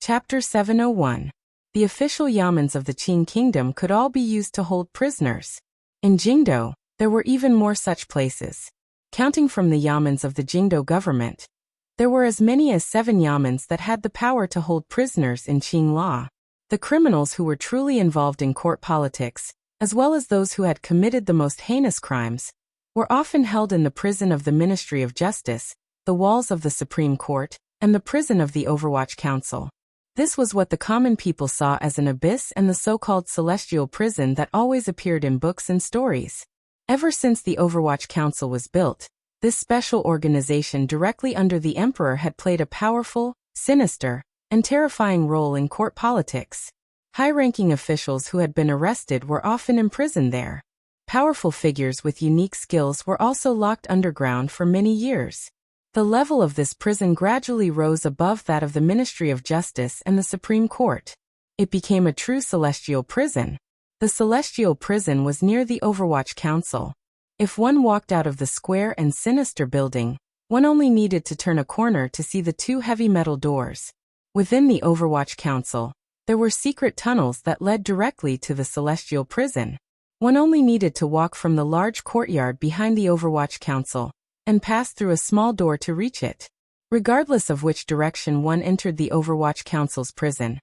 Chapter 701. The official yamens of the Qing kingdom could all be used to hold prisoners. In Jingdo, there were even more such places. Counting from the yamens of the Jingdo government, there were as many as 7 yamens that had the power to hold prisoners in Qing law. The criminals who were truly involved in court politics, as well as those who had committed the most heinous crimes, were often held in the prison of the Ministry of Justice, the walls of the Supreme Court, and the prison of the Overwatch Council. This was what the common people saw as an abyss and the so-called celestial prison that always appeared in books and stories. Ever since the Overwatch Council was built, this special organization directly under the emperor had played a powerful, sinister, and terrifying role in court politics. High-ranking officials who had been arrested were often imprisoned there. Powerful figures with unique skills were also locked underground for many years. The level of this prison gradually rose above that of the Ministry of Justice and the Supreme Court. It became a true celestial prison. The celestial prison was near the Overwatch Council. If one walked out of the square and sinister building, one only needed to turn a corner to see the 2 heavy metal doors. Within the Overwatch Council, there were secret tunnels that led directly to the celestial prison. One only needed to walk from the large courtyard behind the Overwatch Council and pass through a small door to reach it. Regardless of which direction one entered the Overwatch Council's prison,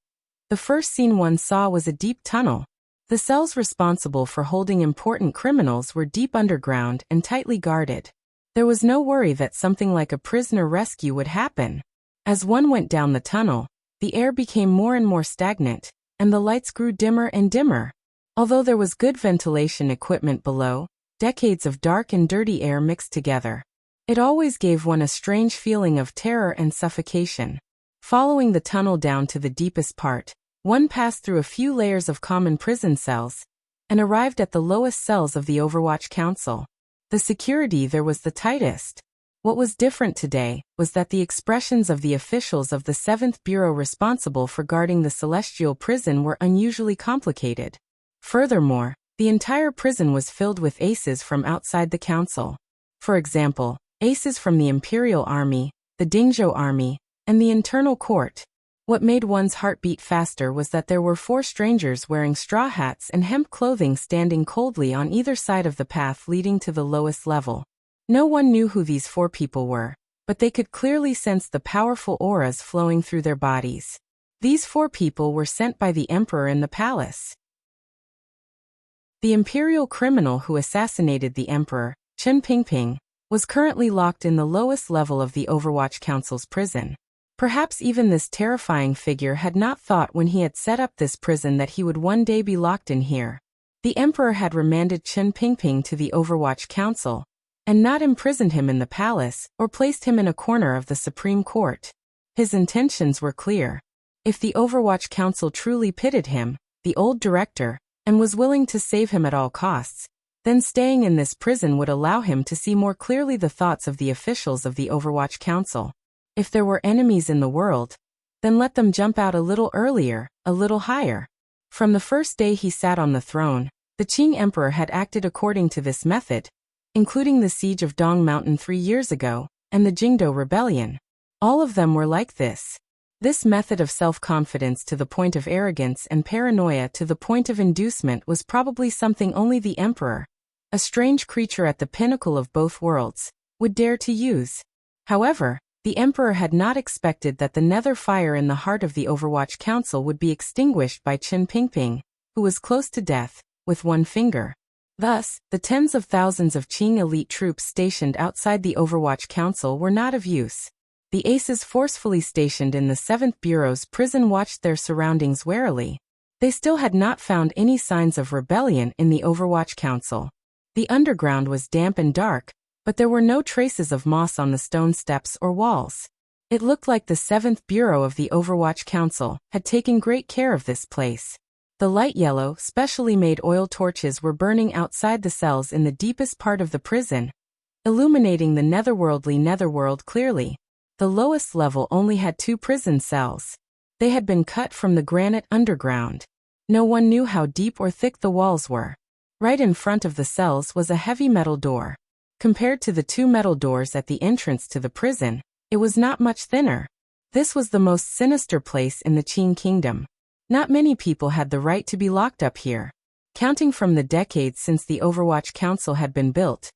the first scene one saw was a deep tunnel. The cells responsible for holding important criminals were deep underground and tightly guarded. There was no worry that something like a prisoner rescue would happen. As one went down the tunnel, the air became more and more stagnant, and the lights grew dimmer and dimmer. Although there was good ventilation equipment below, decades of dark and dirty air mixed together. It always gave one a strange feeling of terror and suffocation. Following the tunnel down to the deepest part, one passed through a few layers of common prison cells and arrived at the lowest cells of the Overwatch Council. The security there was the tightest. What was different today was that the expressions of the officials of the 7th Bureau responsible for guarding the celestial prison were unusually complicated. Furthermore, the entire prison was filled with aces from outside the council. For example, aces from the Imperial Army, the Dingzhou Army, and the Internal Court. What made one's heart beat faster was that there were 4 strangers wearing straw hats and hemp clothing standing coldly on either side of the path leading to the lowest level. No one knew who these 4 people were, but they could clearly sense the powerful auras flowing through their bodies. These 4 people were sent by the emperor in the palace. The imperial criminal who assassinated the emperor, Chen Pingping, was currently locked in the lowest level of the Overwatch Council's prison. Perhaps even this terrifying figure had not thought when he had set up this prison that he would one day be locked in here. The emperor had remanded Chen Pingping to the Overwatch Council, and not imprisoned him in the palace or placed him in a corner of the Supreme Court. His intentions were clear. If the Overwatch Council truly pitied him, the old director, and was willing to save him at all costs, then staying in this prison would allow him to see more clearly the thoughts of the officials of the Overwatch Council. If there were enemies in the world, then let them jump out a little earlier, a little higher. From the first day he sat on the throne, the Qing Emperor had acted according to this method, including the siege of Dong Mountain 3 years ago, and the Jingdo Rebellion. All of them were like this. This method of self-confidence to the point of arrogance and paranoia to the point of inducement was probably something only the emperor, a strange creature at the pinnacle of both worlds, would dare to use. However, the emperor had not expected that the nether fire in the heart of the Overwatch Council would be extinguished by Chen Pingping, who was close to death, with one finger. Thus, the tens of thousands of Qing elite troops stationed outside the Overwatch Council were not of use. The aces forcefully stationed in the 7th Bureau's prison watched their surroundings warily. They still had not found any signs of rebellion in the Overwatch Council. The underground was damp and dark, but there were no traces of moss on the stone steps or walls. It looked like the 7th Bureau of the Overwatch Council had taken great care of this place. The light yellow, specially made oil torches were burning outside the cells in the deepest part of the prison, illuminating the netherworldly netherworld clearly. The lowest level only had 2 prison cells. They had been cut from the granite underground. No one knew how deep or thick the walls were. Right in front of the cells was a heavy metal door. Compared to the 2 metal doors at the entrance to the prison, it was not much thinner. This was the most sinister place in the Qin kingdom. Not many people had the right to be locked up here. Counting from the decades since the Overwatch Council had been built,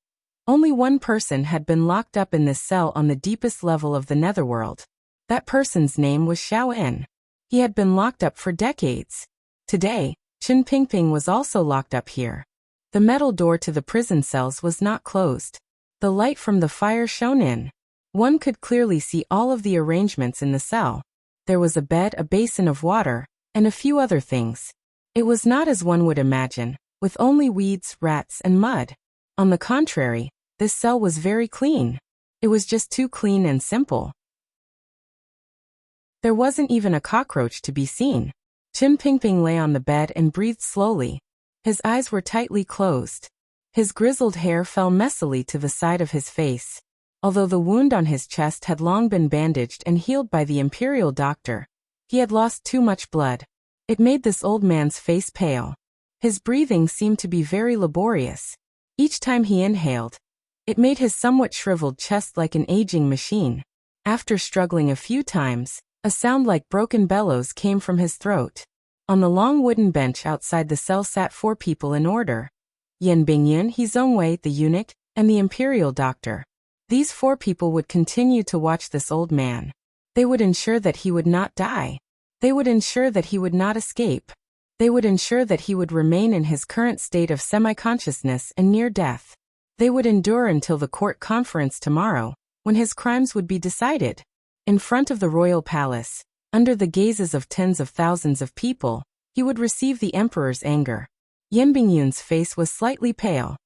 only one person had been locked up in this cell on the deepest level of the netherworld. That person's name was Xiao En. He had been locked up for decades. Today, Chen Pingping was also locked up here. The metal door to the prison cells was not closed. The light from the fire shone in. One could clearly see all of the arrangements in the cell. There was a bed, a basin of water, and a few other things. It was not as one would imagine, with only weeds, rats, and mud. On the contrary, this cell was very clean. It was just too clean and simple. There wasn't even a cockroach to be seen. Chen Pingping lay on the bed and breathed slowly. His eyes were tightly closed. His grizzled hair fell messily to the side of his face. Although the wound on his chest had long been bandaged and healed by the imperial doctor, he had lost too much blood. It made this old man's face pale. His breathing seemed to be very laborious. Each time he inhaled, it made his somewhat shriveled chest like an aging machine. After struggling a few times, a sound like broken bellows came from his throat. On the long wooden bench outside the cell sat 4 people in order: Yan Bingyun, He Zongwei, the eunuch, and the imperial doctor. These 4 people would continue to watch this old man. They would ensure that he would not die. They would ensure that he would not escape. They would ensure that he would remain in his current state of semi-consciousness and near death. They would endure until the court conference tomorrow, when his crimes would be decided. In front of the royal palace, under the gazes of tens of thousands of people, he would receive the emperor's anger. Yan Bingyun's face was slightly pale.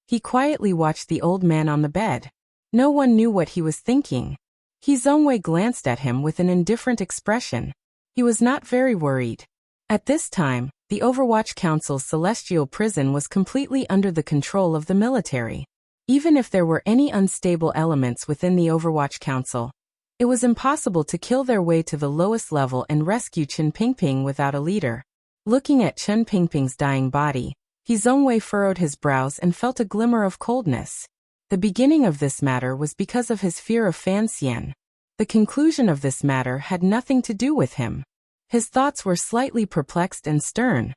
He quietly watched the old man on the bed. No one knew what he was thinking. He Zongwei glanced at him with an indifferent expression. He was not very worried. At this time, the Overwatch Council's celestial prison was completely under the control of the military. Even if there were any unstable elements within the Overwatch Council, it was impossible to kill their way to the lowest level and rescue Chen Pingping without a leader. Looking at Chen Pingping's dying body, He Zongwei furrowed his brows and felt a glimmer of coldness. The beginning of this matter was because of his fear of Fan Xian. The conclusion of this matter had nothing to do with him. His thoughts were slightly perplexed and stern.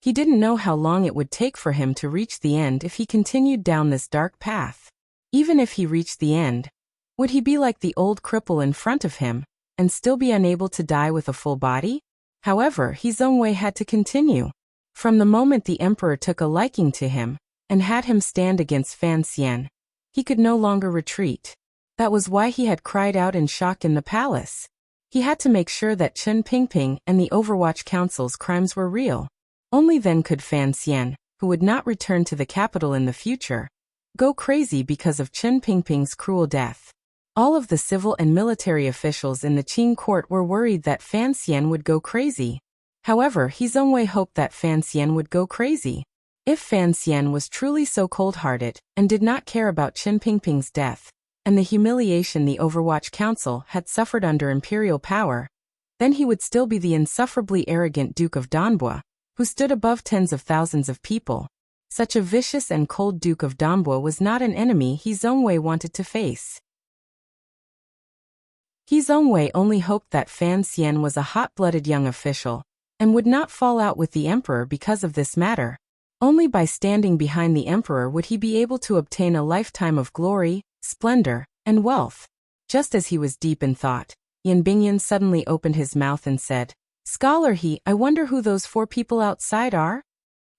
He didn't know how long it would take for him to reach the end if he continued down this dark path. Even if he reached the end, would he be like the old cripple in front of him, and still be unable to die with a full body? However, He Zongwei had to continue. From the moment the emperor took a liking to him, and had him stand against Fan Xian, he could no longer retreat. That was why he had cried out in shock in the palace. He had to make sure that Chen Pingping and the Overwatch Council's crimes were real. Only then could Fan Xian, who would not return to the capital in the future, go crazy because of Chen Pingping's cruel death. All of the civil and military officials in the Qin court were worried that Fan Xian would go crazy. However, He Zongwei hoped that Fan Xian would go crazy. If Fan Xian was truly so cold-hearted and did not care about Chen Pingping's death, and the humiliation the Overwatch Council had suffered under imperial power, then he would still be the insufferably arrogant Duke of Danbo, who stood above tens of thousands of people. Such a vicious and cold Duke of Danbo was not an enemy He Zongwei wanted to face. He Zongwei only hoped that Fan Xian was a hot-blooded young official, and would not fall out with the emperor because of this matter. Only by standing behind the emperor would he be able to obtain a lifetime of glory, splendor, and wealth. Just as he was deep in thought, Yan Bingyun suddenly opened his mouth and said, "Scholar I wonder who those 4 people outside are?"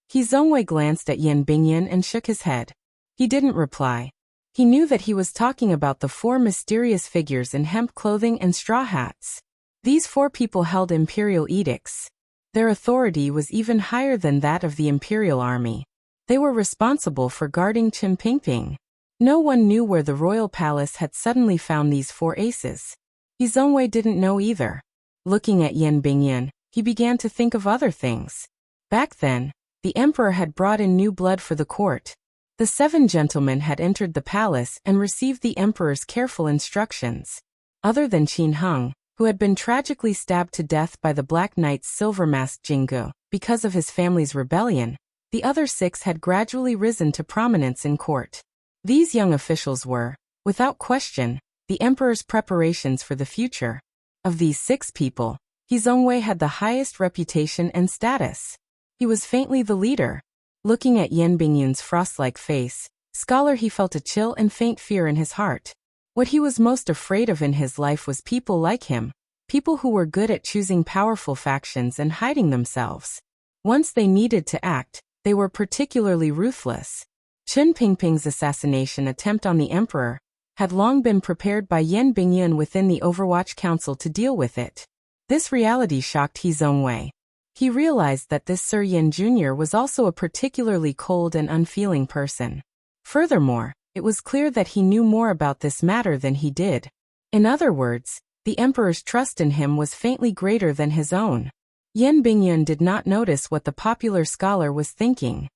He Zongwei glanced at Yan Bingyun and shook his head. He didn't reply. He knew that he was talking about the 4 mysterious figures in hemp clothing and straw hats. These 4 people held imperial edicts. Their authority was even higher than that of the imperial army. They were responsible for guarding Chen Pingping. No one knew where the royal palace had suddenly found these 4 aces. He Zongwei didn't know either. Looking at Yan Bingyun, he began to think of other things. Back then, the emperor had brought in new blood for the court. The 7 gentlemen had entered the palace and received the emperor's careful instructions. Other than Qin Heng, who had been tragically stabbed to death by the Black Knight's silver-masked Jingu because of his family's rebellion, the other 6 had gradually risen to prominence in court. These young officials were, without question, the emperor's preparations for the future. Of these 6 people, He Zongwei had the highest reputation and status. He was faintly the leader. Looking at Yan Bingyun's frost-like face, scholar, he felt a chill and faint fear in his heart. What he was most afraid of in his life was people like him, people who were good at choosing powerful factions and hiding themselves. Once they needed to act, they were particularly ruthless. Chen Pingping's assassination attempt on the emperor had long been prepared by Yan Bingyun within the Overwatch Council to deal with it. This reality shocked He Zongwei. He realized that this Sir Yan Jr. was also a particularly cold and unfeeling person. Furthermore, it was clear that he knew more about this matter than he did. In other words, the emperor's trust in him was faintly greater than his own. Yan Bingyun did not notice what the popular scholar was thinking.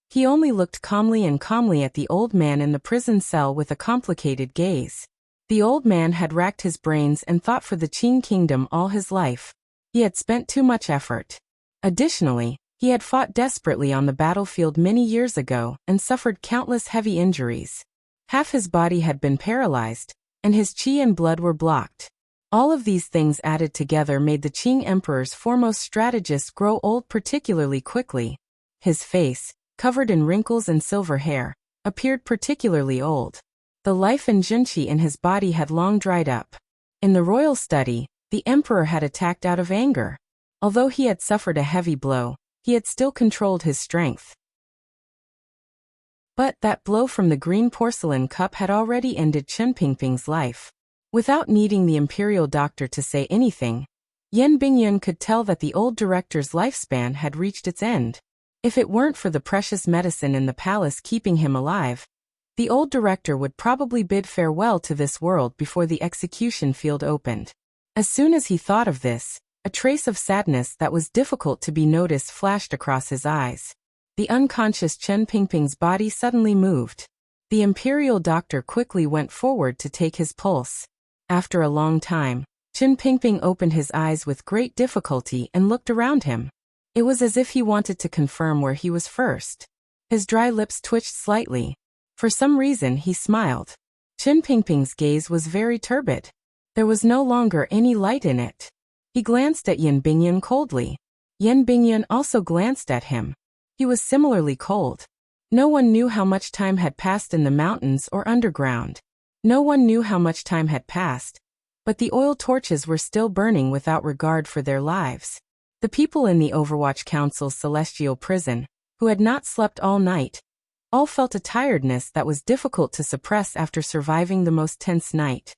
He only looked calmly at the old man in the prison cell with a complicated gaze. The old man had racked his brains and thought for the Qing kingdom all his life. He had spent too much effort. Additionally, he had fought desperately on the battlefield many years ago and suffered countless heavy injuries. Half his body had been paralyzed, and his qi and blood were blocked. All of these things added together made the Qing emperor's foremost strategist grow old particularly quickly. His face, covered in wrinkles and silver hair, appeared particularly old. The life and junqi in his body had long dried up. In the royal study, the emperor had attacked out of anger. Although he had suffered a heavy blow, he had still controlled his strength. But that blow from the green porcelain cup had already ended Chen Pingping's life. Without needing the imperial doctor to say anything, Yan Bingyun could tell that the old director's lifespan had reached its end. If it weren't for the precious medicine in the palace keeping him alive, the old director would probably bid farewell to this world before the execution field opened. As soon as he thought of this, a trace of sadness that was difficult to be noticed flashed across his eyes. The unconscious Chen Pingping's body suddenly moved. The imperial doctor quickly went forward to take his pulse. After a long time, Chen Pingping opened his eyes with great difficulty and looked around him. It was as if he wanted to confirm where he was first. His dry lips twitched slightly. For some reason he smiled. Chen Pingping's gaze was very turbid. There was no longer any light in it. He glanced at Yan Bingyun coldly. Yan Bingyun also glanced at him. He was similarly cold. No one knew how much time had passed in the mountains or underground. No one knew how much time had passed, but the oil torches were still burning without regard for their lives. The people in the Overwatch Council's celestial prison, who had not slept all night, all felt a tiredness that was difficult to suppress after surviving the most tense night.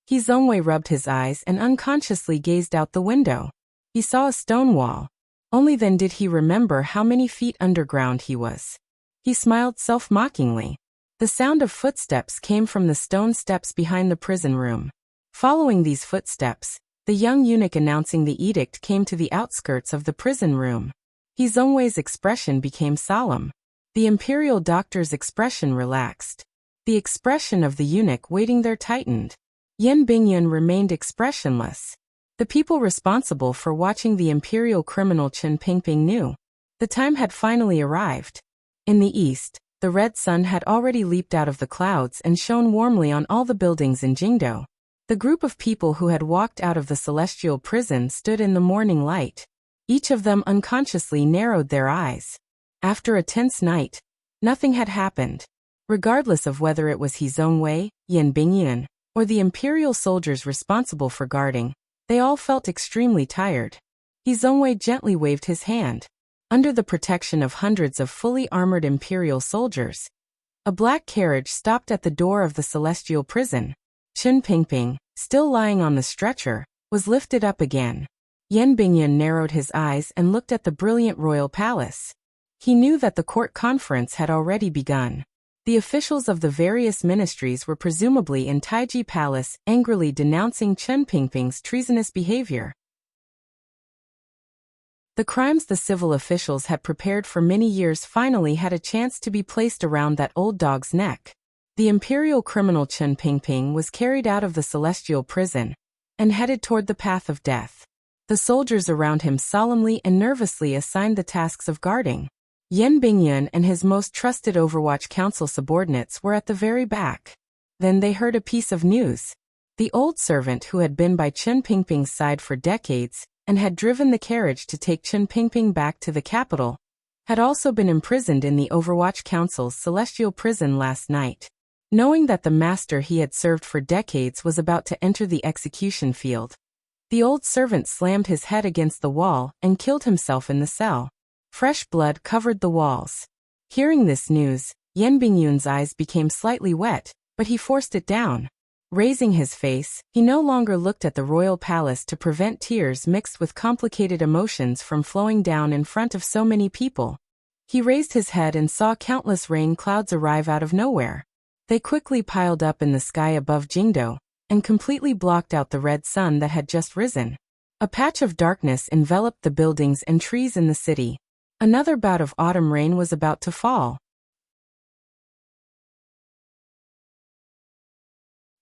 He Zongwei rubbed his eyes and unconsciously gazed out the window. He saw a stone wall. Only then did he remember how many feet underground he was. He smiled self-mockingly. The sound of footsteps came from the stone steps behind the prison room. Following these footsteps, the young eunuch announcing the edict came to the outskirts of the prison room. He Zongwei's expression became solemn. The imperial doctor's expression relaxed. The expression of the eunuch waiting there tightened. Yan Bingyun remained expressionless. The people responsible for watching the imperial criminal Chen Pingping knew. The time had finally arrived. In the east, the red sun had already leaped out of the clouds and shone warmly on all the buildings in Jingdo. The group of people who had walked out of the celestial prison stood in the morning light. Each of them unconsciously narrowed their eyes. After a tense night, nothing had happened. Regardless of whether it was He Zongwei, Yan Bingyun, or the imperial soldiers responsible for guarding, they all felt extremely tired. He Zongwei gently waved his hand. Under the protection of hundreds of fully armored imperial soldiers, a black carriage stopped at the door of the celestial prison. Chen Pingping, still lying on the stretcher, was lifted up again. Yan Bingyun narrowed his eyes and looked at the brilliant royal palace. He knew that the court conference had already begun. The officials of the various ministries were presumably in Taiji Palace angrily denouncing Chen Pingping's treasonous behavior. The crimes the civil officials had prepared for many years finally had a chance to be placed around that old dog's neck. The imperial criminal Chen Pingping was carried out of the celestial prison and headed toward the path of death. The soldiers around him solemnly and nervously assigned the tasks of guarding. Yan Bingyun and his most trusted Overwatch Council subordinates were at the very back. Then they heard a piece of news. The old servant who had been by Chen Pingping's side for decades and had driven the carriage to take Chen Pingping back to the capital, had also been imprisoned in the Overwatch Council's celestial prison last night. Knowing that the master he had served for decades was about to enter the execution field, the old servant slammed his head against the wall and killed himself in the cell. Fresh blood covered the walls. Hearing this news, Yan Bingyun's eyes became slightly wet, but he forced it down. Raising his face, he no longer looked at the royal palace to prevent tears mixed with complicated emotions from flowing down in front of so many people. He raised his head and saw countless rain clouds arrive out of nowhere. They quickly piled up in the sky above Jingdo, and completely blocked out the red sun that had just risen. A patch of darkness enveloped the buildings and trees in the city. Another bout of autumn rain was about to fall.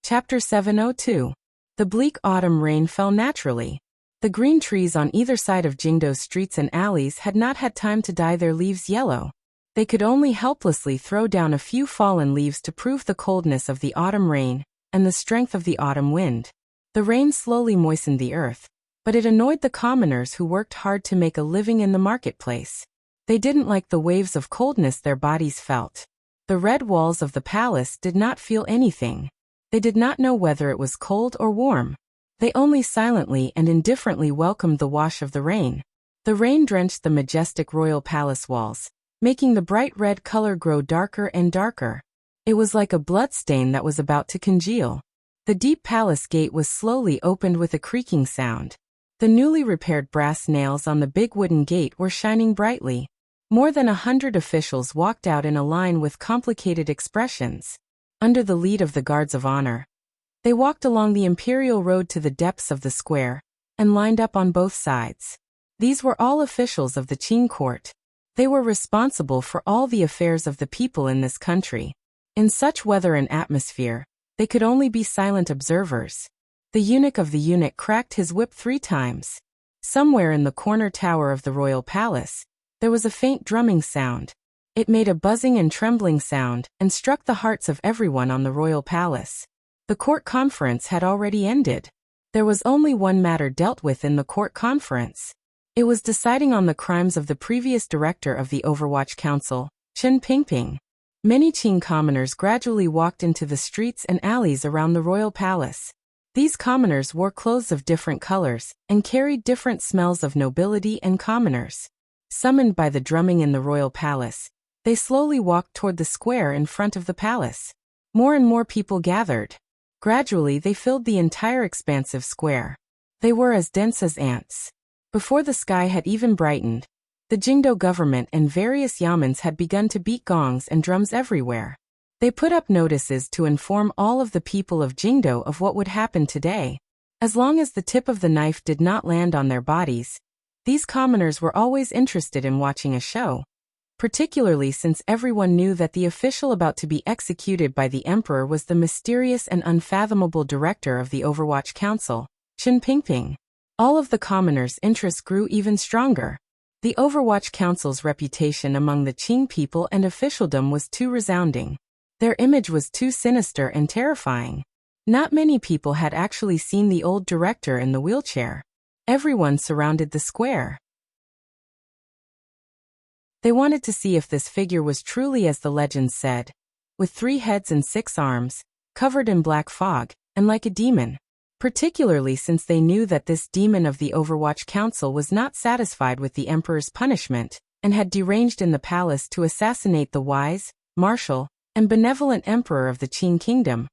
Chapter 702. The bleak autumn rain fell naturally. The green trees on either side of Jingdo's streets and alleys had not had time to dye their leaves yellow. They could only helplessly throw down a few fallen leaves to prove the coldness of the autumn rain and the strength of the autumn wind. The rain slowly moistened the earth, but it annoyed the commoners who worked hard to make a living in the marketplace. They didn't like the waves of coldness their bodies felt. The red walls of the palace did not feel anything. They did not know whether it was cold or warm. They only silently and indifferently welcomed the wash of the rain. The rain drenched the majestic royal palace walls, making the bright red color grow darker and darker. It was like a bloodstain that was about to congeal. The deep palace gate was slowly opened with a creaking sound. The newly repaired brass nails on the big wooden gate were shining brightly. More than 100 officials walked out in a line with complicated expressions. Under the lead of the guards of honor, they walked along the imperial road to the depths of the square, and lined up on both sides. These were all officials of the Qing court. They were responsible for all the affairs of the people in this country. In such weather and atmosphere, they could only be silent observers. The eunuch of the eunuch cracked his whip 3 times. Somewhere in the corner tower of the royal palace, there was a faint drumming sound. It made a buzzing and trembling sound and struck the hearts of everyone on the royal palace. The court conference had already ended. There was only one matter dealt with in the court conference. It was deciding on the crimes of the previous director of the Overwatch Council, Chen Pingping. Many Qing commoners gradually walked into the streets and alleys around the royal palace. These commoners wore clothes of different colors and carried different smells of nobility and commoners. Summoned by the drumming in the royal palace, they slowly walked toward the square in front of the palace. More and more people gathered. Gradually they filled the entire expansive square. They were as dense as ants. Before the sky had even brightened, the Jingdo government and various yamens had begun to beat gongs and drums everywhere. They put up notices to inform all of the people of Jingdo of what would happen today. As long as the tip of the knife did not land on their bodies, these commoners were always interested in watching a show. Particularly since everyone knew that the official about to be executed by the emperor was the mysterious and unfathomable director of the Overwatch Council, Chen Pingping. All of the commoners' interest grew even stronger. The Overwatch Council's reputation among the Qing people and officialdom was too resounding. Their image was too sinister and terrifying. Not many people had actually seen the old director in the wheelchair. Everyone surrounded the square. They wanted to see if this figure was truly as the legends said, with 3 heads and 6 arms, covered in black fog, and like a demon. Particularly since they knew that this demon of the Overwatch Council was not satisfied with the emperor's punishment, and had deranged in the palace to assassinate the wise, martial, and benevolent emperor of the Qing kingdom.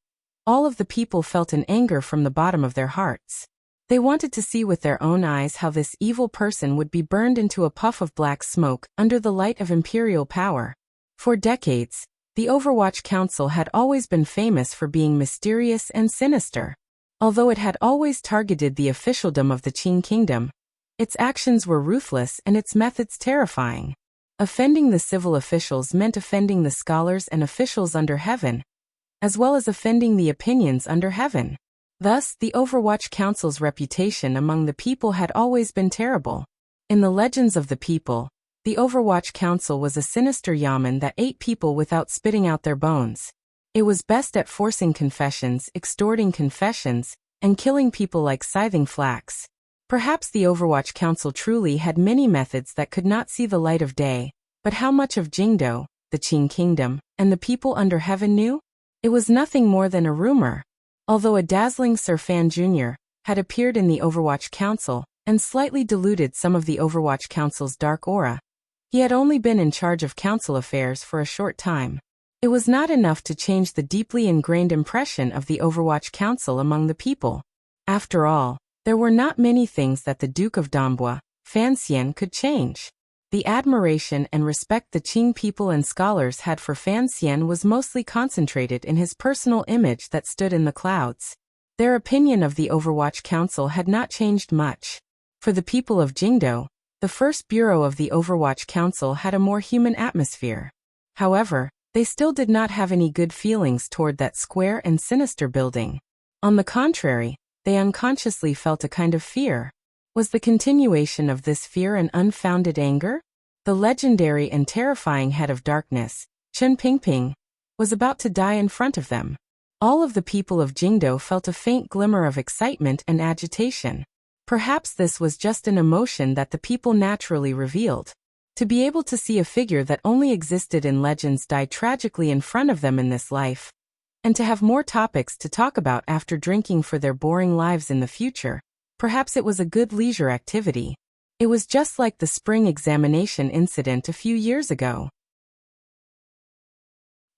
All of the people felt an anger from the bottom of their hearts. They wanted to see with their own eyes how this evil person would be burned into a puff of black smoke under the light of imperial power. For decades, the Overwatch Council had always been famous for being mysterious and sinister. Although it had always targeted the officialdom of the Qing kingdom, its actions were ruthless and its methods terrifying. Offending the civil officials meant offending the scholars and officials under heaven, as well as offending the opinions under heaven. Thus, the Overwatch Council's reputation among the people had always been terrible. In the legends of the people, the Overwatch Council was a sinister yamen that ate people without spitting out their bones. It was best at forcing confessions, extorting confessions, and killing people like scything flax. Perhaps the Overwatch Council truly had many methods that could not see the light of day, but how much of Jingdo, the Qing Kingdom, and the people under heaven knew? It was nothing more than a rumor. Although a dazzling Sir Fan Jr. had appeared in the Overwatch Council and slightly diluted some of the Overwatch Council's dark aura, he had only been in charge of council affairs for a short time. It was not enough to change the deeply ingrained impression of the Overwatch Council among the people. After all, there were not many things that the Duke of Dambois, Fan Xian, could change. The admiration and respect the Qing people and scholars had for Fan Xian was mostly concentrated in his personal image that stood in the clouds. Their opinion of the Overwatch Council had not changed much. For the people of Jingdo, the first bureau of the Overwatch Council had a more human atmosphere. However, they still did not have any good feelings toward that square and sinister building. On the contrary, they unconsciously felt a kind of fear. Was the continuation of this fear an unfounded anger? The legendary and terrifying head of darkness, Chen Pingping, was about to die in front of them. All of the people of Jingdo felt a faint glimmer of excitement and agitation. Perhaps this was just an emotion that the people naturally revealed. To be able to see a figure that only existed in legends die tragically in front of them in this life, and to have more topics to talk about after drinking for their boring lives in the future, perhaps it was a good leisure activity. It was just like the spring examination incident a few years ago.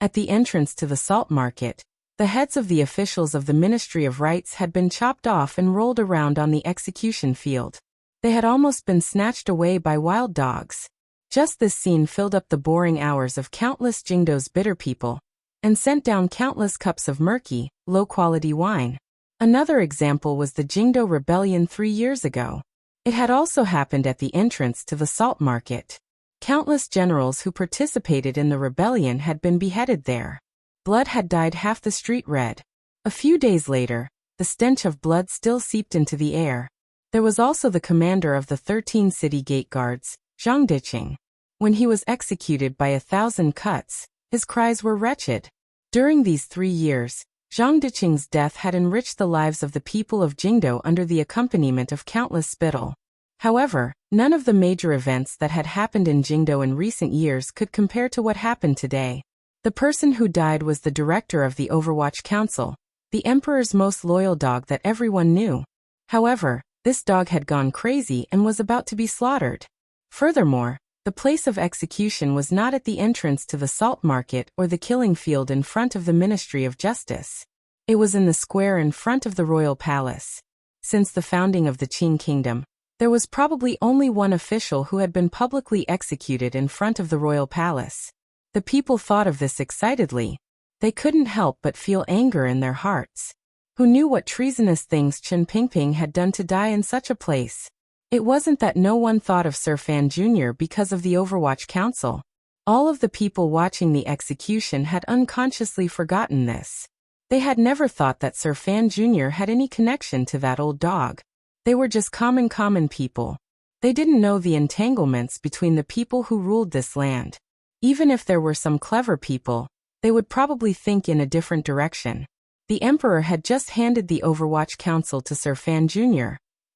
At the entrance to the salt market, the heads of the officials of the Ministry of Rights had been chopped off and rolled around on the execution field. They had almost been snatched away by wild dogs. Just this scene filled up the boring hours of countless Jingdo's bitter people, and sent down countless cups of murky, low-quality wine. Another example was the Jingdo Rebellion 3 years ago. It had also happened at the entrance to the salt market. Countless generals who participated in the rebellion had been beheaded there. Blood had dyed half the street red. A few days later, the stench of blood still seeped into the air. There was also the commander of the 13 city gate guards, Zhang Diqing. When he was executed by 1,000 cuts, his cries were wretched. During these 3 years, Zhang Diqing's death had enriched the lives of the people of Jingdo under the accompaniment of countless spittle. However, none of the major events that had happened in Jingdo in recent years could compare to what happened today. The person who died was the director of the Overwatch Council, the Emperor's most loyal dog that everyone knew. However, this dog had gone crazy and was about to be slaughtered. Furthermore, the place of execution was not at the entrance to the salt market or the killing field in front of the Ministry of Justice. It was in the square in front of the royal palace. Since the founding of the Qing Kingdom, there was probably only one official who had been publicly executed in front of the royal palace. The people thought of this excitedly. They couldn't help but feel anger in their hearts. Who knew what treasonous things Chen Pingping had done to die in such a place? It wasn't that no one thought of Sir Fan Jr. because of the Overwatch Council. All of the people watching the execution had unconsciously forgotten this. They had never thought that Sir Fan Jr. had any connection to that old dog. They were just common people. They didn't know the entanglements between the people who ruled this land. Even if there were some clever people, they would probably think in a different direction. The Emperor had just handed the Overwatch Council to Sir Fan Jr.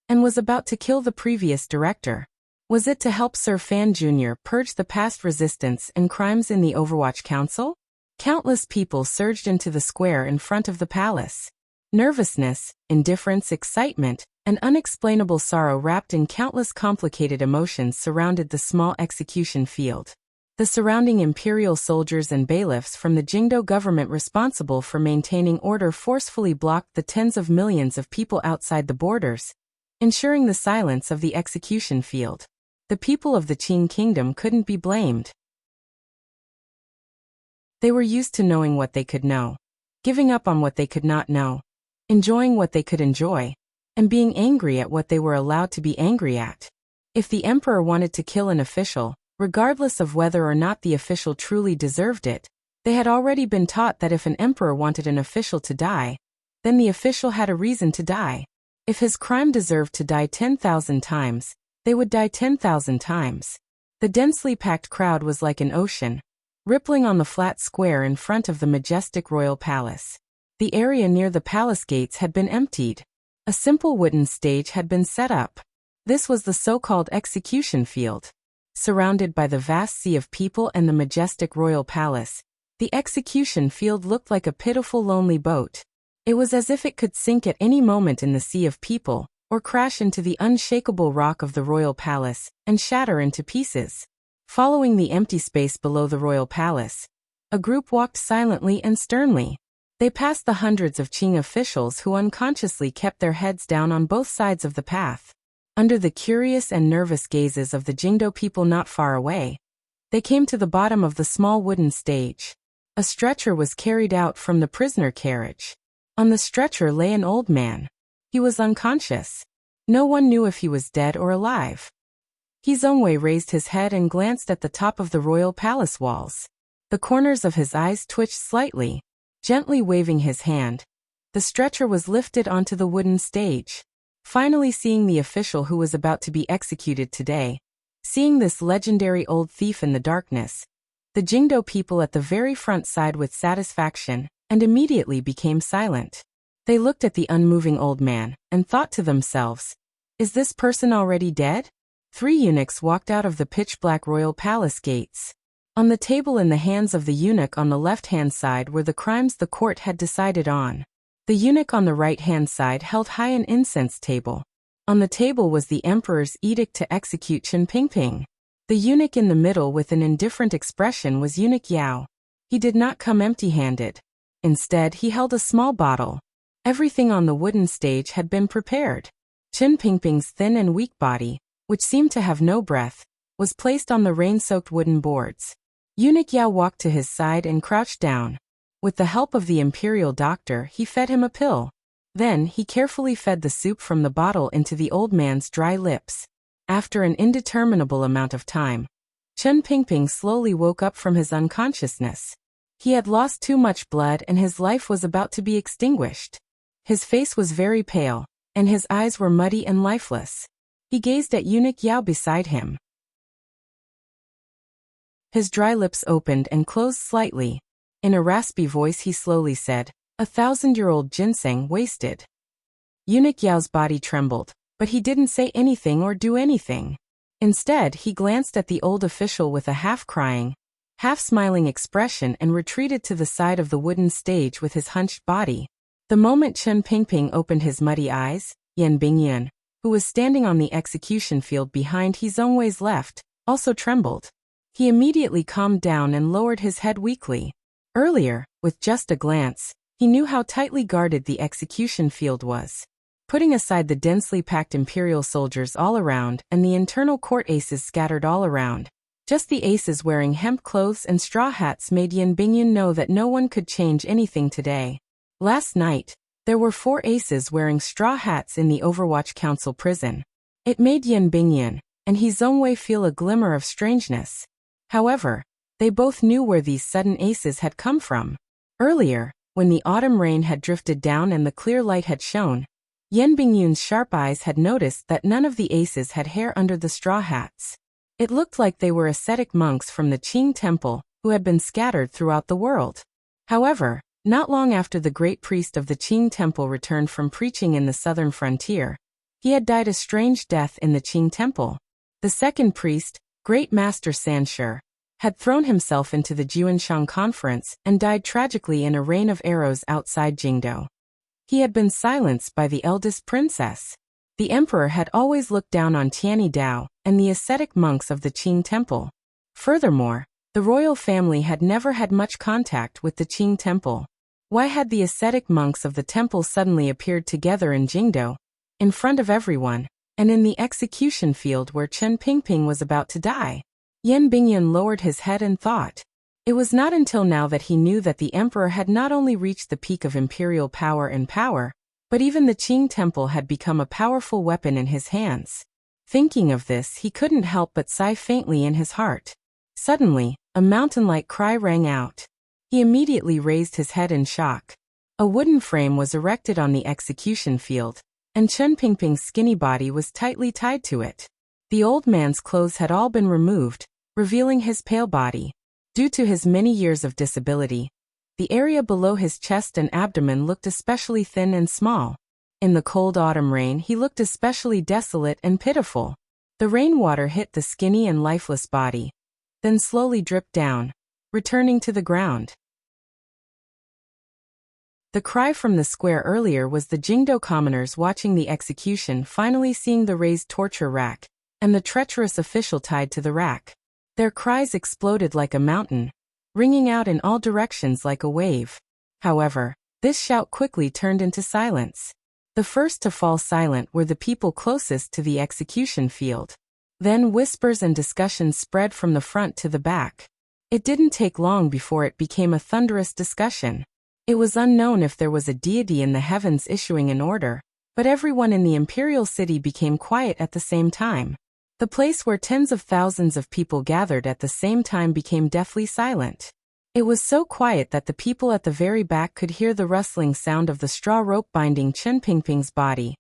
and was about to kill the previous director. Was it to help Sir Fan Jr. purge the past resistance and crimes in the Overwatch Council? Countless people surged into the square in front of the palace. Nervousness, indifference, excitement, and unexplainable sorrow wrapped in countless complicated emotions surrounded the small execution field. The surrounding imperial soldiers and bailiffs from the Jingdo government responsible for maintaining order forcefully blocked the tens of millions of people outside the borders, ensuring the silence of the execution field. The people of the Qing Kingdom couldn't be blamed. They were used to knowing what they could know, giving up on what they could not know, enjoying what they could enjoy, and being angry at what they were allowed to be angry at. If the Emperor wanted to kill an official, regardless of whether or not the official truly deserved it, they had already been taught that if an emperor wanted an official to die, then the official had a reason to die. If his crime deserved to die 10,000 times, they would die 10,000 times. The densely packed crowd was like an ocean, rippling on the flat square in front of the majestic royal palace. The area near the palace gates had been emptied. A simple wooden stage had been set up. This was the so-called execution field. Surrounded by the vast sea of people and the majestic royal palace, the execution field looked like a pitiful lonely boat. It was as if it could sink at any moment in the sea of people, or crash into the unshakable rock of the royal palace, and shatter into pieces. Following the empty space below the royal palace, a group walked silently and sternly. They passed the hundreds of Qing officials who unconsciously kept their heads down on both sides of the path. Under the curious and nervous gazes of the Jingdo people not far away, they came to the bottom of the small wooden stage. A stretcher was carried out from the prisoner carriage. On the stretcher lay an old man. He was unconscious. No one knew if he was dead or alive. He Zhongwei raised his head and glanced at the top of the royal palace walls. The corners of his eyes twitched slightly. Gently waving his hand, the stretcher was lifted onto the wooden stage. Finally seeing the official who was about to be executed today, seeing this legendary old thief in the darkness, the Jingdo people at the very front sighed with satisfaction, and immediately became silent. They looked at the unmoving old man, and thought to themselves, "Is this person already dead?" 3 eunuchs walked out of the pitch-black royal palace gates. On the table in the hands of the eunuch on the left-hand side were the crimes the court had decided on. The eunuch on the right-hand side held high an incense table. On the table was the emperor's edict to execute Chen Pingping. The eunuch in the middle with an indifferent expression was Eunuch Yao. He did not come empty-handed. Instead, he held a small bottle. Everything on the wooden stage had been prepared. Chen Pingping's thin and weak body, which seemed to have no breath, was placed on the rain-soaked wooden boards. Eunuch Yao walked to his side and crouched down. With the help of the imperial doctor, he fed him a pill. Then, he carefully fed the soup from the bottle into the old man's dry lips. After an indeterminable amount of time, Chen Pingping slowly woke up from his unconsciousness. He had lost too much blood and his life was about to be extinguished. His face was very pale, and his eyes were muddy and lifeless. He gazed at Eunuch Yao beside him. His dry lips opened and closed slightly. In a raspy voice he slowly said, "A 1,000-year-old ginseng wasted." Eunuch Yao's body trembled, but he didn't say anything or do anything. Instead, he glanced at the old official with a half-crying, half-smiling expression and retreated to the side of the wooden stage with his hunched body. The moment Chen Pingping opened his muddy eyes, Yan Bingyun, who was standing on the execution field behind He Zhongwei's left, also trembled. He immediately calmed down and lowered his head weakly. Earlier, with just a glance, he knew how tightly guarded the execution field was. Putting aside the densely packed imperial soldiers all around and the internal court aces scattered all around, just the aces wearing hemp clothes and straw hats made Yan Bingyun know that no one could change anything today. Last night, there were 4 aces wearing straw hats in the Overwatch Council prison. It made Yan Bingyun and He Zhongwei feel a glimmer of strangeness. However, they both knew where these sudden aces had come from. Earlier, when the autumn rain had drifted down and the clear light had shone, Yan Bingyun's sharp eyes had noticed that none of the aces had hair under the straw hats. It looked like they were ascetic monks from the Qing temple who had been scattered throughout the world. However, not long after the great priest of the Qing temple returned from preaching in the southern frontier, he had died a strange death in the Qing temple. The second priest, Great Master Sanshi, had thrown himself into the Juanshan conference and died tragically in a rain of arrows outside Jingdo. He had been silenced by the eldest princess. The emperor had always looked down on Tianyi Dao and the ascetic monks of the Qing temple. Furthermore, the royal family had never had much contact with the Qing temple. Why had the ascetic monks of the temple suddenly appeared together in Jingdo, in front of everyone, and in the execution field where Chen Pingping was about to die? Yan Bingyun lowered his head and thought. It was not until now that he knew that the emperor had not only reached the peak of imperial power, but even the Qing temple had become a powerful weapon in his hands. Thinking of this, he couldn't help but sigh faintly in his heart. Suddenly, a mountain-like cry rang out. He immediately raised his head in shock. A wooden frame was erected on the execution field, and Chen Pingping's skinny body was tightly tied to it. The old man's clothes had all been removed, revealing his pale body. Due to his many years of disability, the area below his chest and abdomen looked especially thin and small. In the cold autumn rain he looked especially desolate and pitiful. The rainwater hit the skinny and lifeless body, then slowly dripped down, returning to the ground. The cry from the square earlier was the Jingdo commoners watching the execution finally seeing the raised torture rack, and the treacherous official tied to the rack. Their cries exploded like a mountain, ringing out in all directions like a wave. However, this shout quickly turned into silence. The first to fall silent were the people closest to the execution field. Then whispers and discussions spread from the front to the back. It didn't take long before it became a thunderous discussion. It was unknown if there was a deity in the heavens issuing an order, but everyone in the imperial city became quiet at the same time. The place where tens of thousands of people gathered at the same time became deathly silent. It was so quiet that the people at the very back could hear the rustling sound of the straw rope binding Chen Pingping's body,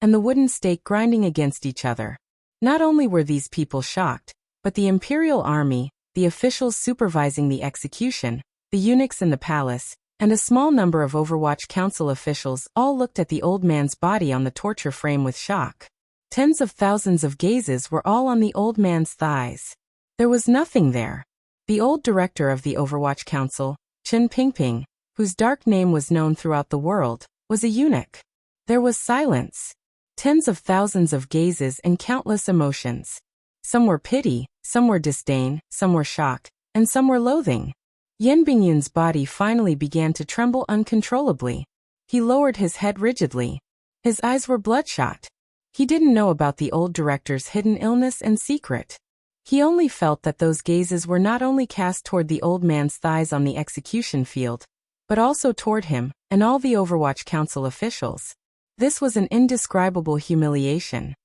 and the wooden stake grinding against each other. Not only were these people shocked, but the imperial army, the officials supervising the execution, the eunuchs in the palace, and a small number of Overwatch Council officials all looked at the old man's body on the torture frame with shock. Tens of thousands of gazes were all on the old man's thighs. There was nothing there. The old director of the Overwatch Council, Chen Pingping, whose dark name was known throughout the world, was a eunuch. There was silence. Tens of thousands of gazes and countless emotions. Some were pity, some were disdain, some were shock, and some were loathing. Yan Bingyun's body finally began to tremble uncontrollably. He lowered his head rigidly. His eyes were bloodshot. He didn't know about the old director's hidden illness and secret. He only felt that those gazes were not only cast toward the old man's thighs on the execution field, but also toward him and all the Overwatch Council officials. This was an indescribable humiliation.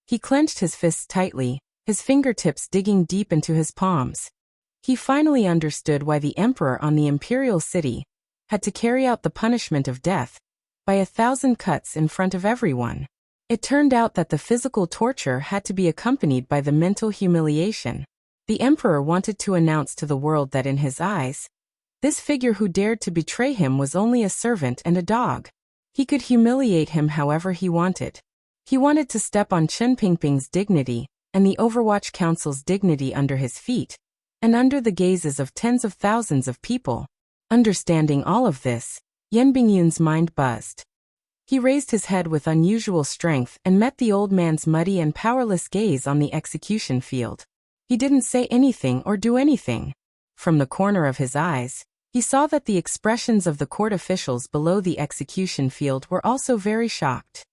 He clenched his fists tightly, his fingertips digging deep into his palms. He finally understood why the emperor on the imperial city had to carry out the punishment of death by 1,000 cuts in front of everyone. It turned out that the physical torture had to be accompanied by the mental humiliation. The emperor wanted to announce to the world that in his eyes, this figure who dared to betray him was only a servant and a dog. He could humiliate him however he wanted. He wanted to step on Chen Pingping's dignity and the Overwatch Council's dignity under his feet, and under the gazes of tens of thousands of people. Understanding all of this, Yan Bingyun's mind buzzed. He raised his head with unusual strength and met the old man's muddy and powerless gaze on the execution field. He didn't say anything or do anything. From the corner of his eyes, he saw that the expressions of the court officials below the execution field were also very shocked.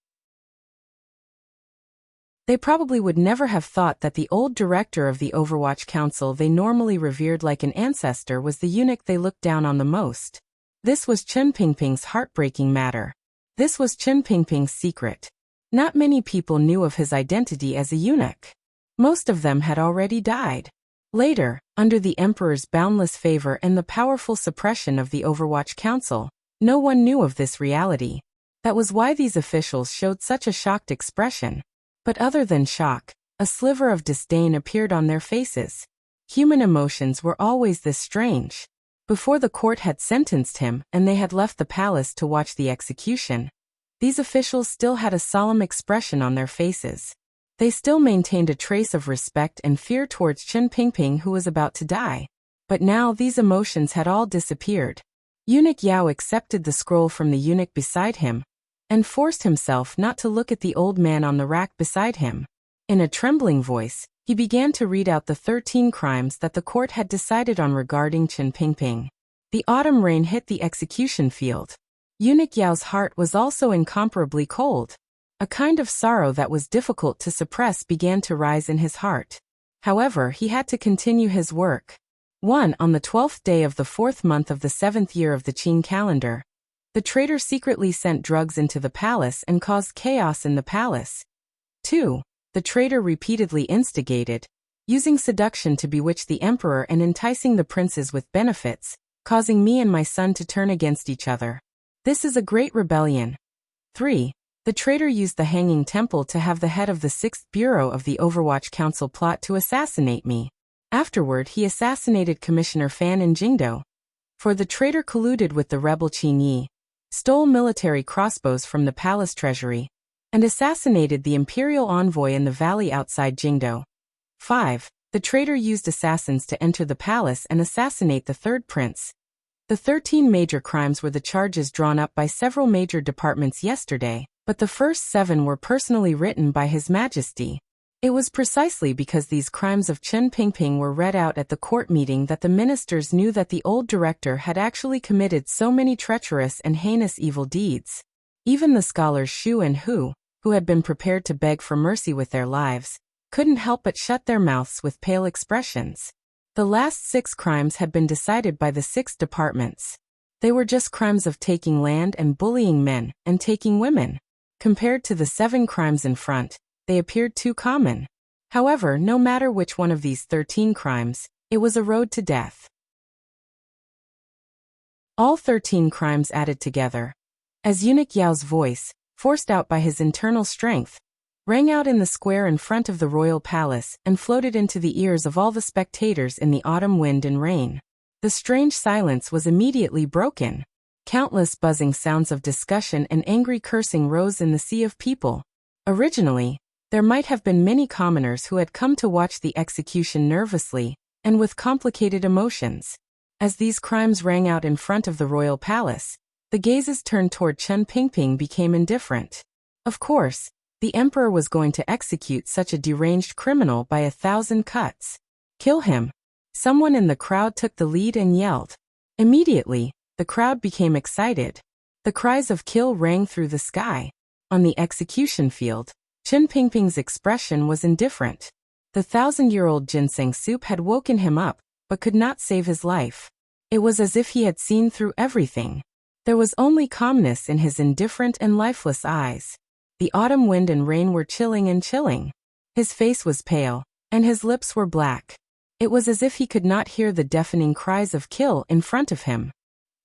They probably would never have thought that the old director of the Overwatch Council they normally revered like an ancestor was the eunuch they looked down on the most. This was Chen Pingping's heartbreaking matter. This was Chen Pingping's secret. Not many people knew of his identity as a eunuch. Most of them had already died. Later, under the emperor's boundless favor and the powerful suppression of the Overwatch Council, no one knew of this reality. That was why these officials showed such a shocked expression. But other than shock, a sliver of disdain appeared on their faces. Human emotions were always this strange. Before the court had sentenced him and they had left the palace to watch the execution, these officials still had a solemn expression on their faces. They still maintained a trace of respect and fear towards Chen Pingping who was about to die. But now these emotions had all disappeared. Eunuch Yao accepted the scroll from the eunuch beside him, and forced himself not to look at the old man on the rack beside him. In a trembling voice, he began to read out the 13 crimes that the court had decided on regarding Chen Pingping. The autumn rain hit the execution field. Eunuch Yao's heart was also incomparably cold. A kind of sorrow that was difficult to suppress began to rise in his heart. However, he had to continue his work. 1. On the 12th day of the 4th month of the 7th year of the Qin calendar, the traitor secretly sent drugs into the palace and caused chaos in the palace. 2. The traitor repeatedly instigated, using seduction to bewitch the emperor and enticing the princes with benefits, causing me and my son to turn against each other. This is a great rebellion. 3. The traitor used the Hanging Temple to have the head of the 6th Bureau of the Overwatch Council plot to assassinate me. Afterward, he assassinated Commissioner Fan in Jingdo. 4. The traitor colluded with the rebel Qin Yi, stole military crossbows from the palace treasury, and assassinated the imperial envoy in the valley outside Jingdo. 5. The traitor used assassins to enter the palace and assassinate the third prince. The 13 major crimes were the charges drawn up by several major departments yesterday, but the first 7 were personally written by His Majesty. It was precisely because these crimes of Chen Pingping were read out at the court meeting that the ministers knew that the old director had actually committed so many treacherous and heinous evil deeds. Even the scholars Xu and Hu, who had been prepared to beg for mercy with their lives, couldn't help but shut their mouths with pale expressions. The last 6 crimes had been decided by the 6 departments. They were just crimes of taking land and bullying men and taking women. Compared to the 7 crimes in front, they appeared too common. However, no matter which one of these 13 crimes, it was a road to death. All 13 crimes added together, as Eunuch Yao's voice, forced out by his internal strength, rang out in the square in front of the royal palace and floated into the ears of all the spectators in the autumn wind and rain. The strange silence was immediately broken. Countless buzzing sounds of discussion and angry cursing rose in the sea of people. Originally, there might have been many commoners who had come to watch the execution nervously and with complicated emotions. As these crimes rang out in front of the royal palace, the gazes turned toward Chen Pingping became indifferent. Of course, the emperor was going to execute such a deranged criminal by 1,000 cuts. Kill him. Someone in the crowd took the lead and yelled. Immediately, the crowd became excited. The cries of kill rang through the sky. On the execution field, Chen Pingping's expression was indifferent. The 1,000-year-old ginseng soup had woken him up, but could not save his life. It was as if he had seen through everything. There was only calmness in his indifferent and lifeless eyes. The autumn wind and rain were chilling and chilling. His face was pale, and his lips were black. It was as if he could not hear the deafening cries of kill in front of him.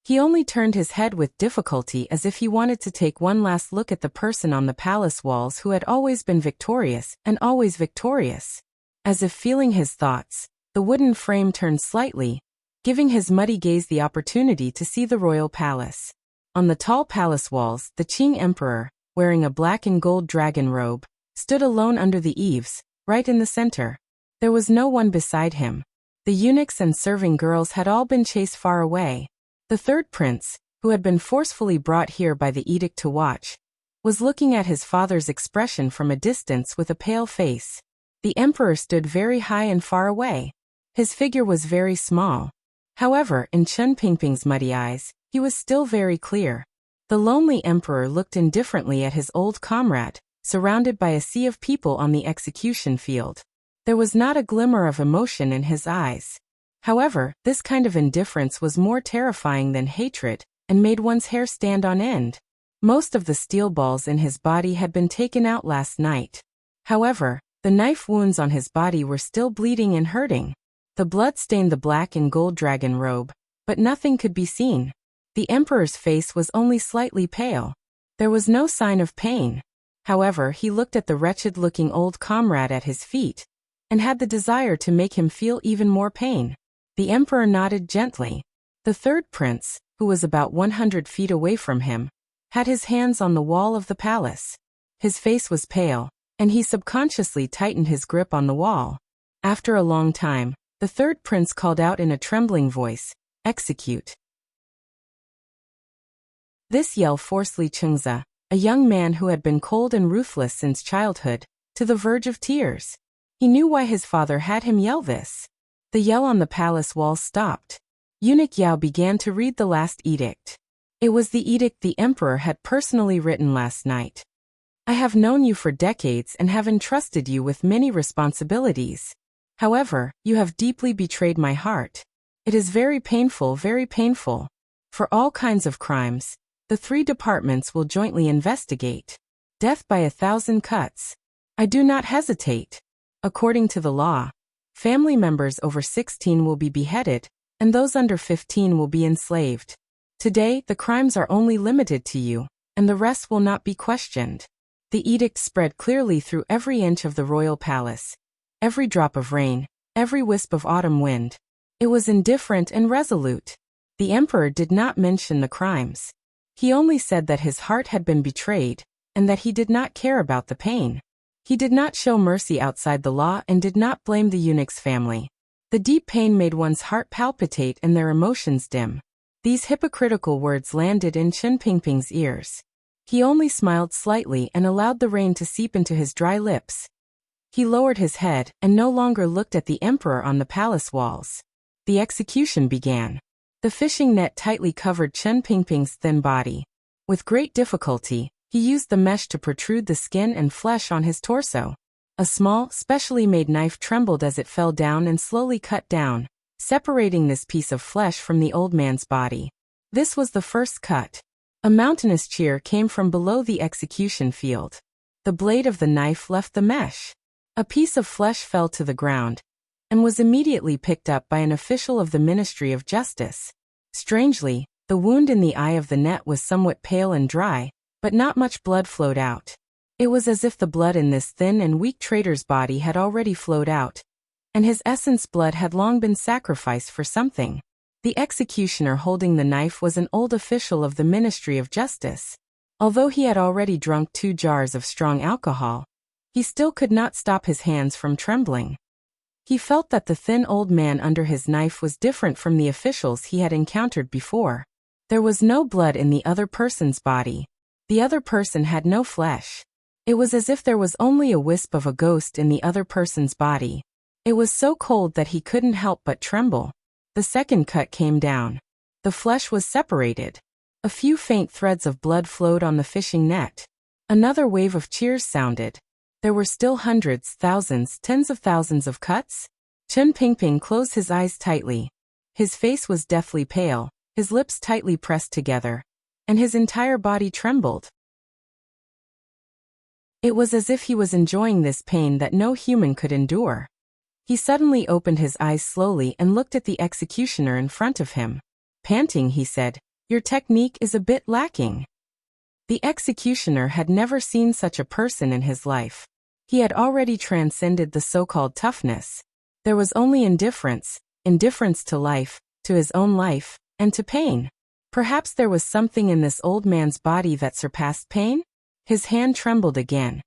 He only turned his head with difficulty as if he wanted to take one last look at the person on the palace walls who had always been victorious and always victorious. As if feeling his thoughts, the wooden frame turned slightly, giving his muddy gaze the opportunity to see the royal palace. On the tall palace walls, the Qing emperor, wearing a black and gold dragon robe, stood alone under the eaves, right in the center. There was no one beside him. The eunuchs and serving girls had all been chased far away. The third prince, who had been forcefully brought here by the edict to watch, was looking at his father's expression from a distance with a pale face. The emperor stood very high and far away. His figure was very small. However, in Chen Pingping's muddy eyes, he was still very clear. The lonely emperor looked indifferently at his old comrade, surrounded by a sea of people on the execution field. There was not a glimmer of emotion in his eyes. However, this kind of indifference was more terrifying than hatred, and made one's hair stand on end. Most of the steel balls in his body had been taken out last night. However, the knife wounds on his body were still bleeding and hurting. The blood stained the black and gold dragon robe, but nothing could be seen. The emperor's face was only slightly pale. There was no sign of pain. However, he looked at the wretched-looking old comrade at his feet, and had the desire to make him feel even more pain. The emperor nodded gently. The third prince, who was about 100 feet away from him, had his hands on the wall of the palace. His face was pale, and he subconsciously tightened his grip on the wall. After a long time, the third prince called out in a trembling voice, "Execute." This yell forced Li Chengze, a young man who had been cold and ruthless since childhood, to the verge of tears. He knew why his father had him yell this. The yell on the palace walls stopped. Eunuch Yao began to read the last edict. It was the edict the emperor had personally written last night. "I have known you for decades and have entrusted you with many responsibilities. However, you have deeply betrayed my heart. It is very painful, very painful. For all kinds of crimes, the 3 departments will jointly investigate. Death by 1,000 cuts. I do not hesitate. According to the law, family members over 16 will be beheaded, and those under 15 will be enslaved. Today, the crimes are only limited to you, and the rest will not be questioned." The edict spread clearly through every inch of the royal palace. Every drop of rain, every wisp of autumn wind. It was indifferent and resolute. The emperor did not mention the crimes. He only said that his heart had been betrayed, and that he did not care about the pain. He did not show mercy outside the law and did not blame the eunuch's family. The deep pain made one's heart palpitate and their emotions dim. These hypocritical words landed in Chen Pingping's ears. He only smiled slightly and allowed the rain to seep into his dry lips. He lowered his head and no longer looked at the emperor on the palace walls. The execution began. The fishing net tightly covered Chen Pingping's thin body. With great difficulty, he used the mesh to protrude the skin and flesh on his torso. A small, specially made knife trembled as it fell down and slowly cut down, separating this piece of flesh from the old man's body. This was the first cut. A mountainous cheer came from below the execution field. The blade of the knife left the mesh. A piece of flesh fell to the ground and was immediately picked up by an official of the Ministry of Justice. Strangely, the wound in the eye of the net was somewhat pale and dry, but not much blood flowed out. It was as if the blood in this thin and weak traitor's body had already flowed out, and his essence blood had long been sacrificed for something. The executioner holding the knife was an old official of the Ministry of Justice. Although he had already drunk 2 jars of strong alcohol, he still could not stop his hands from trembling. He felt that the thin old man under his knife was different from the officials he had encountered before. There was no blood in the other person's body. The other person had no flesh. It was as if there was only a wisp of a ghost in the other person's body. It was so cold that he couldn't help but tremble. The second cut came down. The flesh was separated. A few faint threads of blood flowed on the fishing net. Another wave of cheers sounded. There were still hundreds, thousands, tens of thousands of cuts. Chen Pingping closed his eyes tightly. His face was deathly pale, his lips tightly pressed together, and his entire body trembled. It was as if he was enjoying this pain that no human could endure. He suddenly opened his eyes slowly and looked at the executioner in front of him. Panting, he said, "Your technique is a bit lacking." The executioner had never seen such a person in his life. He had already transcended the so-called toughness. There was only indifference to life, to his own life, and to pain. Perhaps there was something in this old man's body that surpassed pain? His hand trembled again,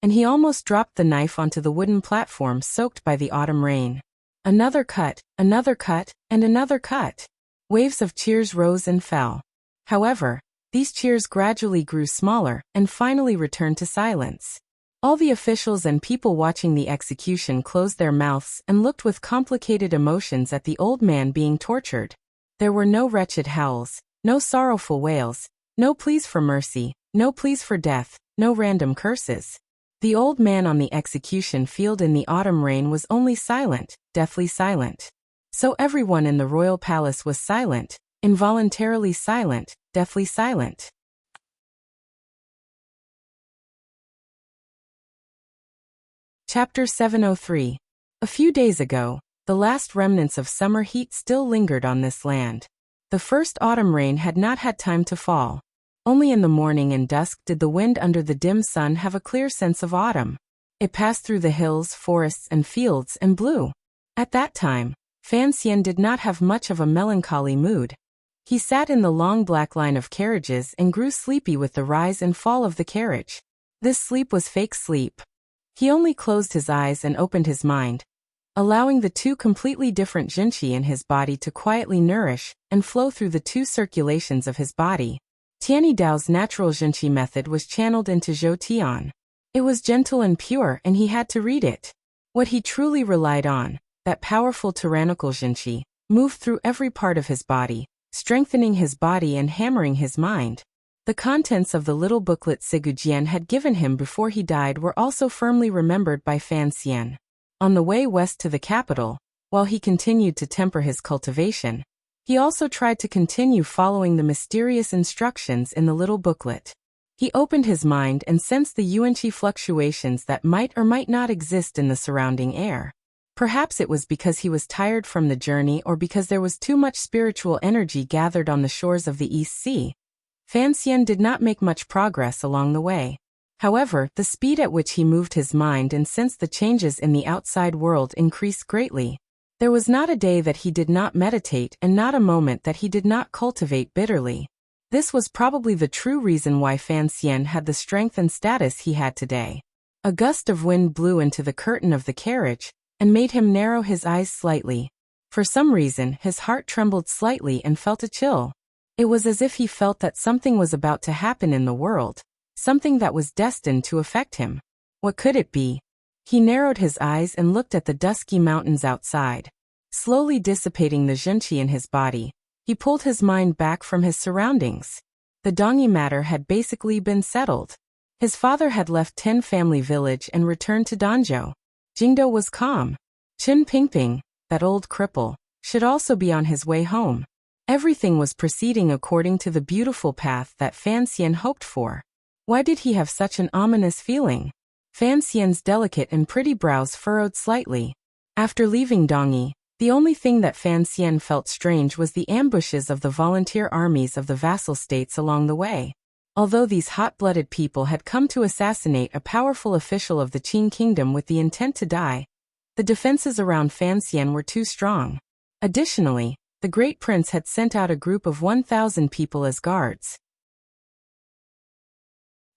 and he almost dropped the knife onto the wooden platform soaked by the autumn rain. Another cut, and another cut. Waves of cheers rose and fell. However, these cheers gradually grew smaller and finally returned to silence. All the officials and people watching the execution closed their mouths and looked with complicated emotions at the old man being tortured. There were no wretched howls, no sorrowful wails, no pleas for mercy, no pleas for death, no random curses. The old man on the execution field in the autumn rain was only silent, deathly silent. So everyone in the royal palace was silent, involuntarily silent, deathly silent. Chapter 703. A few days ago, the last remnants of summer heat still lingered on this land. The first autumn rain had not had time to fall. Only in the morning and dusk did the wind under the dim sun have a clear sense of autumn. It passed through the hills, forests, and fields and blew. At that time, Fan Xian did not have much of a melancholy mood. He sat in the long black line of carriages and grew sleepy with the rise and fall of the carriage. This sleep was fake sleep. He only closed his eyes and opened his mind, allowing the 2 completely different jinqi in his body to quietly nourish and flow through the 2 circulations of his body. Tianyi Dao's natural jinqi method was channeled into Zhou Tian. It was gentle and pure, and he had to read it. What he truly relied on, that powerful tyrannical jinqi, moved through every part of his body, strengthening his body and hammering his mind. The contents of the little booklet Sigu Jian had given him before he died were also firmly remembered by Fan Xian. On the way west to the capital, while he continued to temper his cultivation, he also tried to continue following the mysterious instructions in the little booklet. He opened his mind and sensed the yuanqi fluctuations that might or might not exist in the surrounding air. Perhaps it was because he was tired from the journey or because there was too much spiritual energy gathered on the shores of the East Sea. Fan Xian did not make much progress along the way. However, the speed at which he moved his mind and sensed the changes in the outside world increased greatly. There was not a day that he did not meditate and not a moment that he did not cultivate bitterly. This was probably the true reason why Fan Xian had the strength and status he had today. A gust of wind blew into the curtain of the carriage and made him narrow his eyes slightly. For some reason, his heart trembled slightly and felt a chill. It was as if he felt that something was about to happen in the world, something that was destined to affect him. What could it be? He narrowed his eyes and looked at the dusky mountains outside. Slowly dissipating the zhenqi in his body, he pulled his mind back from his surroundings. The Dongyi matter had basically been settled. His father had left Ten Family Village and returned to Danzhou. Jingdou was calm. Qin Pingping, that old cripple, should also be on his way home. Everything was proceeding according to the beautiful path that Fan Xian hoped for. Why did he have such an ominous feeling? Fan Xian's delicate and pretty brows furrowed slightly. After leaving Dongyi, the only thing that Fan Xian felt strange was the ambushes of the volunteer armies of the vassal states along the way. Although these hot-blooded people had come to assassinate a powerful official of the Qin kingdom with the intent to die, the defenses around Fan Xian were too strong. Additionally, the Great Prince had sent out a group of 1,000 people as guards.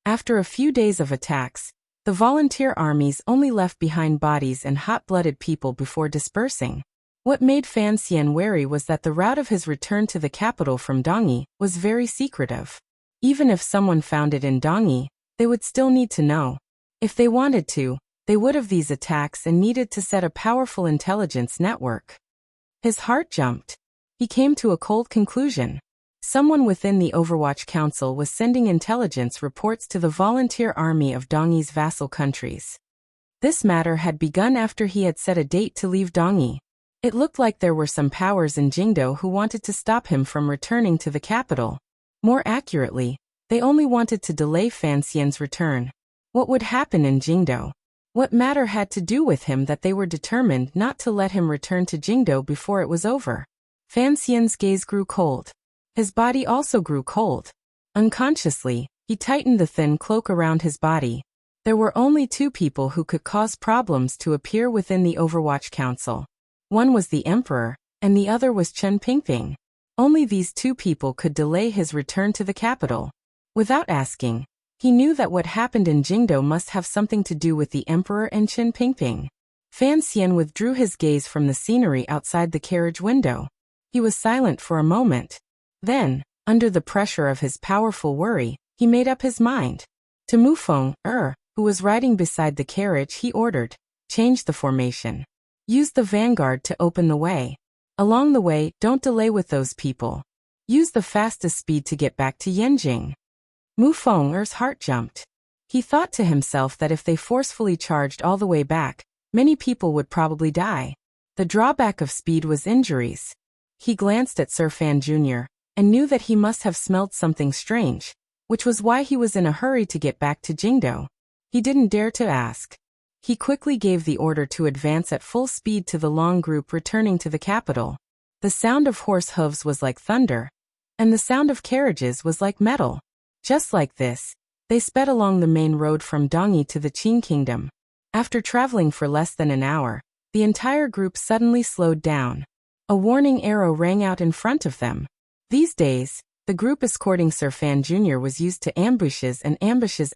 After a few days of attacks, the volunteer armies only left behind bodies and hot-blooded people before dispersing. What made Fan Xian wary was that the route of his return to the capital from Dongyi was very secretive. Even if someone found it in Dongyi, they would still need to know. If they wanted to, they would have these attacks and needed to set a powerful intelligence network. His heart jumped. He came to a cold conclusion. Someone within the Overwatch Council was sending intelligence reports to the volunteer army of Dongyi's vassal countries. This matter had begun after he had set a date to leave Dongyi. It looked like there were some powers in Jingdou who wanted to stop him from returning to the capital. More accurately, they only wanted to delay Fan Xian's return. What would happen in Jingdou? What matter had to do with him that they were determined not to let him return to Jingdou before it was over? Fan Xian's gaze grew cold. His body also grew cold. Unconsciously, he tightened the thin cloak around his body. There were only two people who could cause problems to appear within the Overwatch Council. One was the Emperor, and the other was Qin Pingping. Only these two people could delay his return to the capital. Without asking, he knew that what happened in Jingdou must have something to do with the Emperor and Qin Pingping. Fan Xian withdrew his gaze from the scenery outside the carriage window. He was silent for a moment. Then, under the pressure of his powerful worry, he made up his mind. To Mufeng, who was riding beside the carriage, he ordered, "Change the formation. Use the vanguard to open the way. Along the way, don't delay with those people. Use the fastest speed to get back to Yanjing." Mufeng's heart jumped. He thought to himself that if they forcefully charged all the way back, many people would probably die. The drawback of speed was injuries. He glanced at Sir Fan Jr. and knew that he must have smelled something strange, which was why he was in a hurry to get back to Jingdou. He didn't dare to ask. He quickly gave the order to advance at full speed to the long group returning to the capital. The sound of horse hooves was like thunder, and the sound of carriages was like metal. Just like this, they sped along the main road from Dongyi to the Qin kingdom. After traveling for less than an hour, the entire group suddenly slowed down. A warning arrow rang out in front of them. These days, the group escorting Sir Fan Jr. was used to ambushes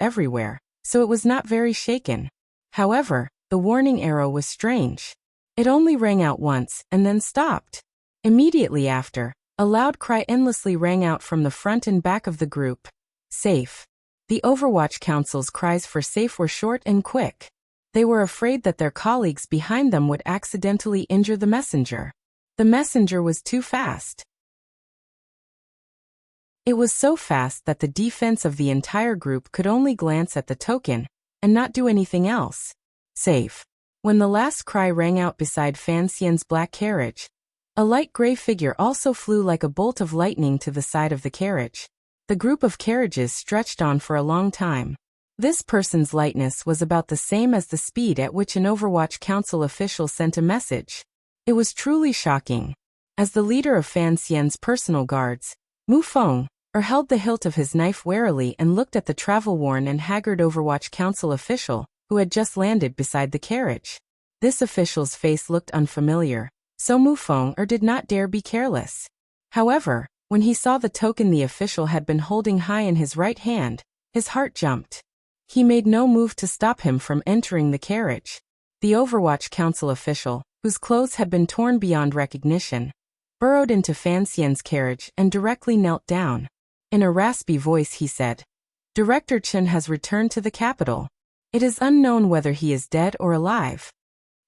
everywhere, so it was not very shaken. However, the warning arrow was strange. It only rang out once and then stopped. Immediately after, a loud cry endlessly rang out from the front and back of the group. Safe. The Overwatch Council's cries for safe were short and quick. They were afraid that their colleagues behind them would accidentally injure the messenger. The messenger was too fast. It was so fast that the defense of the entire group could only glance at the token and not do anything else. Safe. When the last cry rang out beside Fan Xian's black carriage, a light gray figure also flew like a bolt of lightning to the side of the carriage. The group of carriages stretched on for a long time. This person's lightness was about the same as the speed at which an Overwatch Council official sent a message. It was truly shocking. As the leader of Fan Xian's personal guards, Mufeng held the hilt of his knife warily and looked at the travel-worn and haggard Overwatch Council official, who had just landed beside the carriage. This official's face looked unfamiliar, so Mufeng did not dare be careless. However, When he saw the token the official had been holding high in his right hand, his heart jumped. He made no move to stop him from entering the carriage. The Overwatch Council official, whose clothes had been torn beyond recognition, burrowed into Fan Xian's carriage and directly knelt down. In a raspy voice he said, "Director Chen has returned to the capital. It is unknown whether he is dead or alive."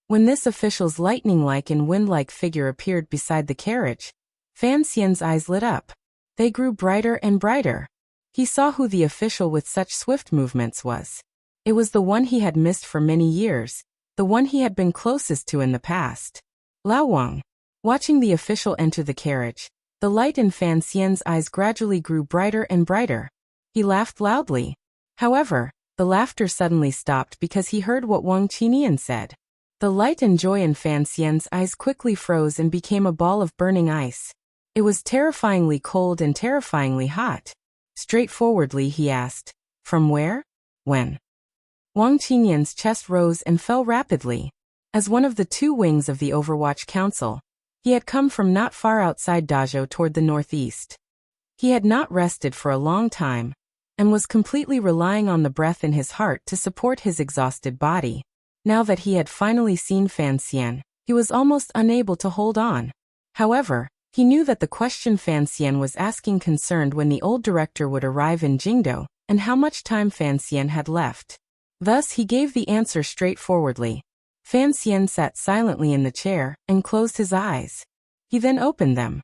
When this official's lightning-like and wind-like figure appeared beside the carriage, Fan Xian's eyes lit up. They grew brighter and brighter. He saw who the official with such swift movements was. It was the one he had missed for many years, the one he had been closest to in the past. Lao Wang. Watching the official enter the carriage, the light in Fan Xian's eyes gradually grew brighter and brighter. He laughed loudly. However, the laughter suddenly stopped because he heard what Wang Qinian said. The light and joy in Fan Xian's eyes quickly froze and became a ball of burning ice. It was terrifyingly cold and terrifyingly hot. Straightforwardly he asked, "From where? When?" Wang Qinian's chest rose and fell rapidly. As one of the two wings of the Overwatch Council, he had come from not far outside Dazhou toward the northeast. He had not rested for a long time, and was completely relying on the breath in his heart to support his exhausted body. Now that he had finally seen Fan Xian, he was almost unable to hold on. However, he knew that the question Fan Xian was asking concerned when the old director would arrive in Jingdou, and how much time Fan Xian had left. Thus he gave the answer straightforwardly. Fan Xian sat silently in the chair and closed his eyes. He then opened them.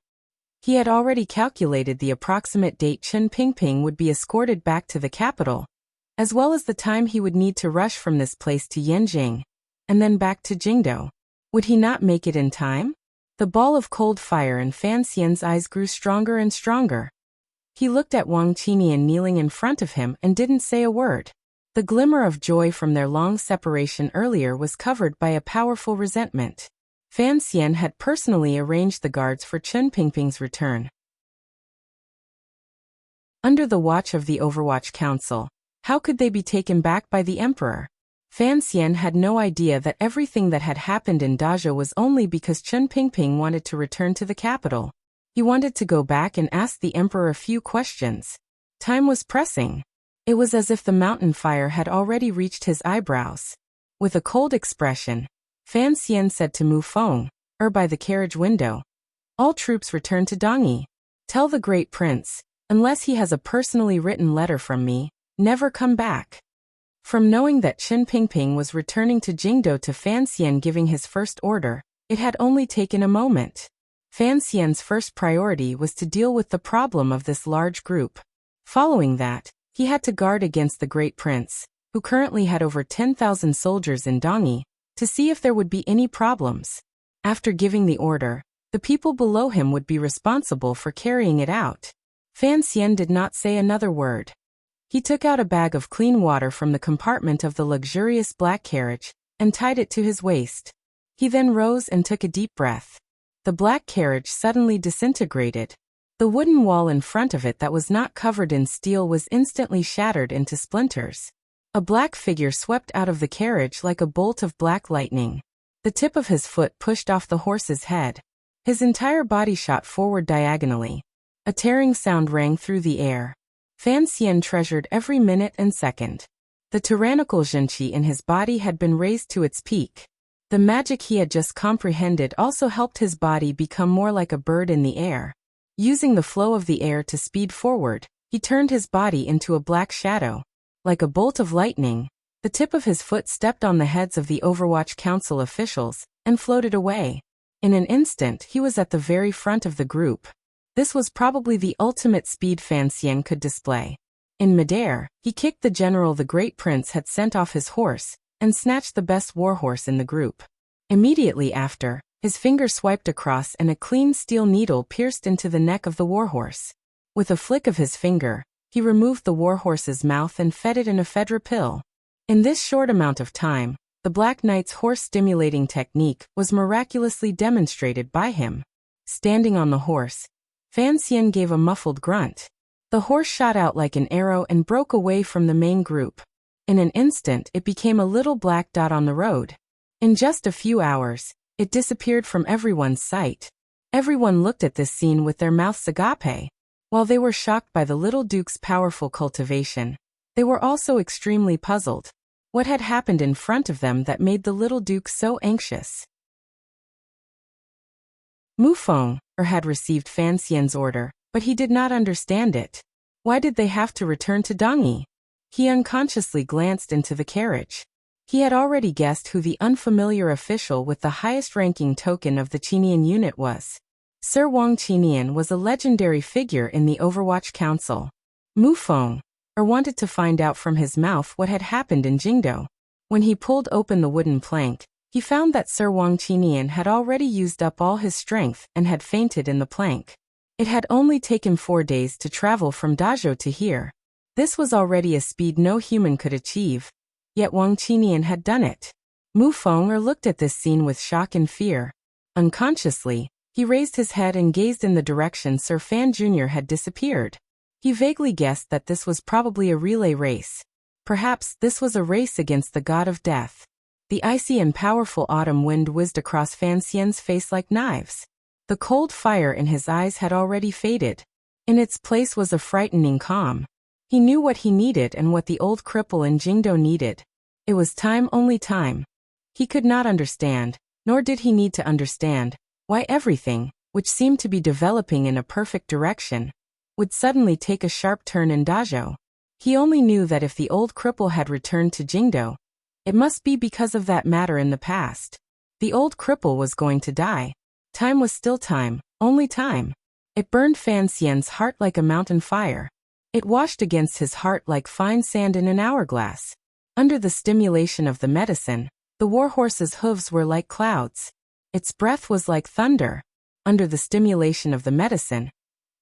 He had already calculated the approximate date Chen Pingping would be escorted back to the capital, as well as the time he would need to rush from this place to Yanjing, and then back to Jingdou. Would he not make it in time? The ball of cold fire in Fan Xian's eyes grew stronger and stronger. He looked at Wang Qinian kneeling in front of him and didn't say a word. The glimmer of joy from their long separation earlier was covered by a powerful resentment. Fan Xian had personally arranged the guards for Chen Pingping's return. Under the watch of the Overwatch Council, how could they be taken back by the Emperor? Fan Xian had no idea that everything that had happened in Dazhou was only because Chen Pingping wanted to return to the capital. He wanted to go back and ask the Emperor a few questions. Time was pressing. It was as if the mountain fire had already reached his eyebrows. With a cold expression, Fan Xian said to Mu Feng, by the carriage window, "All troops return to Dongyi. Tell the great prince, unless he has a personally written letter from me, never come back." From knowing that Chen Pingping was returning to Jingdou to Fan Xian giving his first order, it had only taken a moment. Fan Xian's first priority was to deal with the problem of this large group. Following that, he had to guard against the great prince, who currently had over 10,000 soldiers in Dongyi, to see if there would be any problems. After giving the order, the people below him would be responsible for carrying it out. Fan Xian did not say another word. He took out a bag of clean water from the compartment of the luxurious black carriage and tied it to his waist. He then rose and took a deep breath. The black carriage suddenly disintegrated. The wooden wall in front of it that was not covered in steel was instantly shattered into splinters. A black figure swept out of the carriage like a bolt of black lightning. The tip of his foot pushed off the horse's head. His entire body shot forward diagonally. A tearing sound rang through the air. Fan Xian treasured every minute and second. The tyrannical zhenqi in his body had been raised to its peak. The magic he had just comprehended also helped his body become more like a bird in the air. Using the flow of the air to speed forward, he turned his body into a black shadow. Like a bolt of lightning, the tip of his foot stepped on the heads of the Overwatch Council officials and floated away. In an instant, he was at the very front of the group. This was probably the ultimate speed Fan Xian could display. In midair, he kicked the general the great prince had sent off his horse and snatched the best warhorse in the group. Immediately after, his finger swiped across and a clean steel needle pierced into the neck of the warhorse. With a flick of his finger, he removed the warhorse's mouth and fed it an ephedra pill. In this short amount of time, the Black Knight's horse-stimulating technique was miraculously demonstrated by him. Standing on the horse, Fan Xian gave a muffled grunt. The horse shot out like an arrow and broke away from the main group. In an instant, it became a little black dot on the road. In just a few hours, it disappeared from everyone's sight. Everyone looked at this scene with their mouths agape. While they were shocked by the little duke's powerful cultivation, they were also extremely puzzled. What had happened in front of them that made the little duke so anxious? Mufeng had received Fan Xian's order, but he did not understand it. Why did they have to return to Dongyi? He unconsciously glanced into the carriage. He had already guessed who the unfamiliar official with the highest-ranking token of the Qinian unit was. Sir Wang Qinian was a legendary figure in the Overwatch Council. Mufeng wanted to find out from his mouth what had happened in Jingdo. When he pulled open the wooden plank, he found that Sir Wang Qinian had already used up all his strength and had fainted in the plank. It had only taken 4 days to travel from Dazhou to here. This was already a speed no human could achieve. Yet Wang Qinian had done it. Mufeng looked at this scene with shock and fear. Unconsciously, he raised his head and gazed in the direction Sir Fan Jr. had disappeared. He vaguely guessed that this was probably a relay race. Perhaps this was a race against the god of death. The icy and powerful autumn wind whizzed across Fan Xian's face like knives. The cold fire in his eyes had already faded. In its place was a frightening calm. He knew what he needed and what the old cripple in Jingdo needed. It was time, only time. He could not understand, nor did he need to understand, why everything, which seemed to be developing in a perfect direction, would suddenly take a sharp turn in Dazhou. He only knew that if the old cripple had returned to Jingdo, it must be because of that matter in the past. The old cripple was going to die. Time was still time, only time. It burned Fan Xian's heart like a mountain fire. It washed against his heart like fine sand in an hourglass. Under the stimulation of the medicine, the warhorse's hooves were like clouds. Its breath was like thunder. Under the stimulation of the medicine,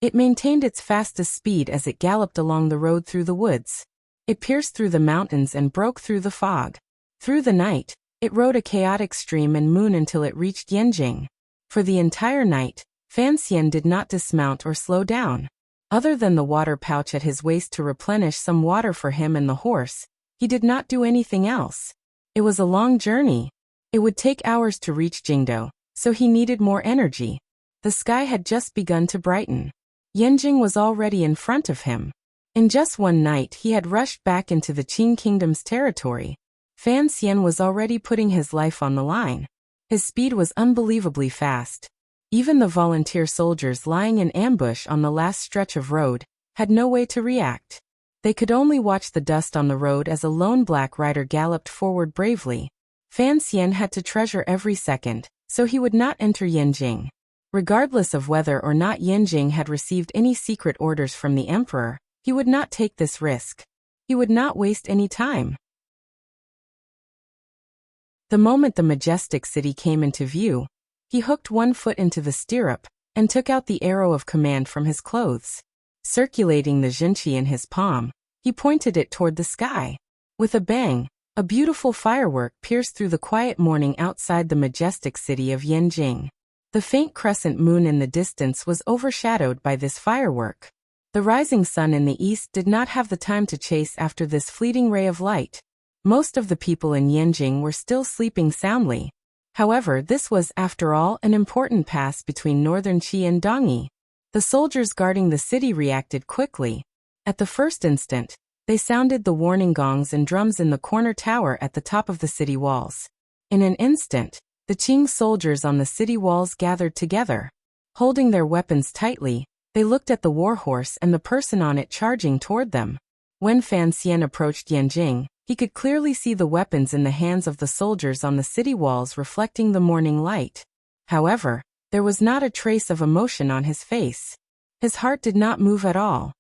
it maintained its fastest speed as it galloped along the road through the woods. It pierced through the mountains and broke through the fog. Through the night, it rode a chaotic stream and moon until it reached Yanjing. For the entire night, Fan Xian did not dismount or slow down. Other than the water pouch at his waist to replenish some water for him and the horse, he did not do anything else. It was a long journey. It would take hours to reach Jingdo, so he needed more energy. The sky had just begun to brighten. Yanjing was already in front of him. In just one night he had rushed back into the Qin Kingdom's territory. Fan Xian was already putting his life on the line. His speed was unbelievably fast. Even the volunteer soldiers lying in ambush on the last stretch of road had no way to react. They could only watch the dust on the road as a lone black rider galloped forward bravely. Fan Xian had to treasure every second, so he would not enter Yanjing. Regardless of whether or not Yanjing had received any secret orders from the emperor, he would not take this risk. He would not waste any time. The moment the majestic city came into view, he hooked one foot into the stirrup and took out the arrow of command from his clothes. Circulating the jinqi in his palm, he pointed it toward the sky. With a bang, a beautiful firework pierced through the quiet morning outside the majestic city of Yanjing. The faint crescent moon in the distance was overshadowed by this firework. The rising sun in the east did not have the time to chase after this fleeting ray of light. Most of the people in Yanjing were still sleeping soundly. However, this was, after all, an important pass between northern Qi and Dongyi. The soldiers guarding the city reacted quickly. At the first instant, they sounded the warning gongs and drums in the corner tower at the top of the city walls. In an instant, the Qing soldiers on the city walls gathered together. Holding their weapons tightly, they looked at the warhorse and the person on it charging toward them. When Fan Xian approached Yanjing, he could clearly see the weapons in the hands of the soldiers on the city walls reflecting the morning light. However, there was not a trace of emotion on his face. His heart did not move at all.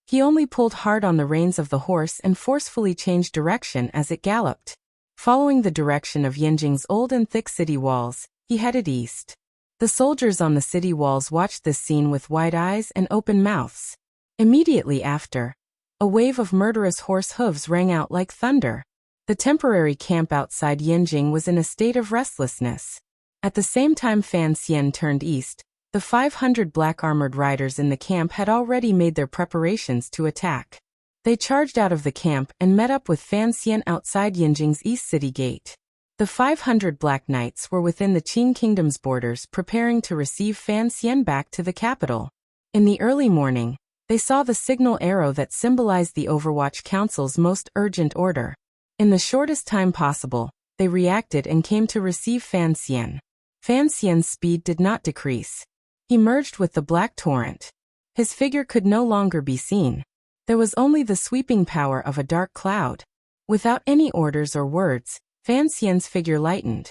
He only pulled hard on the reins of the horse and forcefully changed direction as it galloped. Following the direction of Yanjing's old and thick city walls, he headed east. The soldiers on the city walls watched this scene with wide eyes and open mouths. Immediately after, a wave of murderous horse hooves rang out like thunder. The temporary camp outside Yanjing was in a state of restlessness. At the same time Fan Xian turned east, the 500 black-armored riders in the camp had already made their preparations to attack. They charged out of the camp and met up with Fan Xian outside Yanjing's east city gate. The 500 Black Knights were within the Qing Kingdom's borders preparing to receive Fan Xian back to the capital. In the early morning, they saw the signal arrow that symbolized the Overwatch Council's most urgent order. In the shortest time possible, they reacted and came to receive Fan Xian. Fan Xian's speed did not decrease. He merged with the Black Torrent. His figure could no longer be seen. There was only the sweeping power of a dark cloud. Without any orders or words, Fan Xian's figure lightened.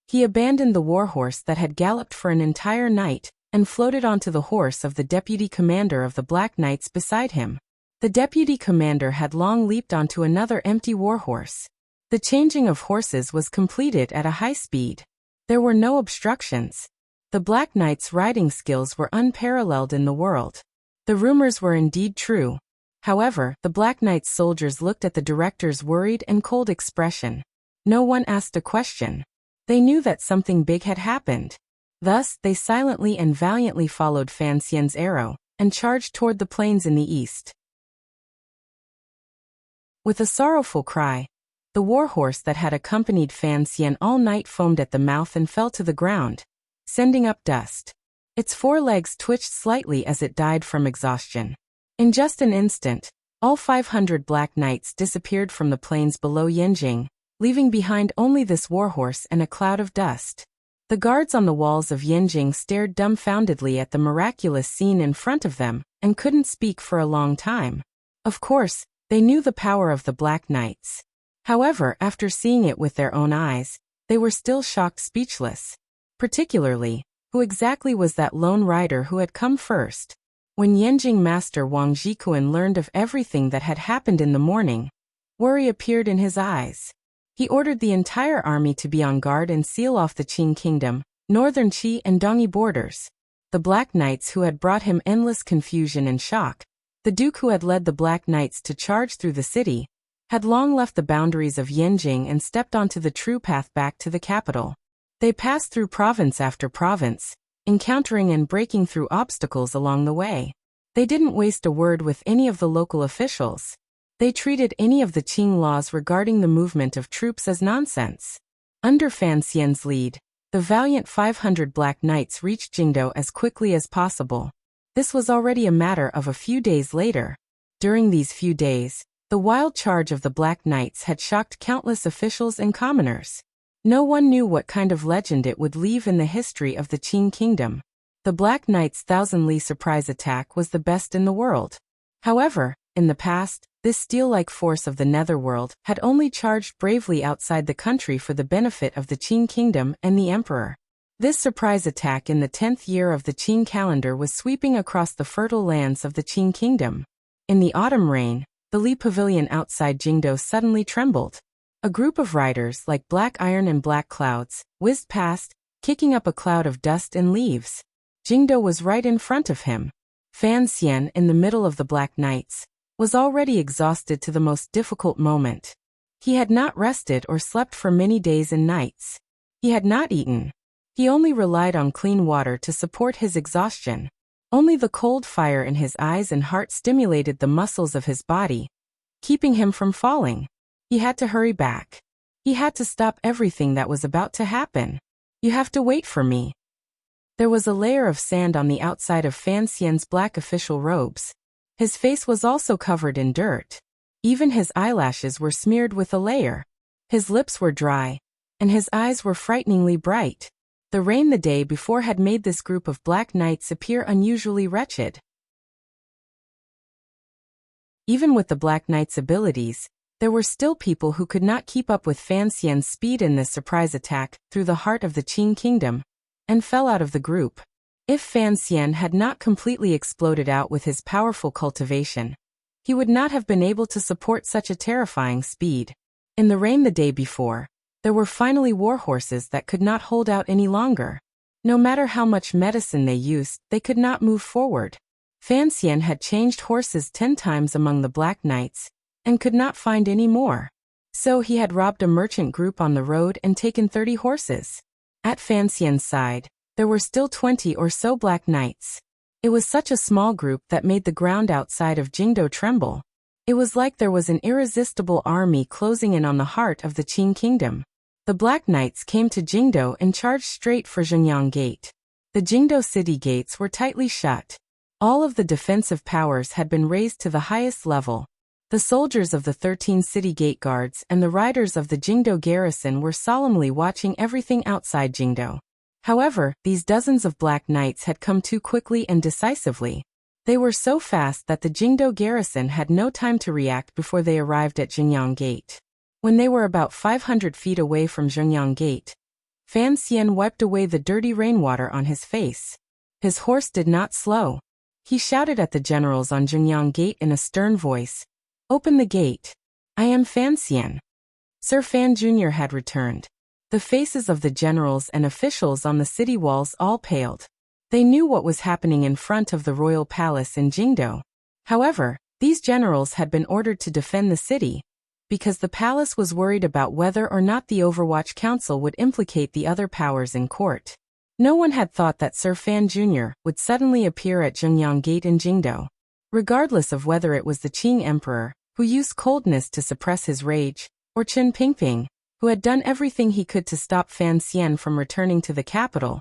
He abandoned the warhorse that had galloped for an entire night and floated onto the horse of the deputy commander of the Black Knights beside him. The deputy commander had long leaped onto another empty warhorse. The changing of horses was completed at a high speed. There were no obstructions. The Black Knights' riding skills were unparalleled in the world. The rumors were indeed true. However, the Black Knights' soldiers looked at the director's worried and cold expression. No one asked a question. They knew that something big had happened. Thus, they silently and valiantly followed Fan Xian's arrow and charged toward the plains in the east. With a sorrowful cry, the warhorse that had accompanied Fan Xian all night foamed at the mouth and fell to the ground, sending up dust. Its forelegs twitched slightly as it died from exhaustion. In just an instant, all 500 Black Knights disappeared from the plains below Yanjing, leaving behind only this warhorse and a cloud of dust. The guards on the walls of Yanjing stared dumbfoundedly at the miraculous scene in front of them and couldn't speak for a long time. Of course, they knew the power of the Black Knights. However, after seeing it with their own eyes, they were still shocked speechless. Particularly, who exactly was that lone rider who had come first? When Yanjing Master Wang Jikuan learned of everything that had happened in the morning, worry appeared in his eyes. He ordered the entire army to be on guard and seal off the Qing Kingdom, northern Qi and Dongyi borders. The Black Knights who had brought him endless confusion and shock, the Duke who had led the Black Knights to charge through the city, had long left the boundaries of Yanjing and stepped onto the true path back to the capital. They passed through province after province, encountering and breaking through obstacles along the way. They didn't waste a word with any of the local officials. They treated any of the Qing laws regarding the movement of troops as nonsense. Under Fan Xian's lead, the valiant 500 Black Knights reached Jingdo as quickly as possible. This was already a matter of a few days later. During these few days, the wild charge of the Black Knights had shocked countless officials and commoners. No one knew what kind of legend it would leave in the history of the Qing Kingdom. The Black Knights' thousand-li surprise attack was the best in the world. However, in the past, this steel-like force of the netherworld had only charged bravely outside the country for the benefit of the Qing Kingdom and the Emperor. This surprise attack in the 10th year of the Qing calendar was sweeping across the fertile lands of the Qing Kingdom. In the autumn rain, the Li Pavilion outside Jingdo suddenly trembled. A group of riders like Black Iron and Black Clouds whizzed past, kicking up a cloud of dust and leaves. Jingdo was right in front of him. Fan Xian, in the middle of the Black Knights, was already exhausted to the most difficult moment. He had not rested or slept for many days and nights. He had not eaten. He only relied on clean water to support his exhaustion. Only the cold fire in his eyes and heart stimulated the muscles of his body, keeping him from falling. He had to hurry back. He had to stop everything that was about to happen. "You have to wait for me." There was a layer of sand on the outside of Fan Xian's black official robes. His face was also covered in dirt. Even his eyelashes were smeared with a layer. His lips were dry, and his eyes were frighteningly bright. The rain the day before had made this group of Black Knights appear unusually wretched. Even with the Black Knight's abilities, there were still people who could not keep up with Fan Xian's speed in this surprise attack through the heart of the Qing Kingdom, and fell out of the group. If Fan Xian had not completely exploded out with his powerful cultivation, he would not have been able to support such a terrifying speed. In the rain the day before, there were finally warhorses that could not hold out any longer. No matter how much medicine they used, they could not move forward. Fan Xian had changed horses 10 times among the Black Knights, and could not find any more. So he had robbed a merchant group on the road and taken 30 horses. At Fan Xian's side, there were still 20 or so Black Knights. It was such a small group that made the ground outside of Jingdo tremble. It was like there was an irresistible army closing in on the heart of the Qing Kingdom. The Black Knights came to Jingdo and charged straight for Zhengyang Gate. The Jingdo city gates were tightly shut. All of the defensive powers had been raised to the highest level. The soldiers of the 13 city gate guards and the riders of the Jingdo garrison were solemnly watching everything outside Jingdo. However, these dozens of Black Knights had come too quickly and decisively. They were so fast that the Jingdo garrison had no time to react before they arrived at Zhengyang Gate. When they were about 500 feet away from Zhengyang Gate, Fan Xian wiped away the dirty rainwater on his face. His horse did not slow. He shouted at the generals on Zhengyang Gate in a stern voice, "Open the gate. I am Fan Xian." Sir Fan Jr. had returned. The faces of the generals and officials on the city walls all paled. They knew what was happening in front of the royal palace in Jingdo. However, these generals had been ordered to defend the city, because the palace was worried about whether or not the Overwatch Council would implicate the other powers in court. No one had thought that Sir Fan Jr. would suddenly appear at Zhengyang Gate in Jingdo. Regardless of whether it was the Qing Emperor, who used coldness to suppress his rage, or Qin Pingping, who had done everything he could to stop Fan Xian from returning to the capital,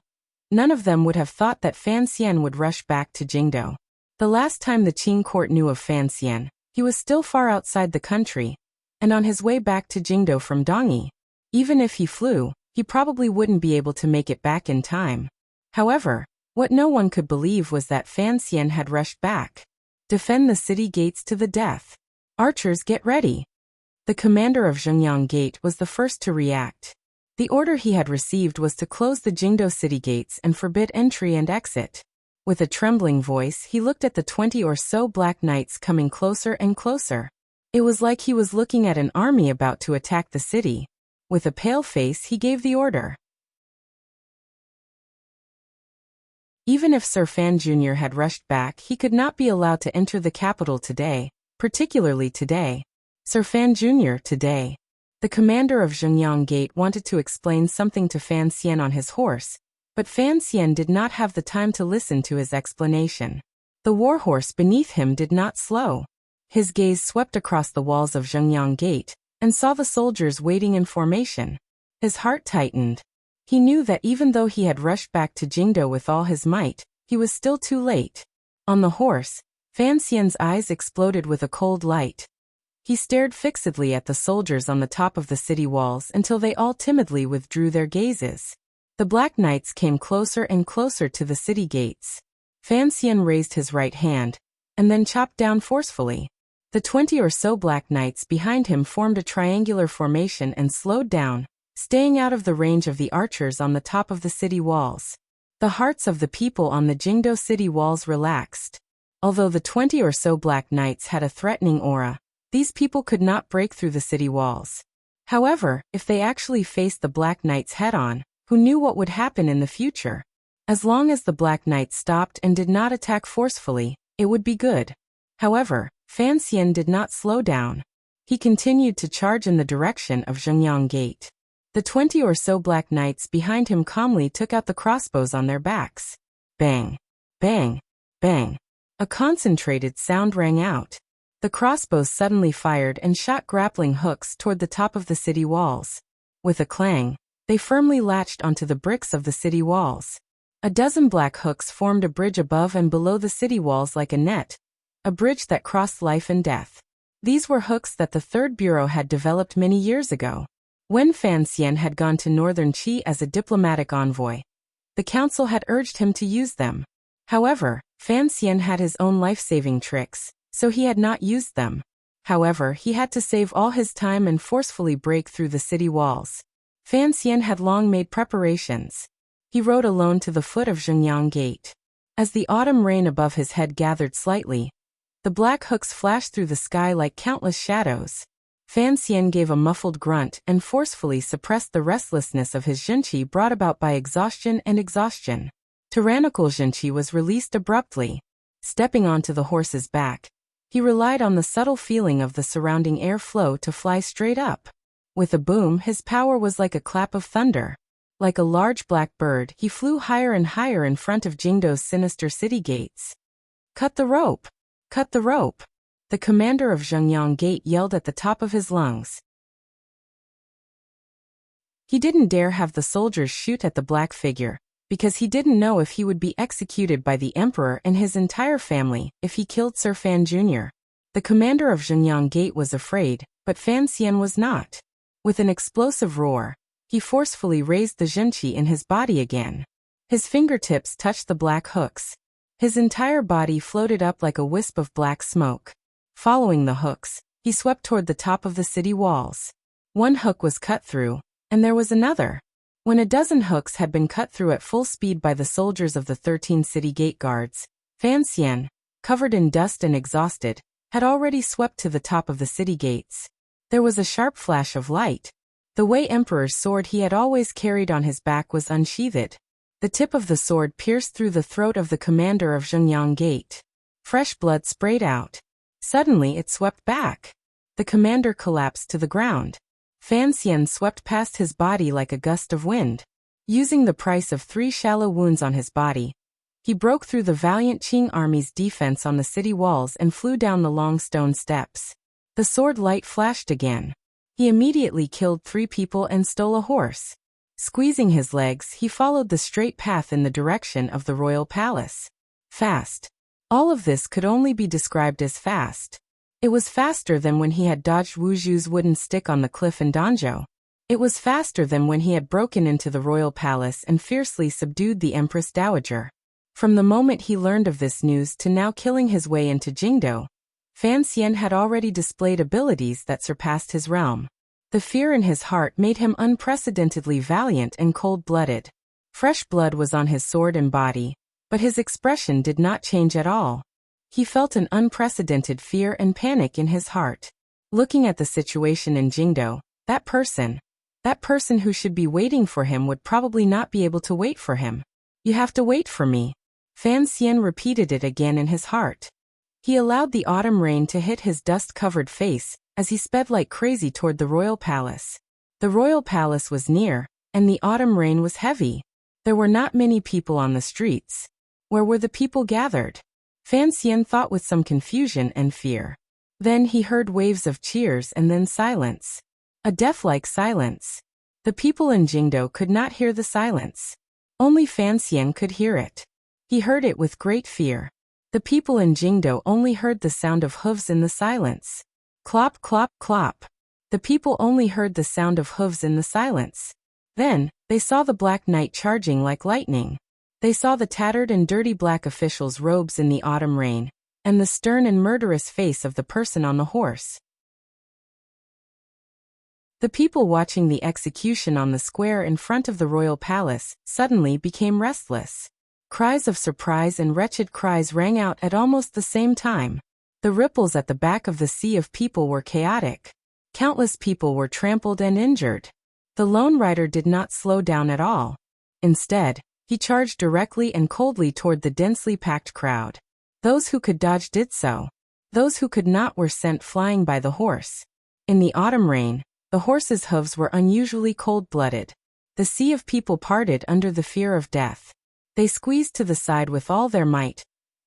none of them would have thought that Fan Xian would rush back to Jingdo. The last time the Qing court knew of Fan Xian, he was still far outside the country, and on his way back to Jingdo from Dongyi. Even if he flew, he probably wouldn't be able to make it back in time. However, what no one could believe was that Fan Xian had rushed back. Defend the city gates to the death. Archers, get ready. The commander of Zhengyang Gate was the first to react. The order he had received was to close the Jingdo city gates and forbid entry and exit. With a trembling voice, he looked at the 20 or so Black Knights coming closer and closer. It was like he was looking at an army about to attack the city. With a pale face, he gave the order. Even if Sir Fan Jr. had rushed back, he could not be allowed to enter the capital today, particularly today. Sir Fan Jr. today. The commander of Zhengyang Gate wanted to explain something to Fan Xian on his horse, but Fan Xian did not have the time to listen to his explanation. The warhorse beneath him did not slow. His gaze swept across the walls of Zhengyang Gate and saw the soldiers waiting in formation. His heart tightened. He knew that even though he had rushed back to Jingdo with all his might, he was still too late. On the horse, Fan Xian's eyes exploded with a cold light. He stared fixedly at the soldiers on the top of the city walls until they all timidly withdrew their gazes. The Black Knights came closer and closer to the city gates. Fan Xian raised his right hand, and then chopped down forcefully. The 20 or so Black Knights behind him formed a triangular formation and slowed down, staying out of the range of the archers on the top of the city walls. The hearts of the people on the Jingdo city walls relaxed. Although the 20 or so Black Knights had a threatening aura, these people could not break through the city walls. However, if they actually faced the Black Knights head-on, who knew what would happen in the future? As long as the Black Knights stopped and did not attack forcefully, it would be good. However, Fan Xian did not slow down. He continued to charge in the direction of Zhengyang Gate. The 20 or so Black Knights behind him calmly took out the crossbows on their backs. Bang! Bang! Bang! A concentrated sound rang out. The crossbows suddenly fired and shot grappling hooks toward the top of the city walls. With a clang, they firmly latched onto the bricks of the city walls. A dozen black hooks formed a bridge above and below the city walls like a net, a bridge that crossed life and death. These were hooks that the Third Bureau had developed many years ago. When Fan Xian had gone to Northern Qi as a diplomatic envoy, the council had urged him to use them. However, Fan Xian had his own life-saving tricks, so he had not used them. However, he had to save all his time and forcefully break through the city walls. Fan Xian had long made preparations. He rode alone to the foot of Zhengyang Gate. As the autumn rain above his head gathered slightly, the black hooks flashed through the sky like countless shadows. Fan Xian gave a muffled grunt and forcefully suppressed the restlessness of his zhenqi brought about by exhaustion and exhaustion. Tyrannical zhenqi was released abruptly. Stepping onto the horse's back, he relied on the subtle feeling of the surrounding air flow to fly straight up. With a boom, his power was like a clap of thunder. Like a large black bird, he flew higher and higher in front of Jingdo's sinister city gates. Cut the rope! Cut the rope! The commander of Zhengyang Gate yelled at the top of his lungs. He didn't dare have the soldiers shoot at the black figure, because he didn't know if he would be executed by the emperor and his entire family if he killed Sir Fan Jr. The commander of Zhenyang Gate was afraid, but Fan Xian was not. With an explosive roar, he forcefully raised the zhenqi in his body again. His fingertips touched the black hooks. His entire body floated up like a wisp of black smoke. Following the hooks, he swept toward the top of the city walls. One hook was cut through, and there was another. When a dozen hooks had been cut through at full speed by the soldiers of the 13 city gate guards, Fan Xian, covered in dust and exhausted, had already swept to the top of the city gates. There was a sharp flash of light. The Wei Emperor's sword he had always carried on his back was unsheathed. The tip of the sword pierced through the throat of the commander of Zhenyang Gate. Fresh blood sprayed out. Suddenly it swept back. The commander collapsed to the ground. Fan Xian swept past his body like a gust of wind. Using the price of 3 shallow wounds on his body, he broke through the valiant Qing army's defense on the city walls and flew down the long stone steps. The sword light flashed again. He immediately killed 3 people and stole a horse. Squeezing his legs, he followed the straight path in the direction of the royal palace. Fast. All of this could only be described as fast. It was faster than when he had dodged Wu Zhu's wooden stick on the cliff in Danzhou. It was faster than when he had broken into the royal palace and fiercely subdued the Empress Dowager. From the moment he learned of this news to now killing his way into Jingdou, Fan Xian had already displayed abilities that surpassed his realm. The fear in his heart made him unprecedentedly valiant and cold-blooded. Fresh blood was on his sword and body, but his expression did not change at all. He felt an unprecedented fear and panic in his heart. Looking at the situation in Jingdou, that person who should be waiting for him would probably not be able to wait for him. You have to wait for me. Fan Xian repeated it again in his heart. He allowed the autumn rain to hit his dust-covered face as he sped like crazy toward the royal palace. The royal palace was near, and the autumn rain was heavy. There were not many people on the streets. Where were the people gathered? Fan Xian thought with some confusion and fear. Then he heard waves of cheers and then silence. A death-like silence. The people in Jingdou could not hear the silence. Only Fan Xian could hear it. He heard it with great fear. The people in Jingdou only heard the sound of hooves in the silence. Clop, clop, clop. The people only heard the sound of hooves in the silence. Then, they saw the Black Knight charging like lightning. They saw the tattered and dirty black official's robes in the autumn rain, and the stern and murderous face of the person on the horse. The people watching the execution on the square in front of the royal palace suddenly became restless. Cries of surprise and wretched cries rang out at almost the same time. The ripples at the back of the sea of people were chaotic. Countless people were trampled and injured. The lone rider did not slow down at all. Instead, he charged directly and coldly toward the densely packed crowd. Those who could dodge did so. Those who could not were sent flying by the horse. In the autumn rain, the horse's hooves were unusually cold-blooded. The sea of people parted under the fear of death. They squeezed to the side with all their might,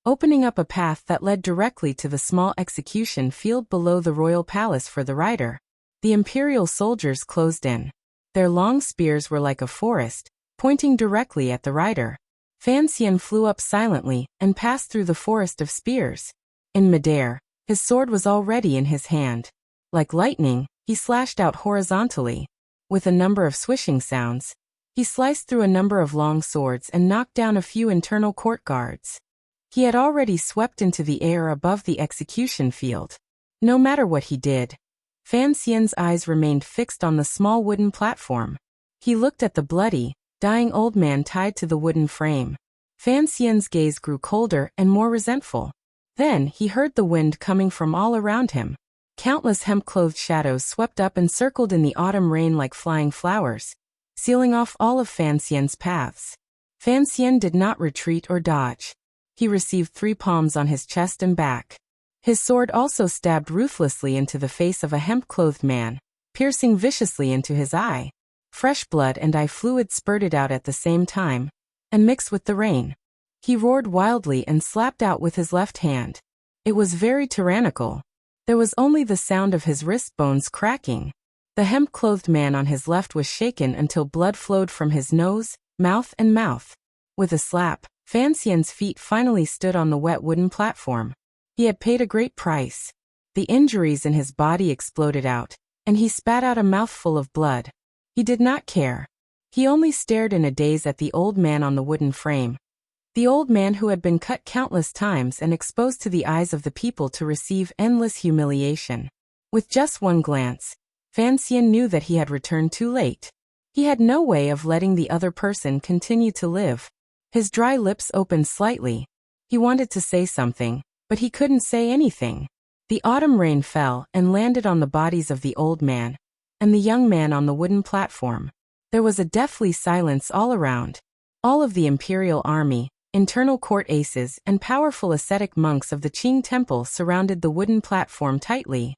opening up a path that led directly to the small execution field below the royal palace for the rider. The imperial soldiers closed in. Their long spears were like a forest, pointing directly at the rider. Fan Xian flew up silently and passed through the forest of spears. In midair, his sword was already in his hand. Like lightning, he slashed out horizontally. With a number of swishing sounds, he sliced through a number of long swords and knocked down a few internal court guards. He had already swept into the air above the execution field. No matter what he did, Fan Xian's eyes remained fixed on the small wooden platform. He looked at the bloody, dying old man tied to the wooden frame. Fan Xian's gaze grew colder and more resentful. Then he heard the wind coming from all around him. Countless hemp-clothed shadows swept up and circled in the autumn rain like flying flowers, sealing off all of Fan Xian's paths. Fan Xian did not retreat or dodge. He received 3 palms on his chest and back. His sword also stabbed ruthlessly into the face of a hemp-clothed man, piercing viciously into his eye. Fresh blood and eye fluid spurted out at the same time, and mixed with the rain. He roared wildly and slapped out with his left hand. It was very tyrannical. There was only the sound of his wrist bones cracking. The hemp-clothed man on his left was shaken until blood flowed from his nose, mouth. With a slap, Fan Xian's feet finally stood on the wet wooden platform. He had paid a great price. The injuries in his body exploded out, and he spat out a mouthful of blood. He did not care. He only stared in a daze at the old man on the wooden frame. The old man who had been cut countless times and exposed to the eyes of the people to receive endless humiliation. With just one glance, Fan Xian knew that he had returned too late. He had no way of letting the other person continue to live. His dry lips opened slightly. He wanted to say something, but he couldn't say anything. The autumn rain fell and landed on the bodies of the old man and the young man on the wooden platform. There was a deathly silence all around. All of the imperial army, internal court aces, and powerful ascetic monks of the Qing temple surrounded the wooden platform tightly.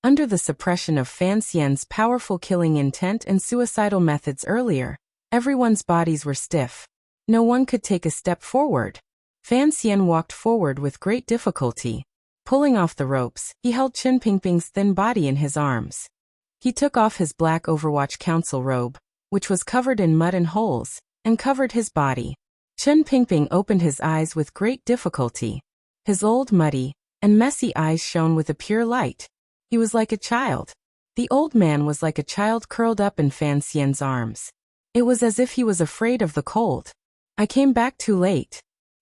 Under the suppression of Fan Xian's powerful killing intent and suicidal methods earlier, everyone's bodies were stiff. No one could take a step forward. Fan Xian walked forward with great difficulty. Pulling off the ropes, he held Qin Pingping's thin body in his arms. He took off his black Overwatch Council robe, which was covered in mud and holes, and covered his body. Qin Pingping opened his eyes with great difficulty. His old muddy and messy eyes shone with a pure light. He was like a child. The old man was like a child curled up in Fan Xian's arms. It was as if he was afraid of the cold. I came back too late.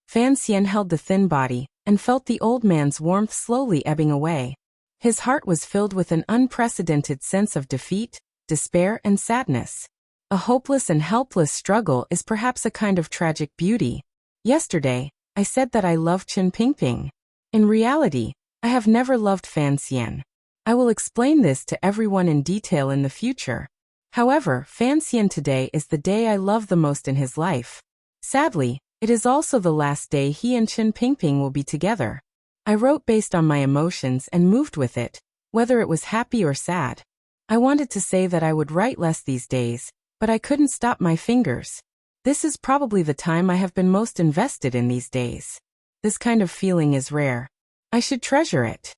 Fan Xian held the thin body and felt the old man's warmth slowly ebbing away. His heart was filled with an unprecedented sense of defeat, despair, and sadness. A hopeless and helpless struggle is perhaps a kind of tragic beauty. Yesterday, I said that I loved Qin Pingping. In reality, I have never loved Fan Xian. I will explain this to everyone in detail in the future. However, Fan Xian today is the day I love the most in his life. Sadly, it is also the last day he and Qin Pingping will be together. I wrote based on my emotions and moved with it, whether it was happy or sad. I wanted to say that I would write less these days, but I couldn't stop my fingers. This is probably the time I have been most invested in these days. This kind of feeling is rare. I should treasure it.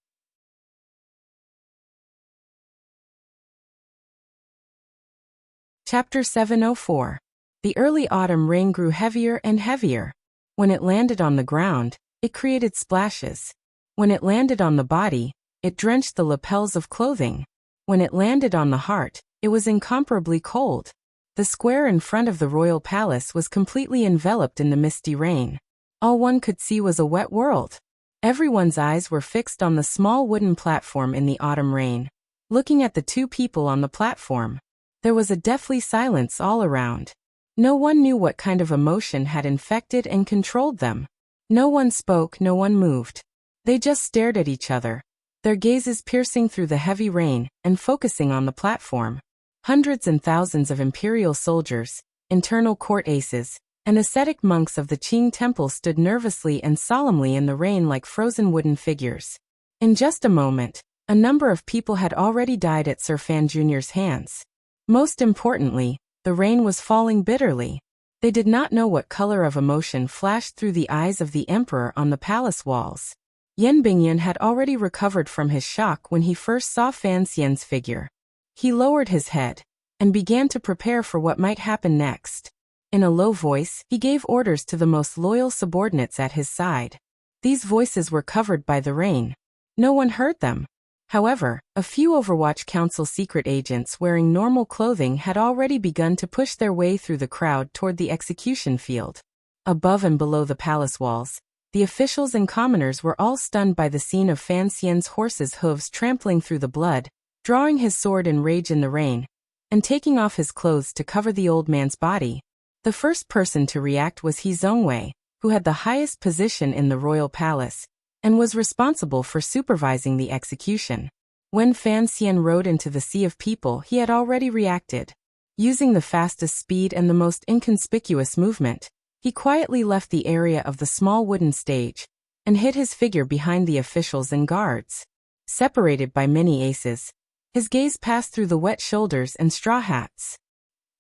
Chapter 704. The early autumn rain grew heavier and heavier. When it landed on the ground, it created splashes. When it landed on the body, it drenched the lapels of clothing. When it landed on the heart, it was incomparably cold. The square in front of the royal palace was completely enveloped in the misty rain. All one could see was a wet world. Everyone's eyes were fixed on the small wooden platform in the autumn rain. Looking at the two people on the platform, there was a deathly silence all around. No one knew what kind of emotion had infected and controlled them. No one spoke, no one moved. They just stared at each other, their gazes piercing through the heavy rain and focusing on the platform. Hundreds and thousands of imperial soldiers, internal court aces, and ascetic monks of the Qing temple stood nervously and solemnly in the rain like frozen wooden figures. In just a moment, a number of people had already died at Sir Fan Jr.'s hands. Most importantly, the rain was falling bitterly. They did not know what color of emotion flashed through the eyes of the emperor on the palace walls. Yan Bingyan had already recovered from his shock when he first saw Fan Xian's figure. He lowered his head and began to prepare for what might happen next. In a low voice, he gave orders to the most loyal subordinates at his side. These voices were covered by the rain. No one heard them. However, a few Overwatch Council secret agents wearing normal clothing had already begun to push their way through the crowd toward the execution field. Above and below the palace walls, the officials and commoners were all stunned by the scene of Fan Xian's horse's hooves trampling through the blood, drawing his sword in rage in the rain, and taking off his clothes to cover the old man's body. The first person to react was He Zhongwei, who had the highest position in the royal palace, and was responsible for supervising the execution. When Fan Xian rode into the sea of people, he had already reacted. Using the fastest speed and the most inconspicuous movement, he quietly left the area of the small wooden stage and hid his figure behind the officials and guards. Separated by many aces, his gaze passed through the wet shoulders and straw hats.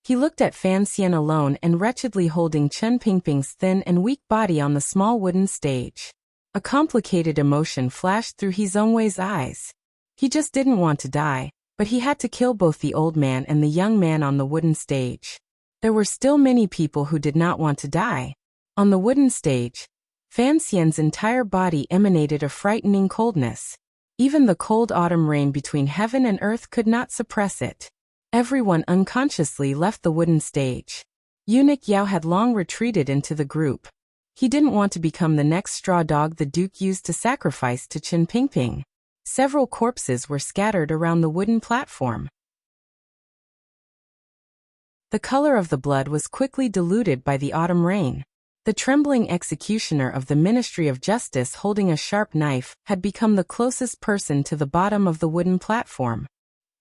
He looked at Fan Xian alone and wretchedly holding Qin Pingping's thin and weak body on the small wooden stage. A complicated emotion flashed through He Zhongwei's eyes. He just didn't want to die, but he had to kill both the old man and the young man on the wooden stage. There were still many people who did not want to die. On the wooden stage, Fan Xian's entire body emanated a frightening coldness. Even the cold autumn rain between heaven and earth could not suppress it. Everyone unconsciously left the wooden stage. Eunuch Yao had long retreated into the group. He didn't want to become the next straw dog the Duke used to sacrifice to Qin Pingping. Several corpses were scattered around the wooden platform. The color of the blood was quickly diluted by the autumn rain. The trembling executioner of the Ministry of Justice holding a sharp knife had become the closest person to the bottom of the wooden platform.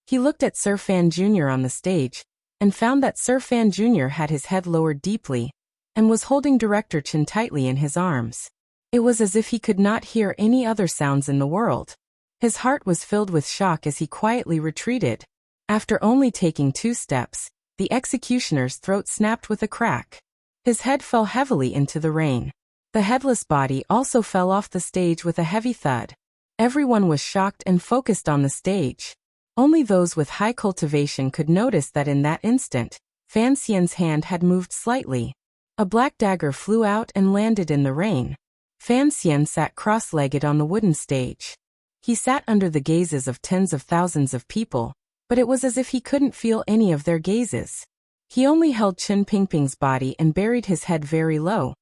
He looked at Sir Fan Jr. on the stage, and found that Sir Fan Jr. had his head lowered deeply, and was holding Director Chen tightly in his arms. It was as if he could not hear any other sounds in the world. His heart was filled with shock as he quietly retreated. After only taking 2 steps, the executioner's throat snapped with a crack. His head fell heavily into the rain. The headless body also fell off the stage with a heavy thud. Everyone was shocked and focused on the stage. Only those with high cultivation could notice that in that instant, Fan Xian's hand had moved slightly. A black dagger flew out and landed in the rain. Fan Xian sat cross-legged on the wooden stage. He sat under the gazes of tens of thousands of people, but it was as if he couldn't feel any of their gazes. He only held Qin Pingping's body and buried his head very low,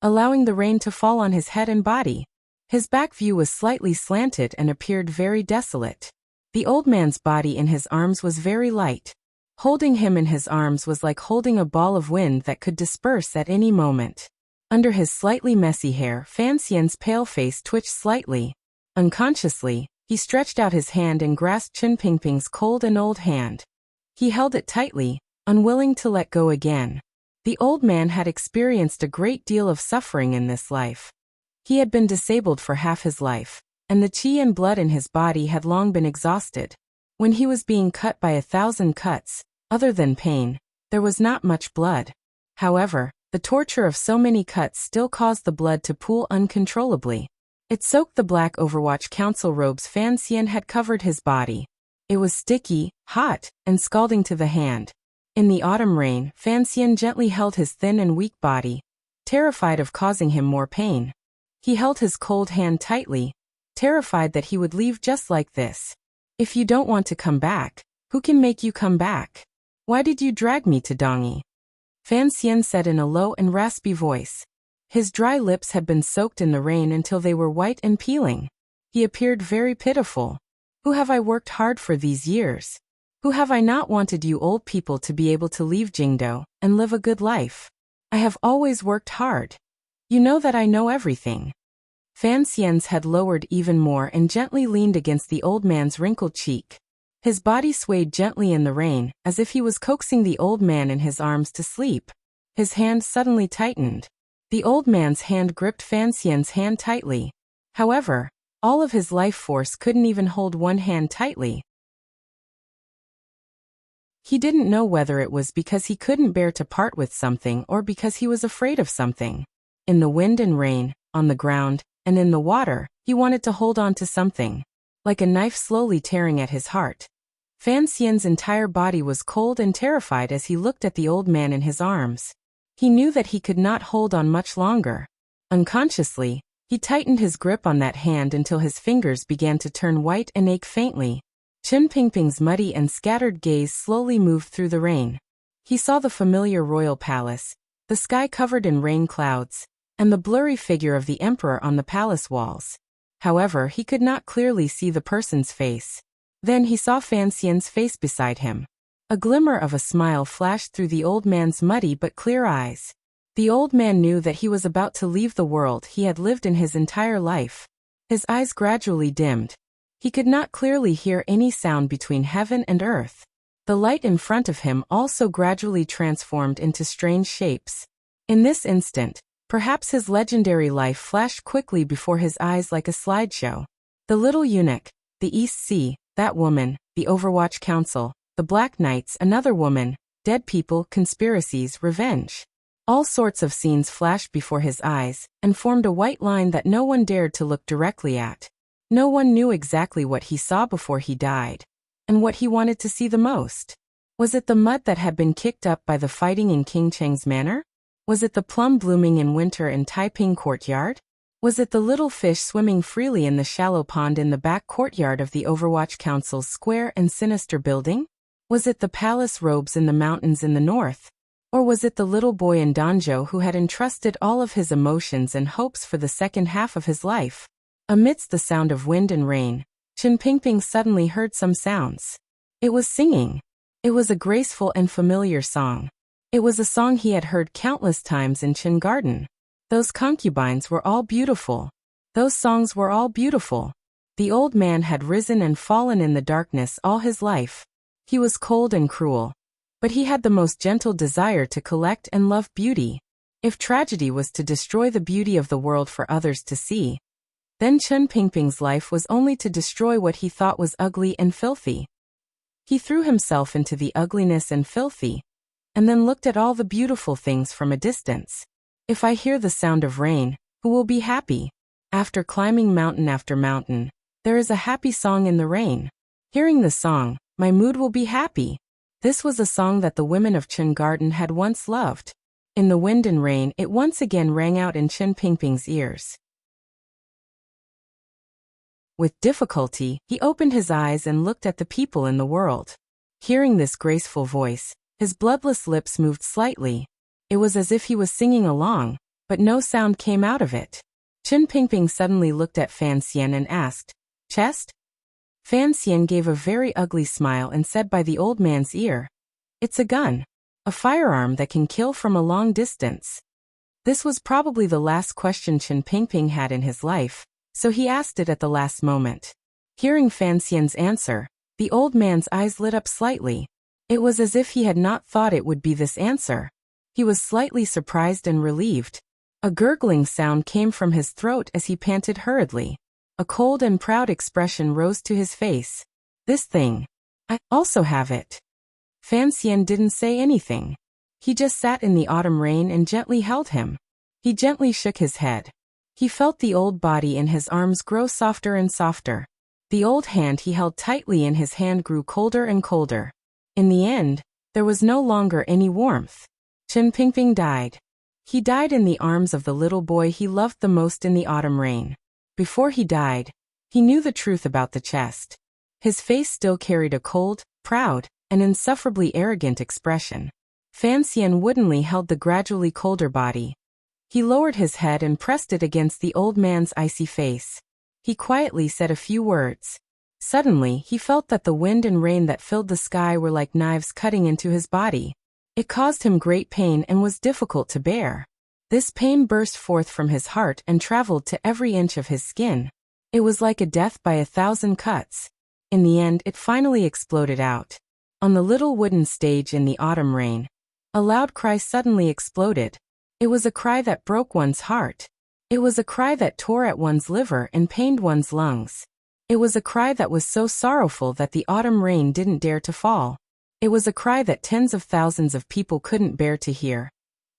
allowing the rain to fall on his head and body. His back view was slightly slanted and appeared very desolate. The old man's body in his arms was very light. Holding him in his arms was like holding a ball of wind that could disperse at any moment. Under his slightly messy hair, Fan Xian's pale face twitched slightly. Unconsciously, he stretched out his hand and grasped Qin Pingping's cold and old hand. He held it tightly, unwilling to let go again. The old man had experienced a great deal of suffering in this life. He had been disabled for half his life, and the qi and blood in his body had long been exhausted. When he was being cut by 1,000 cuts, other than pain, there was not much blood. However, the torture of so many cuts still caused the blood to pool uncontrollably. It soaked the black Overwatch Council robes Fan Xian had covered his body. It was sticky, hot, and scalding to the hand. In the autumn rain, Fan Xian gently held his thin and weak body, terrified of causing him more pain. He held his cold hand tightly, terrified that he would leave just like this. If you don't want to come back, who can make you come back? Why did you drag me to Dongyi? Fan Xian said in a low and raspy voice. His dry lips had been soaked in the rain until they were white and peeling. He appeared very pitiful. Who have I worked hard for these years? Who have I not wanted you old people to be able to leave Jingdo and live a good life? I have always worked hard. You know that I know everything. Fan Xian's head lowered even more and gently leaned against the old man's wrinkled cheek. His body swayed gently in the rain, as if he was coaxing the old man in his arms to sleep. His hand suddenly tightened. The old man's hand gripped Fan Xian's hand tightly. However, all of his life force couldn't even hold one hand tightly. He didn't know whether it was because he couldn't bear to part with something or because he was afraid of something. In the wind and rain, on the ground, and in the water, he wanted to hold on to something. Like a knife slowly tearing at his heart. Fan Xian's entire body was cold and terrified as he looked at the old man in his arms. He knew that he could not hold on much longer. Unconsciously, he tightened his grip on that hand until his fingers began to turn white and ache faintly. Qin Pingping's muddy and scattered gaze slowly moved through the rain. He saw the familiar royal palace, the sky covered in rain clouds, and the blurry figure of the emperor on the palace walls. However, he could not clearly see the person's face. Then he saw Fan Xian's face beside him. A glimmer of a smile flashed through the old man's muddy but clear eyes. The old man knew that he was about to leave the world he had lived in his entire life. His eyes gradually dimmed. He could not clearly hear any sound between heaven and earth. The light in front of him also gradually transformed into strange shapes. In this instant, perhaps his legendary life flashed quickly before his eyes like a slideshow. The little eunuch, the East Sea, that woman, the Overwatch Council, the Black Knights, another woman, dead people, conspiracies, revenge. All sorts of scenes flashed before his eyes, and formed a white line that no one dared to look directly at. No one knew exactly what he saw before he died, and what he wanted to see the most. Was it the mud that had been kicked up by the fighting in King Cheng's manor? Was it the plum blooming in winter in Taiping courtyard? Was it the little fish swimming freely in the shallow pond in the back courtyard of the Overwatch Council's square and sinister building? Was it the palace robes in the mountains in the north? Or was it the little boy in Danzhou who had entrusted all of his emotions and hopes for the second half of his life? Amidst the sound of wind and rain, Chen Pingping suddenly heard some sounds. It was singing. It was a graceful and familiar song. It was a song he had heard countless times in Qin Garden. Those concubines were all beautiful. Those songs were all beautiful. The old man had risen and fallen in the darkness all his life. He was cold and cruel. But he had the most gentle desire to collect and love beauty. If tragedy was to destroy the beauty of the world for others to see, then Chen Pingping's life was only to destroy what he thought was ugly and filthy. He threw himself into the ugliness and filthy, and then looked at all the beautiful things from a distance. If I hear the sound of rain, who will be happy? After climbing mountain after mountain, there is a happy song in the rain. Hearing the song, my mood will be happy. This was a song that the women of Qin Garden had once loved. In the wind and rain, it once again rang out in Chen Pingping's ears. With difficulty, he opened his eyes and looked at the people in the world. Hearing this graceful voice, his bloodless lips moved slightly. It was as if he was singing along, but no sound came out of it. Chen Pingping suddenly looked at Fan Xian and asked, "Chest?" Fan Xian gave a very ugly smile and said by the old man's ear, "It's a gun. A firearm that can kill from a long distance." This was probably the last question Chen Pingping had in his life, so he asked it at the last moment. Hearing Fan Xian's answer, the old man's eyes lit up slightly. It was as if he had not thought it would be this answer. He was slightly surprised and relieved. A gurgling sound came from his throat as he panted hurriedly. A cold and proud expression rose to his face. "This thing. I also have it." Fan Xian didn't say anything. He just sat in the autumn rain and gently held him. He gently shook his head. He felt the old body in his arms grow softer and softer. The old hand he held tightly in his hand grew colder and colder. In the end, there was no longer any warmth. Chen Pingping died. He died in the arms of the little boy he loved the most in the autumn rain. Before he died, he knew the truth about the chest. His face still carried a cold, proud, and insufferably arrogant expression. Fan Xian woodenly held the gradually colder body. He lowered his head and pressed it against the old man's icy face. He quietly said a few words. Suddenly, he felt that the wind and rain that filled the sky were like knives cutting into his body. It caused him great pain and was difficult to bear. This pain burst forth from his heart and traveled to every inch of his skin. It was like a death by 1,000 cuts. In the end, it finally exploded out. On the little wooden stage in the autumn rain, a loud cry suddenly exploded. It was a cry that broke one's heart. It was a cry that tore at one's liver and pained one's lungs. It was a cry that was so sorrowful that the autumn rain didn't dare to fall. It was a cry that tens of thousands of people couldn't bear to hear.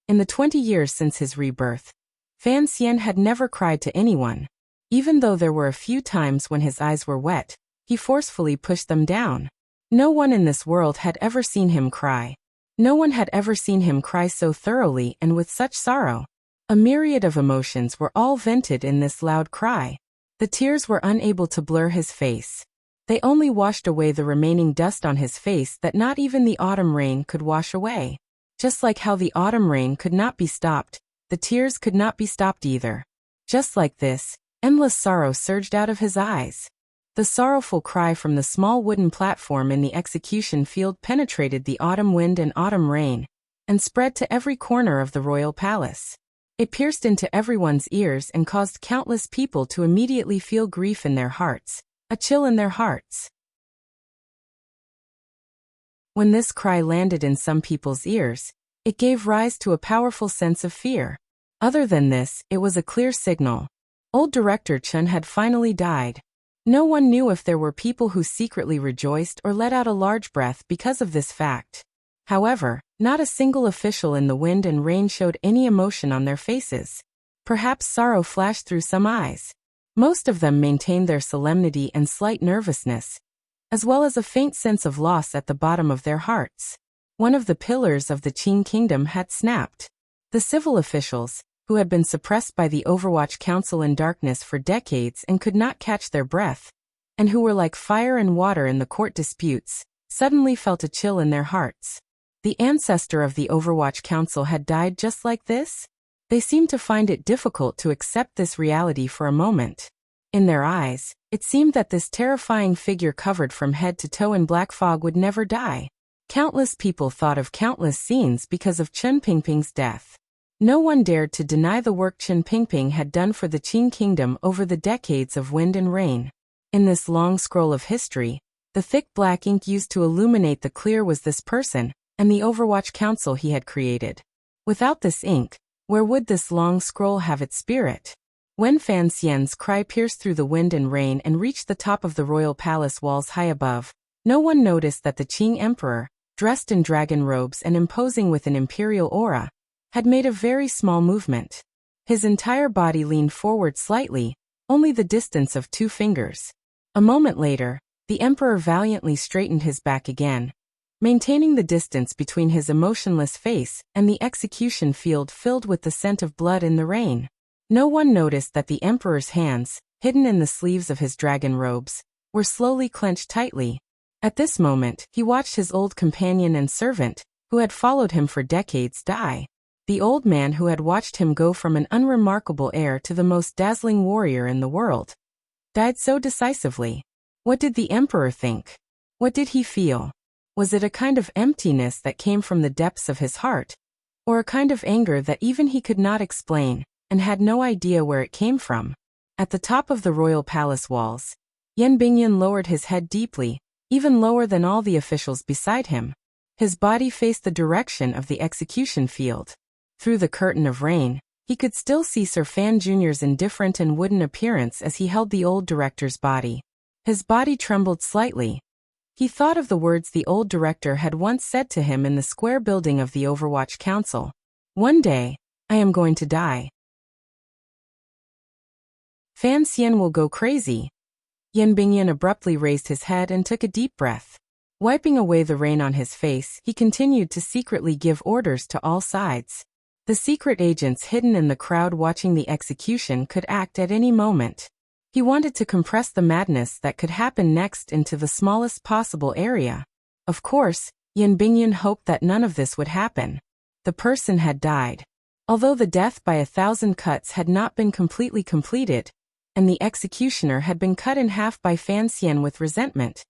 In the 20 years since his rebirth, Fan Xian had never cried to anyone. Even though there were a few times when his eyes were wet, he forcefully pushed them down. No one in this world had ever seen him cry. No one had ever seen him cry so thoroughly and with such sorrow. A myriad of emotions were all vented in this loud cry. The tears were unable to blur his face. They only washed away the remaining dust on his face that not even the autumn rain could wash away. Just like how the autumn rain could not be stopped, the tears could not be stopped either. Just like this, endless sorrow surged out of his eyes. The sorrowful cry from the small wooden platform in the execution field penetrated the autumn wind and autumn rain, and spread to every corner of the royal palace. It pierced into everyone's ears and caused countless people to immediately feel grief in their hearts, a chill in their hearts. When this cry landed in some people's ears, it gave rise to a powerful sense of fear. Other than this, it was a clear signal. Old Director Chen had finally died. No one knew if there were people who secretly rejoiced or let out a large breath because of this fact. However, not a single official in the wind and rain showed any emotion on their faces. Perhaps sorrow flashed through some eyes. Most of them maintained their solemnity and slight nervousness, as well as a faint sense of loss at the bottom of their hearts. One of the pillars of the Qing kingdom had snapped. The civil officials, who had been suppressed by the Overwatch Council in darkness for decades and could not catch their breath, and who were like fire and water in the court disputes, suddenly felt a chill in their hearts. The ancestor of the Overwatch Council had died just like this? They seemed to find it difficult to accept this reality for a moment. In their eyes, it seemed that this terrifying figure covered from head to toe in black fog would never die. Countless people thought of countless scenes because of Chen Pingping's death. No one dared to deny the work Chen Pingping had done for the Qing kingdom over the decades of wind and rain. In this long scroll of history, the thick black ink used to illuminate the clear was this person, and the Overwatch Council he had created. Without this ink, where would this long scroll have its spirit? When Fan Xian's cry pierced through the wind and rain and reached the top of the royal palace walls high above, no one noticed that the Qing emperor, dressed in dragon robes and imposing with an imperial aura, had made a very small movement. His entire body leaned forward slightly, only the distance of 2 fingers. A moment later, the emperor valiantly straightened his back again, maintaining the distance between his emotionless face and the execution field filled with the scent of blood in the rain. No one noticed that the emperor's hands, hidden in the sleeves of his dragon robes, were slowly clenched tightly. At this moment, he watched his old companion and servant, who had followed him for decades, die. The old man who had watched him go from an unremarkable heir to the most dazzling warrior in the world, died so decisively. What did the emperor think? What did he feel? Was it a kind of emptiness that came from the depths of his heart, or a kind of anger that even he could not explain, and had no idea where it came from? At the top of the royal palace walls, Yan Bingyan lowered his head deeply, even lower than all the officials beside him. His body faced the direction of the execution field. Through the curtain of rain, he could still see Sir Fan Jr.'s indifferent and wooden appearance as he held the old director's body. His body trembled slightly. He thought of the words the old director had once said to him in the square building of the Overwatch Council. "One day, I am going to die. Fan Xian will go crazy." Yan Bingyan abruptly raised his head and took a deep breath. Wiping away the rain on his face, he continued to secretly give orders to all sides. The secret agents hidden in the crowd watching the execution could act at any moment. He wanted to compress the madness that could happen next into the smallest possible area. Of course, Yan Bingyan hoped that none of this would happen. The person had died. Although the death by 1,000 cuts had not been completely completed, and the executioner had been cut in half by Fan Xian with resentment,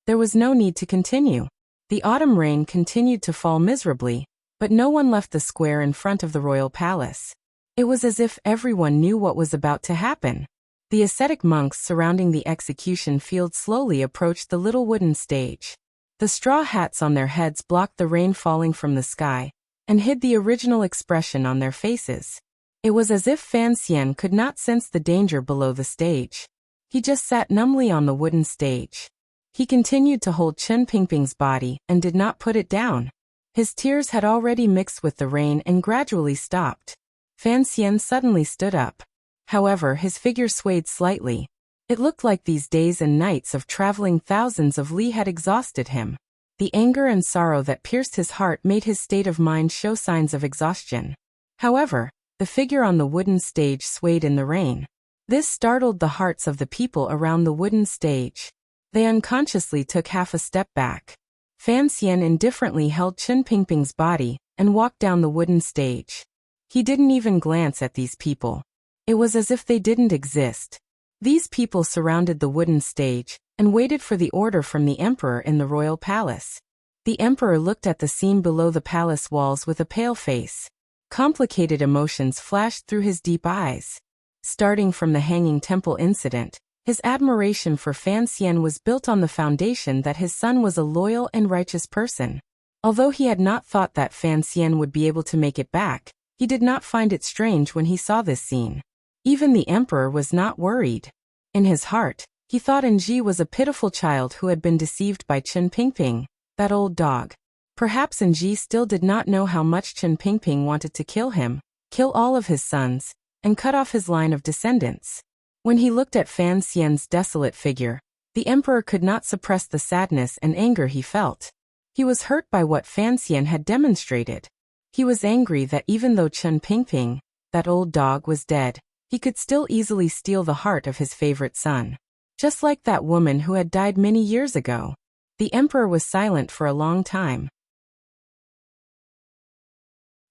there was no need to continue. The autumn rain continued to fall miserably, but no one left the square in front of the royal palace. It was as if everyone knew what was about to happen. The ascetic monks surrounding the execution field slowly approached the little wooden stage. The straw hats on their heads blocked the rain falling from the sky, and hid the original expression on their faces. It was as if Fan Xian could not sense the danger below the stage. He just sat numbly on the wooden stage. He continued to hold Chen Pingping's body and did not put it down. His tears had already mixed with the rain and gradually stopped. Fan Xian suddenly stood up. However, his figure swayed slightly. It looked like these days and nights of traveling thousands of li had exhausted him. The anger and sorrow that pierced his heart made his state of mind show signs of exhaustion. However, the figure on the wooden stage swayed in the rain. This startled the hearts of the people around the wooden stage. They unconsciously took half a step back. Fan Xian indifferently held Chen Pingping's body and walked down the wooden stage. He didn't even glance at these people. It was as if they didn't exist. These people surrounded the wooden stage and waited for the order from the emperor in the royal palace. The emperor looked at the scene below the palace walls with a pale face. Complicated emotions flashed through his deep eyes. Starting from the hanging temple incident, his admiration for Fan Xian was built on the foundation that his son was a loyal and righteous person. Although he had not thought that Fan Xian would be able to make it back, he did not find it strange when he saw this scene. Even the emperor was not worried. In his heart, he thought Nji was a pitiful child who had been deceived by Chen Pingping, that old dog. Perhaps Nji still did not know how much Chen Pingping wanted to kill him, kill all of his sons, and cut off his line of descendants. When he looked at Fan Xian's desolate figure, the emperor could not suppress the sadness and anger he felt. He was hurt by what Fan Xian had demonstrated. He was angry that even though Chen Pingping, that old dog, was dead, he could still easily steal the heart of his favorite son. Just like that woman who had died many years ago. The emperor was silent for a long time.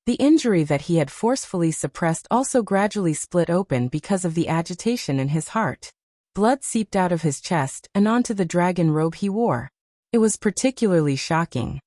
The injury that he had forcefully suppressed also gradually split open because of the agitation in his heart. Blood seeped out of his chest and onto the dragon robe he wore. It was particularly shocking.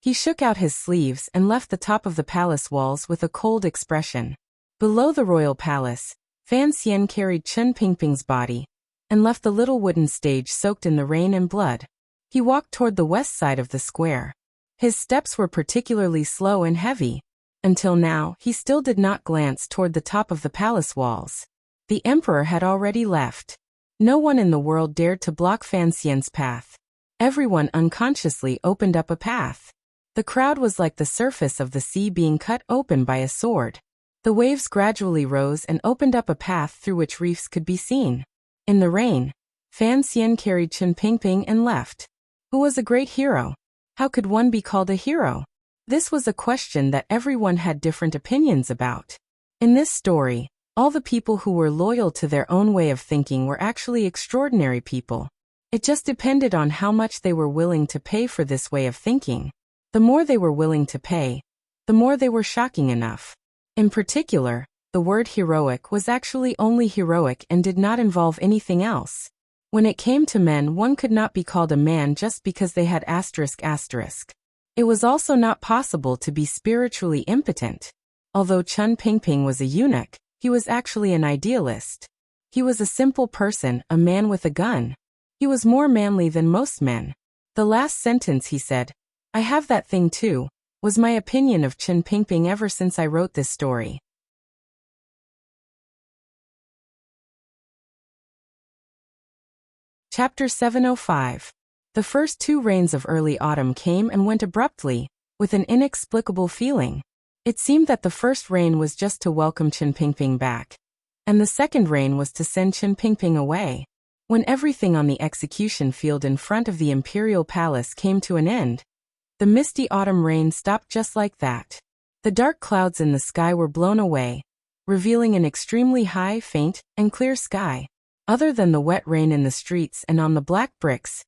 He shook out his sleeves and left the top of the palace walls with a cold expression. Below the royal palace, Fan Xian carried Chen Pingping's body and left the little wooden stage soaked in the rain and blood. He walked toward the west side of the square. His steps were particularly slow and heavy. Until now, he still did not glance toward the top of the palace walls. The emperor had already left. No one in the world dared to block Fan Xian's path. Everyone unconsciously opened up a path. The crowd was like the surface of the sea being cut open by a sword. The waves gradually rose and opened up a path through which reefs could be seen. In the rain, Fan Xian carried Chen Pingping and left. Who was a great hero? How could one be called a hero? This was a question that everyone had different opinions about. In this story, all the people who were loyal to their own way of thinking were actually extraordinary people. It just depended on how much they were willing to pay for this way of thinking. The more they were willing to pay, the more they were shocking enough. In particular, the word heroic was actually only heroic and did not involve anything else. When it came to men, one could not be called a man just because they had ***. It was also not possible to be spiritually impotent. Although Chen Pingping was a eunuch, he was actually an idealist. He was a simple person, a man with a gun. He was more manly than most men. The last sentence he said, "I have that thing too," was my opinion of Chen Pingping ever since I wrote this story. Chapter 705. The first 2 rains of early autumn came and went abruptly, with an inexplicable feeling. It seemed that the first rain was just to welcome Chen Pingping back, and the second rain was to send Chen Pingping away. When everything on the execution field in front of the imperial palace came to an end, the misty autumn rain stopped just like that. The dark clouds in the sky were blown away, revealing an extremely high, faint, and clear sky. Other than the wet rain in the streets and on the black bricks,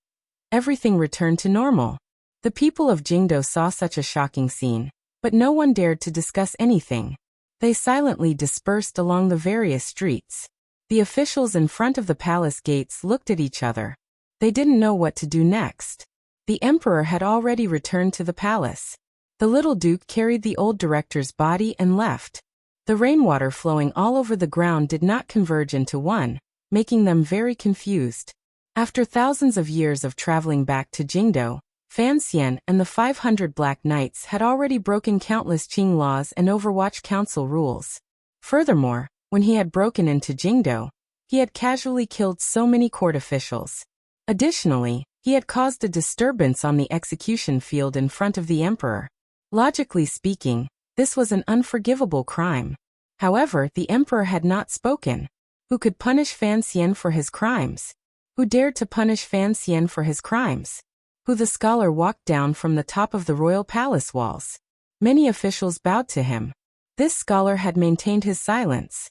everything returned to normal. The people of Jingdo saw such a shocking scene, but no one dared to discuss anything. They silently dispersed along the various streets. The officials in front of the palace gates looked at each other. They didn't know what to do next. The emperor had already returned to the palace. The little duke carried the old director's body and left. The rainwater flowing all over the ground did not converge into one, making them very confused. After thousands of years of traveling back to Jingdo, Fan Xian and the 500 Black Knights had already broken countless Qing laws and Overwatch Council rules. Furthermore, when he had broken into Jingdo, he had casually killed so many court officials. Additionally, he had caused a disturbance on the execution field in front of the emperor. Logically speaking, this was an unforgivable crime. However, the emperor had not spoken. Who could punish Fan Xian for his crimes? Who dared to punish Fan Xian for his crimes? Who? The scholar walked down from the top of the royal palace walls. Many officials bowed to him. This scholar had maintained his silence.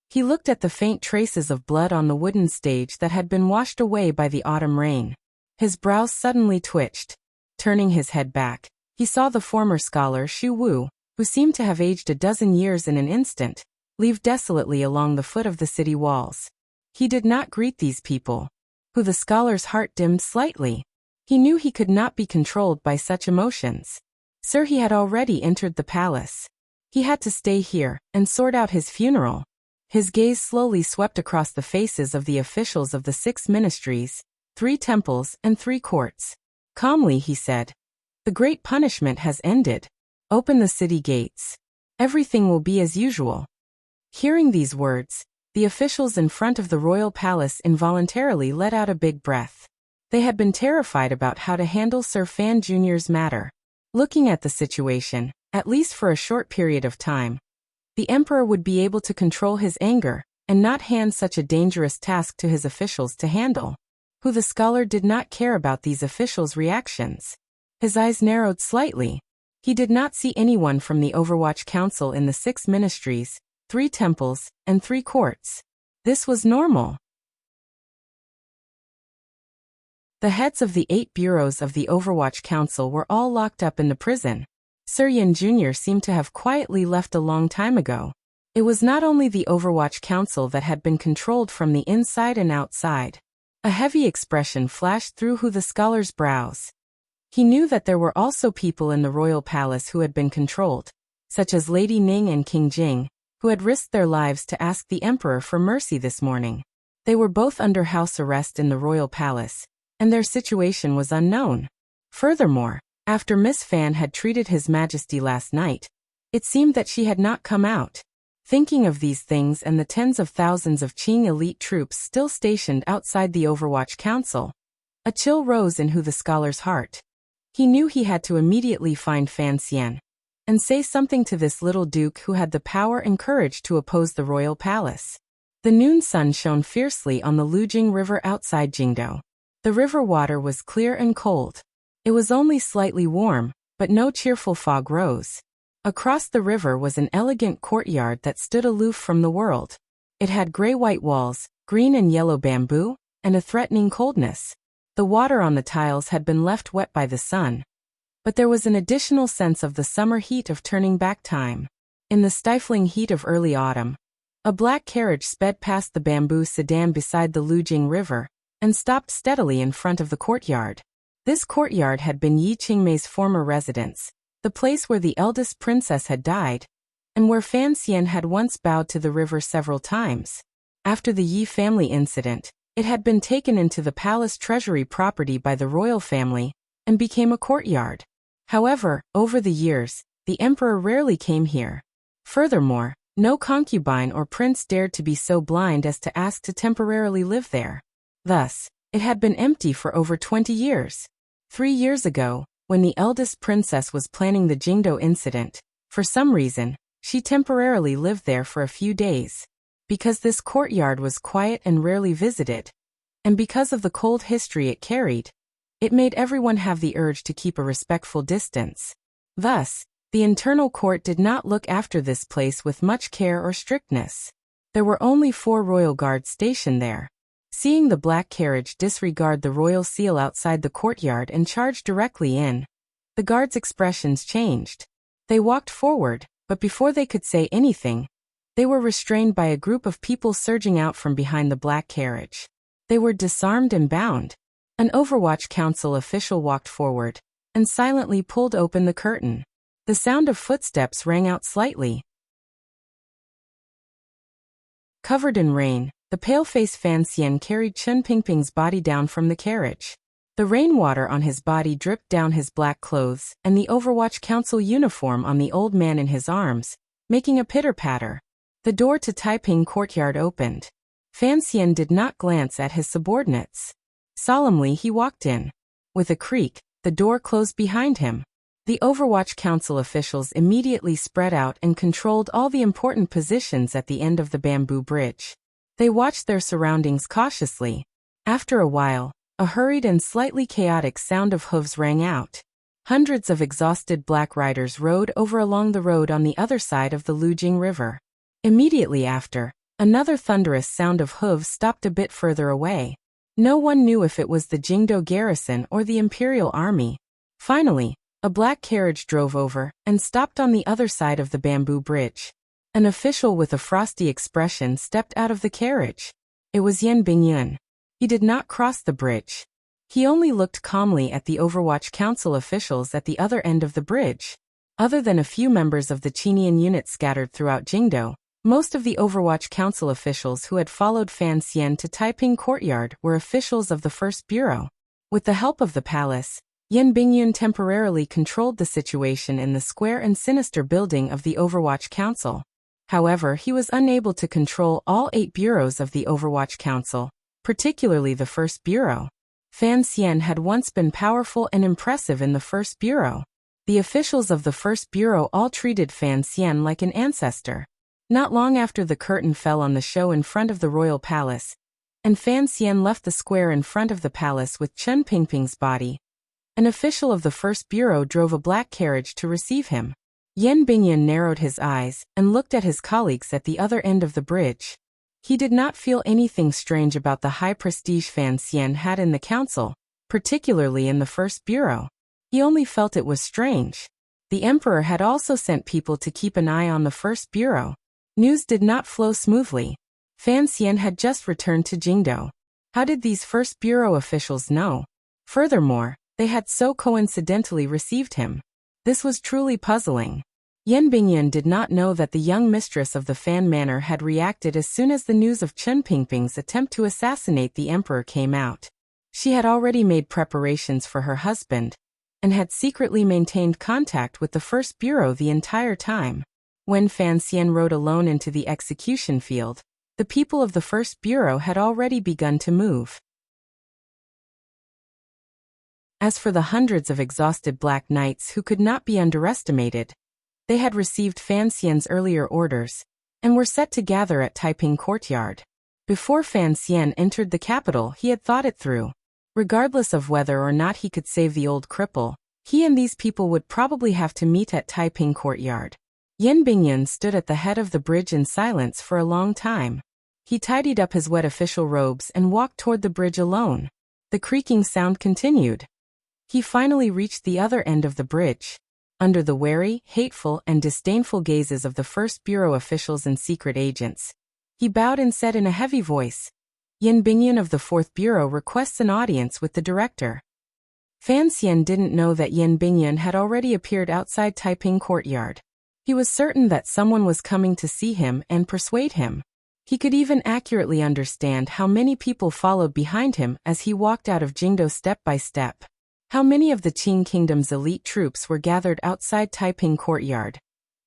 He looked at the faint traces of blood on the wooden stage that had been washed away by the autumn rain. His brows suddenly twitched. Turning his head back, he saw the former scholar Xu Wu, who seemed to have aged a dozen years in an instant, leave desolately along the foot of the city walls. He did not greet these people. Who? The scholar's heart dimmed slightly. He knew he could not be controlled by such emotions. Sir, he had already entered the palace. He had to stay here and sort out his funeral. His gaze slowly swept across the faces of the officials of the 6 ministries, 3 temples, and 3 courts. Calmly he said, "The great punishment has ended. Open the city gates. Everything will be as usual." Hearing these words, the officials in front of the royal palace involuntarily let out a big breath. They had been terrified about how to handle Sir Fan Jr.'s matter. Looking at the situation, at least for a short period of time, the emperor would be able to control his anger and not hand such a dangerous task to his officials to handle. Who the scholar did not care about these officials' reactions. His eyes narrowed slightly. He did not see anyone from the Overwatch Council in the 6 ministries, 3 temples, and 3 courts. This was normal. The heads of the 8 bureaus of the Overwatch Council were all locked up in the prison. Sir Yin Jr. seemed to have quietly left a long time ago. It was not only the Overwatch Council that had been controlled from the inside and outside. A heavy expression flashed through Hu the scholar's brows. He knew that there were also people in the royal palace who had been controlled, such as Lady Ning and King Jing, who had risked their lives to ask the emperor for mercy this morning. They were both under house arrest in the royal palace, and their situation was unknown. Furthermore, after Miss Fan had treated His Majesty last night, it seemed that she had not come out. Thinking of these things and the tens of thousands of Qing elite troops still stationed outside the Overwatch Council, a chill rose in Hu the scholar's heart. He knew he had to immediately find Fan Xian and say something to this little duke who had the power and courage to oppose the royal palace. The noon sun shone fiercely on the Lujing River outside Jingdou. The river water was clear and cold. It was only slightly warm, but no cheerful fog rose. Across the river was an elegant courtyard that stood aloof from the world. It had gray-white walls, green and yellow bamboo, and a threatening coldness. The water on the tiles had been left wet by the sun, but there was an additional sense of the summer heat of turning back time. In the stifling heat of early autumn, a black carriage sped past the bamboo sedan beside the Lujing River and stopped steadily in front of the courtyard. This courtyard had been Yi Qingmei's former residence, the place where the eldest princess had died, and where Fan Xian had once bowed to the river several times. After the Yi family incident, it had been taken into the palace treasury property by the royal family and became a courtyard. However, over the years, the emperor rarely came here. Furthermore, no concubine or prince dared to be so blind as to ask to temporarily live there. Thus, it had been empty for over 20 years. 3 years ago, when the eldest princess was planning the Jingdou incident, for some reason, she temporarily lived there for a few days. Because this courtyard was quiet and rarely visited, and because of the cold history it carried, it made everyone have the urge to keep a respectful distance. Thus, the internal court did not look after this place with much care or strictness. There were only 4 royal guards stationed there. Seeing the black carriage disregard the royal seal outside the courtyard and charge directly in, the guards' expressions changed. They walked forward, but before they could say anything, they were restrained by a group of people surging out from behind the black carriage. They were disarmed and bound. An Overwatch Council official walked forward and silently pulled open the curtain. The sound of footsteps rang out slightly. Covered in rain, the pale-faced Fan Xian carried Chen Pingping's body down from the carriage. The rainwater on his body dripped down his black clothes and the Overwatch Council uniform on the old man in his arms, making a pitter-patter. The door to Taiping Courtyard opened. Fan Xian did not glance at his subordinates. Solemnly he walked in. With a creak, the door closed behind him. The Overwatch Council officials immediately spread out and controlled all the important positions at the end of the bamboo bridge. They watched their surroundings cautiously. After a while, a hurried and slightly chaotic sound of hooves rang out. Hundreds of exhausted black riders rode over along the road on the other side of the Lujing River. Immediately after, another thunderous sound of hooves stopped a bit further away. No one knew if it was the Jingdou garrison or the Imperial Army. Finally, a black carriage drove over and stopped on the other side of the bamboo bridge. An official with a frosty expression stepped out of the carriage. It was Yan Bingyun. He did not cross the bridge. He only looked calmly at the Overwatch Council officials at the other end of the bridge. Other than a few members of the Qinian unit scattered throughout Jingdou, most of the Overwatch Council officials who had followed Fan Xian to Taiping Courtyard were officials of the First Bureau. With the help of the palace, Yan Bingyun temporarily controlled the situation in the square and sinister building of the Overwatch Council. However, he was unable to control all 8 bureaus of the Overwatch Council, particularly the First Bureau. Fan Xian had once been powerful and impressive in the First Bureau. The officials of the First Bureau all treated Fan Xian like an ancestor. Not long after the curtain fell on the show in front of the royal palace, and Fan Xian left the square in front of the palace with Chen Pingping's body, an official of the first bureau drove a black carriage to receive him. Yan Bingyan narrowed his eyes and looked at his colleagues at the other end of the bridge. He did not feel anything strange about the high prestige Fan Xian had in the council, particularly in the first bureau. He only felt it was strange. The emperor had also sent people to keep an eye on the first bureau. News did not flow smoothly. Fan Xian had just returned to Jingdou. How did these first bureau officials know? Furthermore, they had so coincidentally received him. This was truly puzzling. Yan Bingyan did not know that the young mistress of the Fan Manor had reacted as soon as the news of Chen Pingping's attempt to assassinate the emperor came out. She had already made preparations for her husband, and had secretly maintained contact with the first bureau the entire time. When Fan Xian rode alone into the execution field, the people of the first bureau had already begun to move. As for the hundreds of exhausted black knights who could not be underestimated, they had received Fan Xian's earlier orders, and were set to gather at Taiping Courtyard. Before Fan Xian entered the capital, he had thought it through. Regardless of whether or not he could save the old cripple, he and these people would probably have to meet at Taiping Courtyard. Yan Bingyan stood at the head of the bridge in silence for a long time. He tidied up his wet official robes and walked toward the bridge alone. The creaking sound continued. He finally reached the other end of the bridge. Under the wary, hateful, and disdainful gazes of the first bureau officials and secret agents, he bowed and said in a heavy voice, "Yan Bingyan of the 4th Bureau requests an audience with the director." Fan Xian didn't know that Yan Bingyan had already appeared outside Taiping Courtyard. He was certain that someone was coming to see him and persuade him. He could even accurately understand how many people followed behind him as he walked out of Jingdou step by step. How many of the Qing Kingdom's elite troops were gathered outside Taiping Courtyard,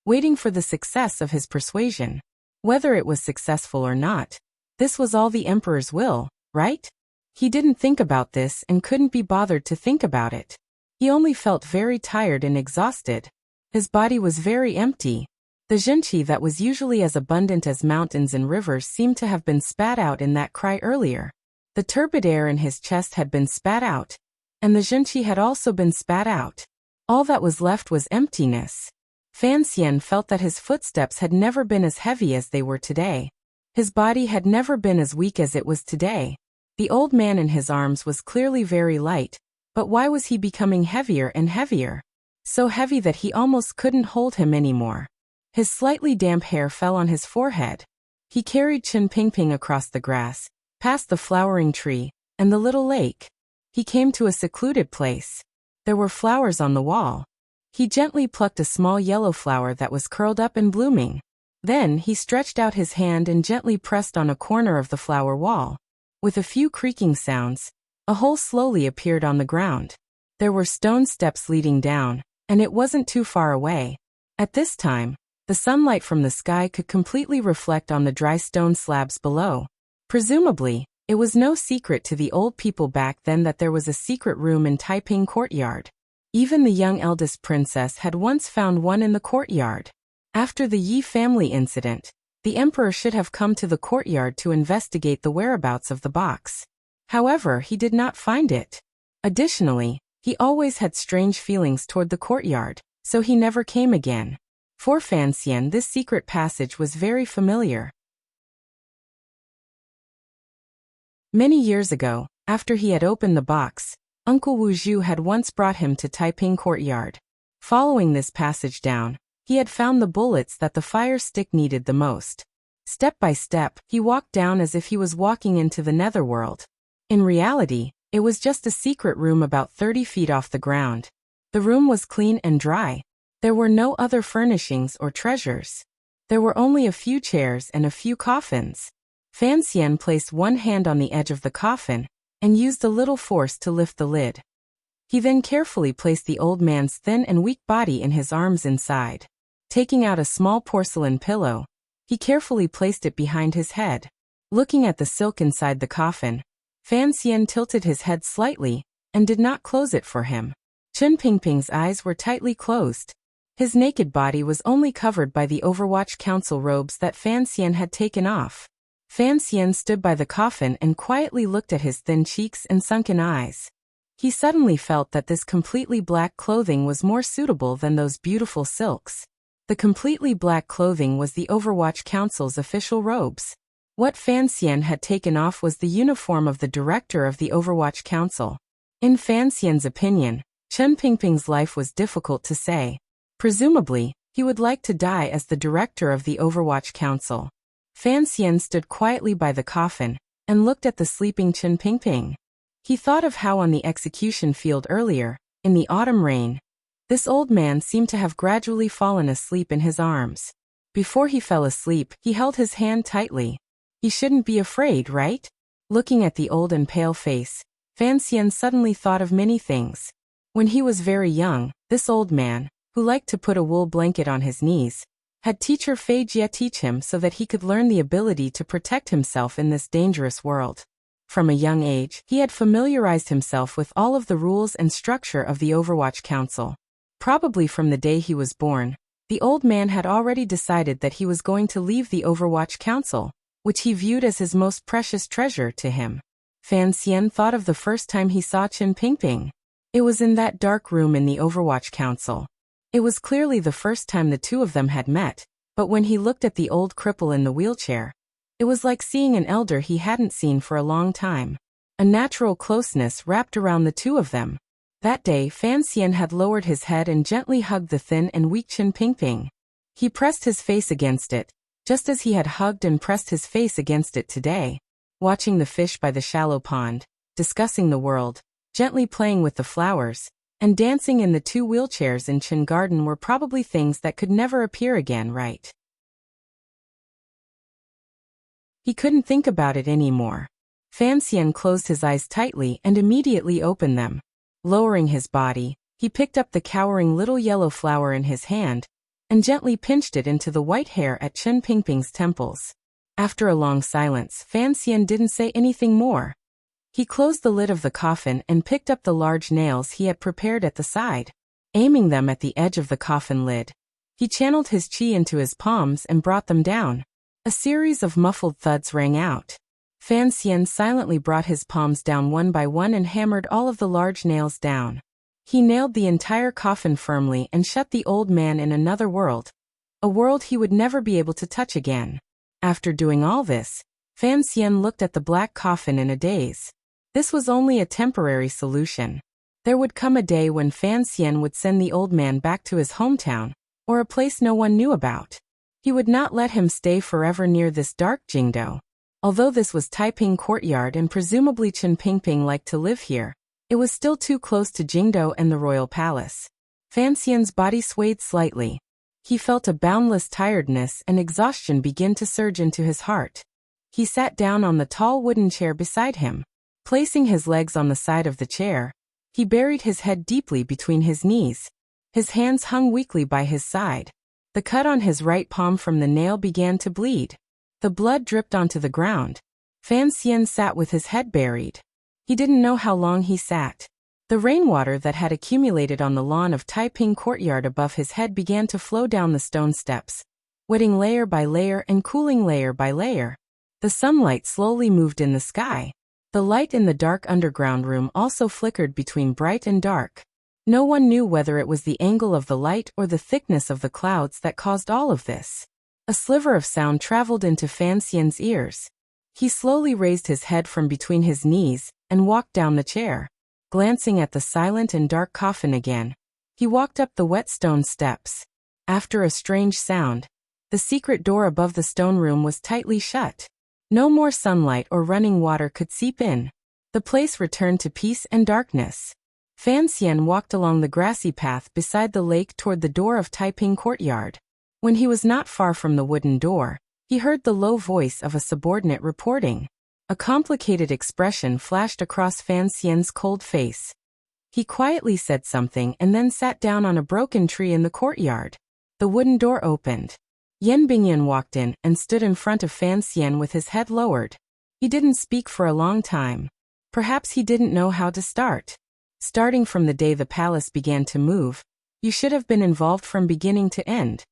waiting for the success of his persuasion. Whether it was successful or not, this was all the emperor's will, right? He didn't think about this and couldn't be bothered to think about it. He only felt very tired and exhausted. His body was very empty. The zhenqi that was usually as abundant as mountains and rivers seemed to have been spat out in that cry earlier. The turbid air in his chest had been spat out, and the zhenqi had also been spat out. All that was left was emptiness. Fan Xian felt that his footsteps had never been as heavy as they were today. His body had never been as weak as it was today. The old man in his arms was clearly very light, but why was he becoming heavier and heavier? So heavy that he almost couldn't hold him anymore. His slightly damp hair fell on his forehead. He carried Chen Pingping across the grass, past the flowering tree, and the little lake. He came to a secluded place. There were flowers on the wall. He gently plucked a small yellow flower that was curled up and blooming. Then he stretched out his hand and gently pressed on a corner of the flower wall. With a few creaking sounds, a hole slowly appeared on the ground. There were stone steps leading down, and it wasn't too far away. At this time, the sunlight from the sky could completely reflect on the dry stone slabs below. Presumably, it was no secret to the old people back then that there was a secret room in Taiping Courtyard. Even the young eldest princess had once found one in the courtyard. After the Yi family incident, the emperor should have come to the courtyard to investigate the whereabouts of the box. However, he did not find it. Additionally, he always had strange feelings toward the courtyard, so he never came again. For Fan Xian, this secret passage was very familiar. Many years ago, after he had opened the box, Uncle Wu Zhu had once brought him to Taiping Courtyard. Following this passage down, he had found the bullets that the fire stick needed the most. Step by step, he walked down as if he was walking into the netherworld. In reality, it was just a secret room about 30 feet off the ground. The room was clean and dry. There were no other furnishings or treasures. There were only a few chairs and a few coffins. Fan Xian placed one hand on the edge of the coffin, and used a little force to lift the lid. He then carefully placed the old man's thin and weak body in his arms inside. Taking out a small porcelain pillow, he carefully placed it behind his head. Looking at the silk inside the coffin, Fan Xian tilted his head slightly, and did not close it for him. Chen Pingping's eyes were tightly closed. His naked body was only covered by the Overwatch Council robes that Fan Xian had taken off. Fan Xian stood by the coffin and quietly looked at his thin cheeks and sunken eyes. He suddenly felt that this completely black clothing was more suitable than those beautiful silks. The completely black clothing was the Overwatch Council's official robes. What Fan Xian had taken off was the uniform of the director of the Overwatch Council. In Fan Xian's opinion, Chen Pingping's life was difficult to say. Presumably, he would like to die as the director of the Overwatch Council. Fan Xian stood quietly by the coffin and looked at the sleeping Chen Pingping. He thought of how on the execution field earlier, in the autumn rain, this old man seemed to have gradually fallen asleep in his arms. Before he fell asleep, he held his hand tightly. He shouldn't be afraid, right? Looking at the old and pale face, Fan Xian suddenly thought of many things. When he was very young, this old man, who liked to put a wool blanket on his knees, had teacher Fei Jie teach him so that he could learn the ability to protect himself in this dangerous world. From a young age, he had familiarized himself with all of the rules and structure of the Overwatch Council. Probably from the day he was born, the old man had already decided that he was going to leave the Overwatch Council, which he viewed as his most precious treasure to him. Fan Xian thought of the first time he saw Chen Pingping. It was in that dark room in the Overwatch Council. It was clearly the first time the two of them had met, but when he looked at the old cripple in the wheelchair, it was like seeing an elder he hadn't seen for a long time. A natural closeness wrapped around the two of them. That day, Fan Xian had lowered his head and gently hugged the thin and weak Chen Pingping. He pressed his face against it, just as he had hugged and pressed his face against it today. Watching the fish by the shallow pond, discussing the world, gently playing with the flowers, and dancing in the two wheelchairs in Chen Garden were probably things that could never appear again, right? He couldn't think about it anymore. Fan Xian closed his eyes tightly and immediately opened them. Lowering his body, he picked up the cowering little yellow flower in his hand and gently pinched it into the white hair at Chen Pingping's temples. After a long silence, Fan Xian didn't say anything more. He closed the lid of the coffin and picked up the large nails he had prepared at the side. Aiming them at the edge of the coffin lid, he channeled his qi into his palms and brought them down. A series of muffled thuds rang out. Fan Xian silently brought his palms down one by one and hammered all of the large nails down. He nailed the entire coffin firmly and shut the old man in another world, a world he would never be able to touch again. After doing all this, Fan Xian looked at the black coffin in a daze. This was only a temporary solution. There would come a day when Fan Xian would send the old man back to his hometown, or a place no one knew about. He would not let him stay forever near this dark Jingdo. Although this was Taiping Courtyard and presumably Chen Pingping liked to live here, it was still too close to Jingdo and the royal palace. Fan Xian's body swayed slightly. He felt a boundless tiredness and exhaustion begin to surge into his heart. He sat down on the tall wooden chair beside him. Placing his legs on the side of the chair, he buried his head deeply between his knees. His hands hung weakly by his side. The cut on his right palm from the nail began to bleed. The blood dripped onto the ground. Fan Xian sat with his head buried. He didn't know how long he sat. The rainwater that had accumulated on the lawn of Taiping Courtyard above his head began to flow down the stone steps, wetting layer by layer and cooling layer by layer. The sunlight slowly moved in the sky. The light in the dark underground room also flickered between bright and dark. No one knew whether it was the angle of the light or the thickness of the clouds that caused all of this. A sliver of sound traveled into Fan Xian's ears. He slowly raised his head from between his knees and walked down the chair. Glancing at the silent and dark coffin again, he walked up the wet stone steps. After a strange sound, the secret door above the stone room was tightly shut. No more sunlight or running water could seep in. The place returned to peace and darkness. Fan Xian walked along the grassy path beside the lake toward the door of Taiping Courtyard. When he was not far from the wooden door, he heard the low voice of a subordinate reporting. A complicated expression flashed across Fan Xian's cold face. He quietly said something and then sat down on a broken tree in the courtyard. The wooden door opened. Yan Bingyan walked in and stood in front of Fan Xian with his head lowered. He didn't speak for a long time. Perhaps he didn't know how to start. Starting from the day the palace began to move, You should have been involved from beginning to end.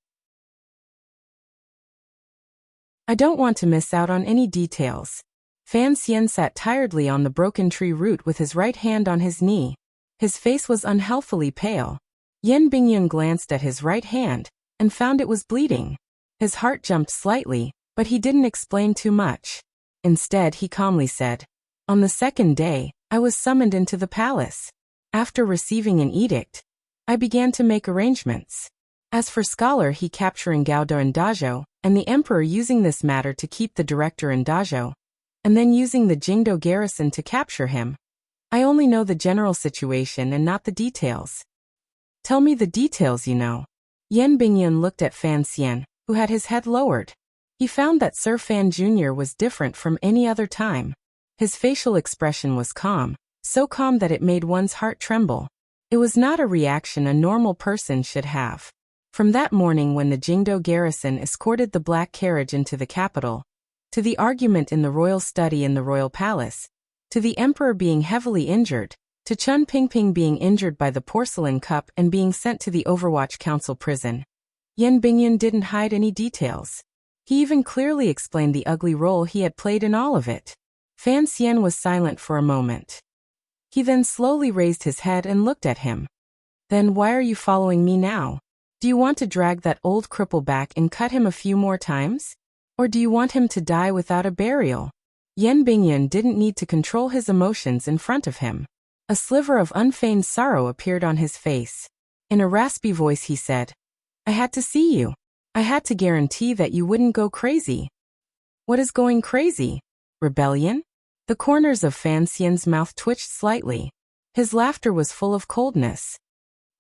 I don't want to miss out on any details. Fan Xian sat tiredly on the broken tree root with his right hand on his knee. His face was unhealthily pale. Yan Bingyun glanced at his right hand and found it was bleeding. His heart jumped slightly, but he didn't explain too much. Instead, he calmly said, "On the second day, I was summoned into the palace. After receiving an edict, I began to make arrangements. As for Scholar, he capturing Gaoda and Dazhou, and the Emperor using this matter to keep the director in Dazhou, and then using the Jingdo garrison to capture him. I only know the general situation and not the details." "Tell me the details you know." Yan Bingyun looked at Fan Xian, who had his head lowered. He found that Sir Fan Jr. was different from any other time. His facial expression was calm, so calm that it made one's heart tremble. It was not a reaction a normal person should have. From that morning when the Jingdo garrison escorted the black carriage into the capital, to the argument in the royal study in the royal palace, to the emperor being heavily injured, to Chun Pingping being injured by the porcelain cup and being sent to the Overwatch Council prison, Yan Bingyun didn't hide any details. He even clearly explained the ugly role he had played in all of it. Fan Xian was silent for a moment. He then slowly raised his head and looked at him. "Then why are you following me now? Do you want to drag that old cripple back and cut him a few more times? Or do you want him to die without a burial?" Yan Bingyun didn't need to control his emotions in front of him. A sliver of unfeigned sorrow appeared on his face. In a raspy voice he said, "I had to see you. I had to guarantee that you wouldn't go crazy." "What is going crazy? Rebellion?" The corners of Fan Xian's mouth twitched slightly. His laughter was full of coldness.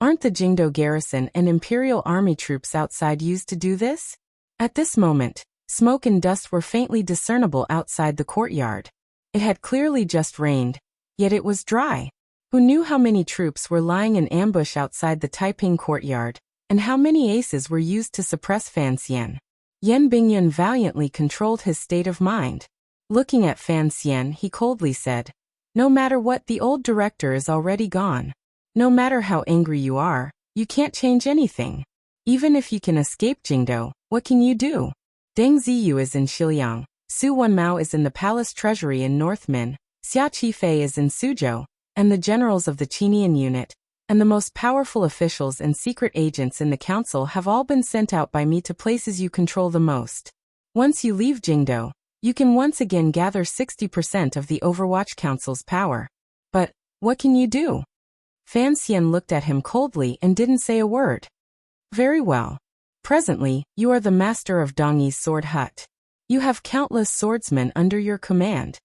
"Aren't the Jingdo garrison and Imperial Army troops outside used to do this?" At this moment, smoke and dust were faintly discernible outside the courtyard. It had clearly just rained, yet it was dry. Who knew how many troops were lying in ambush outside the Taiping courtyard, and how many aces were used to suppress Fan Xian? Yan Bingyun valiantly controlled his state of mind. Looking at Fan Xian, he coldly said, "No matter what, the old director is already gone. No matter how angry you are, you can't change anything. Even if you can escape Jingdo, what can you do? Deng Ziyu is in Xiliang, Su Wenmao is in the palace treasury in Northmin, Xia Qifei is in Suzhou, and the generals of the Qinian unit, and the most powerful officials and secret agents in the council have all been sent out by me to places you control the most. Once you leave Jingdo, you can once again gather 60% of the Overwatch Council's power. But what can you do?" Fan Xian looked at him coldly and didn't say a word. "Very well. Presently, you are the master of Dongyi's sword hut. You have countless swordsmen under your command.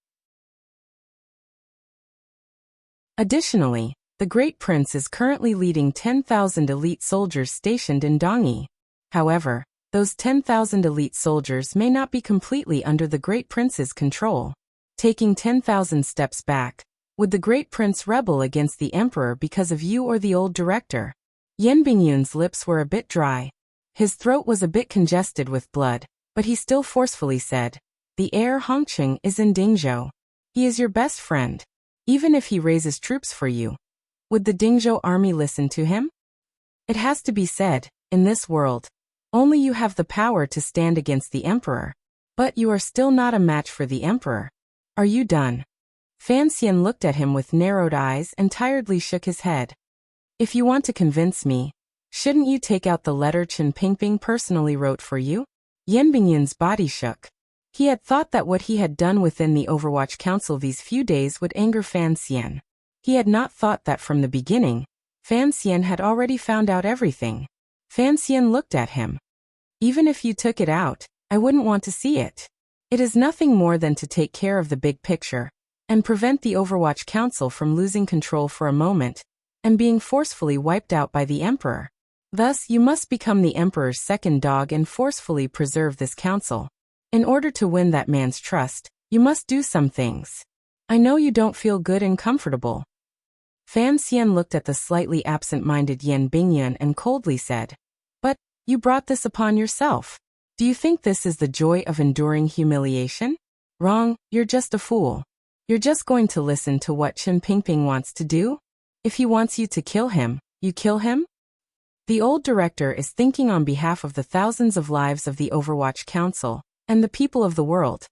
Additionally, the Great Prince is currently leading 10,000 elite soldiers stationed in Dongyi. However, those 10,000 elite soldiers may not be completely under the Great Prince's control. Taking 10,000 steps back, would the Great Prince rebel against the Emperor because of you or the old director?" Yan Bingyun's lips were a bit dry. His throat was a bit congested with blood, but he still forcefully said, "The heir Hongqing is in Dingzhou. He is your best friend. Even if he raises troops for you, would the Dingzhou army listen to him?" It has to be said, in this world, only you have the power to stand against the Emperor. But you are still not a match for the Emperor. Are you done? Fan Xian looked at him with narrowed eyes and tiredly shook his head. "If you want to convince me, shouldn't you take out the letter Chen Pingping personally wrote for you?" Yan Bingyun's body shook. He had thought that what he had done within the Overwatch Council these few days would anger Fan Xian. He had not thought that from the beginning, Fan Xian had already found out everything. Fan Xian looked at him. "Even if you took it out, I wouldn't want to see it. It is nothing more than to take care of the big picture, and prevent the Overwatch Council from losing control for a moment, and being forcefully wiped out by the Emperor. Thus, you must become the Emperor's second dog and forcefully preserve this council. In order to win that man's trust, you must do some things. I know you don't feel good and comfortable." Fan Xian looked at the slightly absent-minded Yan Bingyun and coldly said, "But, you brought this upon yourself. Do you think this is the joy of enduring humiliation? Wrong, you're just a fool. You're just going to listen to what Chen Pingping wants to do? If he wants you to kill him, you kill him?" The old director is thinking on behalf of the thousands of lives of the Overwatch Council and the people of the world,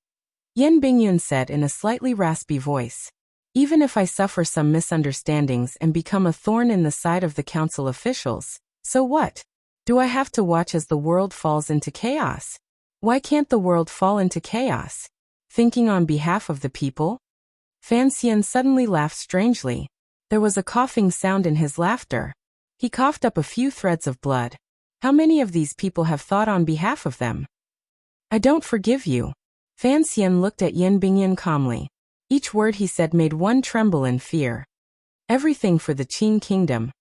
Yan Bingyun said in a slightly raspy voice. Even if I suffer some misunderstandings and become a thorn in the side of the council officials, so what? Do I have to watch as the world falls into chaos? Why can't the world fall into chaos? Thinking on behalf of the people? Fan Xian suddenly laughed strangely. There was a coughing sound in his laughter. He coughed up a few threads of blood. How many of these people have thought on behalf of them? I don't forgive you. Fan Xian looked at Yan Bingyun calmly. Each word he said made one tremble in fear. Everything for the Qin kingdom.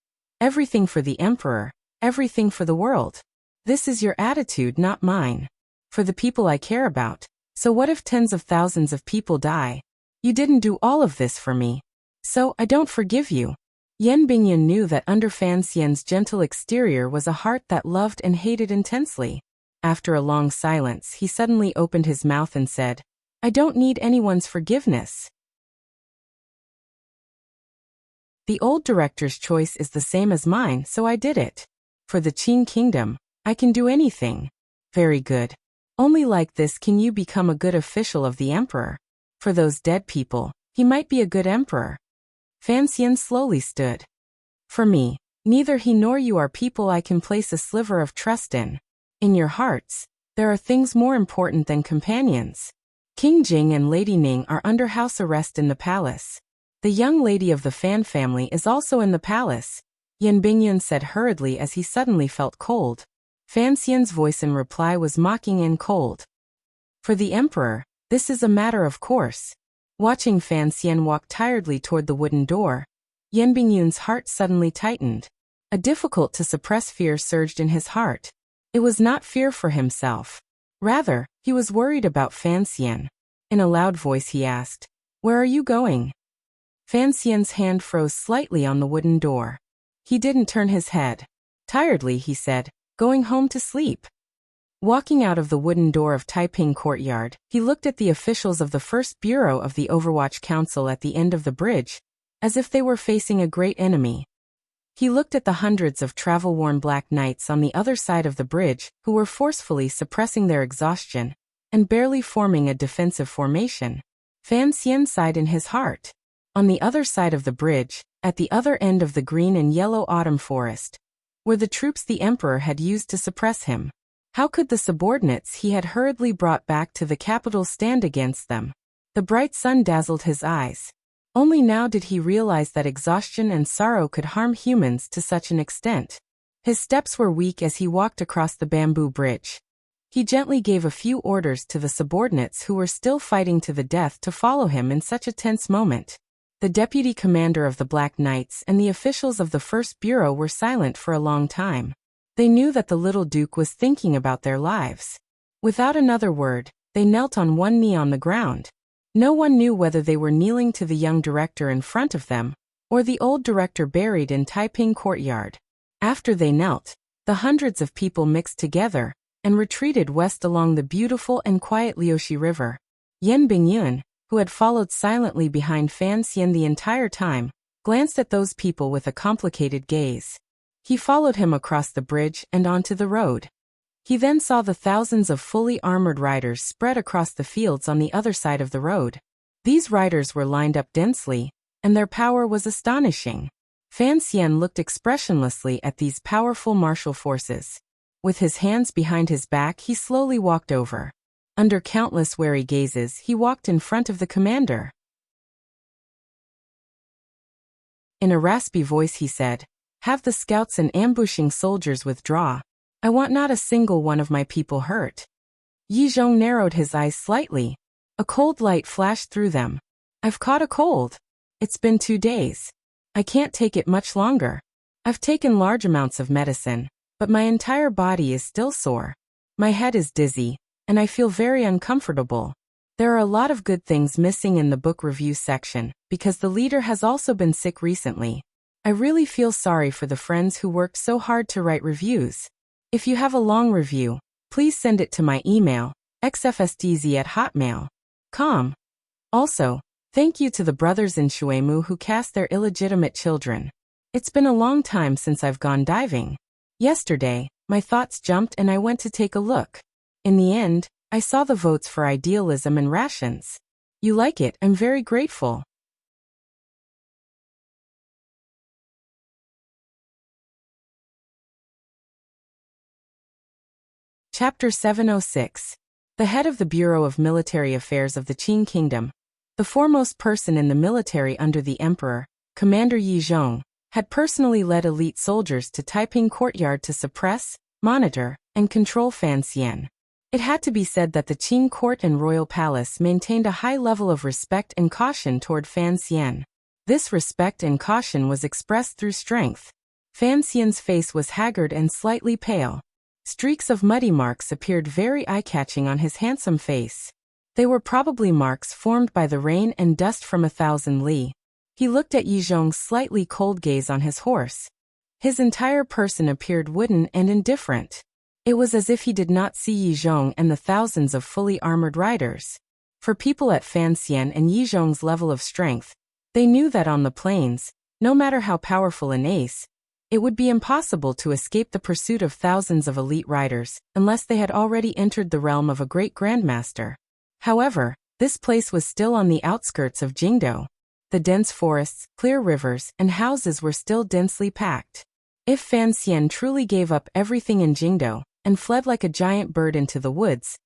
Everything for the emperor. Everything for the world. This is your attitude, not mine. For the people I care about. So what if tens of thousands of people die? You didn't do all of this for me. So I don't forgive you. Yan Bingyun knew that under Fan Xian's gentle exterior was a heart that loved and hated intensely. After a long silence, he suddenly opened his mouth and said, I don't need anyone's forgiveness. The old director's choice is the same as mine, so I did it. For the Qin kingdom, I can do anything. Very good. Only like this can you become a good official of the emperor. For those dead people, he might be a good emperor. Fan Xian slowly stood. For me, neither he nor you are people I can place a sliver of trust in. In your hearts, there are things more important than companions. King Jing and Lady Ning are under house arrest in the palace. The young lady of the Fan family is also in the palace, Yan Bingyun said hurriedly as he suddenly felt cold. Fan Xian's voice in reply was mocking and cold. For the emperor, this is a matter of course. Watching Fan Xian walk tiredly toward the wooden door, Yan Bingyun's heart suddenly tightened. A difficult-to-suppress fear surged in his heart. It was not fear for himself. Rather, he was worried about Fan Xian. In a loud voice he asked, Where are you going? Fan Xian's hand froze slightly on the wooden door. He didn't turn his head. Tiredly, he said, Going home to sleep. Walking out of the wooden door of Taiping Courtyard, he looked at the officials of the First Bureau of the Overwatch Council at the end of the bridge, as if they were facing a great enemy. He looked at the hundreds of travel-worn black knights on the other side of the bridge, who were forcefully suppressing their exhaustion, and barely forming a defensive formation. Fan Xian sighed in his heart. On the other side of the bridge, at the other end of the green and yellow autumn forest, were the troops the emperor had used to suppress him. How could the subordinates he had hurriedly brought back to the capital stand against them? The bright sun dazzled his eyes. Only now did he realize that exhaustion and sorrow could harm humans to such an extent. His steps were weak as he walked across the bamboo bridge. He gently gave a few orders to the subordinates who were still fighting to the death to follow him in such a tense moment. The deputy commander of the Black Knights and the officials of the First Bureau were silent for a long time. They knew that the little duke was thinking about their lives. Without another word, they knelt on one knee on the ground. No one knew whether they were kneeling to the young director in front of them, or the old director buried in Taiping Courtyard. After they knelt, the hundreds of people mixed together, and retreated west along the beautiful and quiet Liuxi River. Yan Bingyun, who had followed silently behind Fan Xian the entire time, glanced at those people with a complicated gaze. He followed him across the bridge and onto the road. He then saw the thousands of fully armored riders spread across the fields on the other side of the road. These riders were lined up densely, and their power was astonishing. Fan Xian looked expressionlessly at these powerful martial forces. With his hands behind his back, he slowly walked over. Under countless wary gazes, he walked in front of the commander. In a raspy voice he said, "Have the scouts and ambushing soldiers withdraw. I want not a single one of my people hurt." Yi Zhong narrowed his eyes slightly. A cold light flashed through them. "I've caught a cold. It's been 2 days. I can't take it much longer. I've taken large amounts of medicine, but my entire body is still sore. My head is dizzy, and I feel very uncomfortable." There are a lot of good things missing in the book review section, because the leader has also been sick recently. I really feel sorry for the friends who worked so hard to write reviews. If you have a long review, please send it to my email, xfsdz@hotmail.com. Also, thank you to the brothers in Shuemu who cast their illegitimate children. It's been a long time since I've gone diving. Yesterday, my thoughts jumped and I went to take a look. In the end, I saw the votes for idealism and rations. You like it, I'm very grateful. Chapter 706. The head of the Bureau of Military Affairs of the Qing Kingdom, the foremost person in the military under the emperor, Commander Yi Zhong, had personally led elite soldiers to Taiping Courtyard to suppress, monitor, and control Fan Xian. It had to be said that the Qing court and royal palace maintained a high level of respect and caution toward Fan Xian. This respect and caution was expressed through strength. Fan Xian's face was haggard and slightly pale. Streaks of muddy marks appeared very eye-catching on his handsome face. They were probably marks formed by the rain and dust from 1,000 li. He looked at Yi Zhong's slightly cold gaze on his horse. His entire person appeared wooden and indifferent. It was as if he did not see Yi Zhong and the thousands of fully armored riders. For people at Fan Xian and Yi Zhong's level of strength, they knew that on the plains, no matter how powerful an ace, it would be impossible to escape the pursuit of thousands of elite riders, unless they had already entered the realm of a great grandmaster. However, this place was still on the outskirts of Jingdo. The dense forests, clear rivers, and houses were still densely packed. If Fan Xian truly gave up everything in Jingdo, and fled like a giant bird into the woods,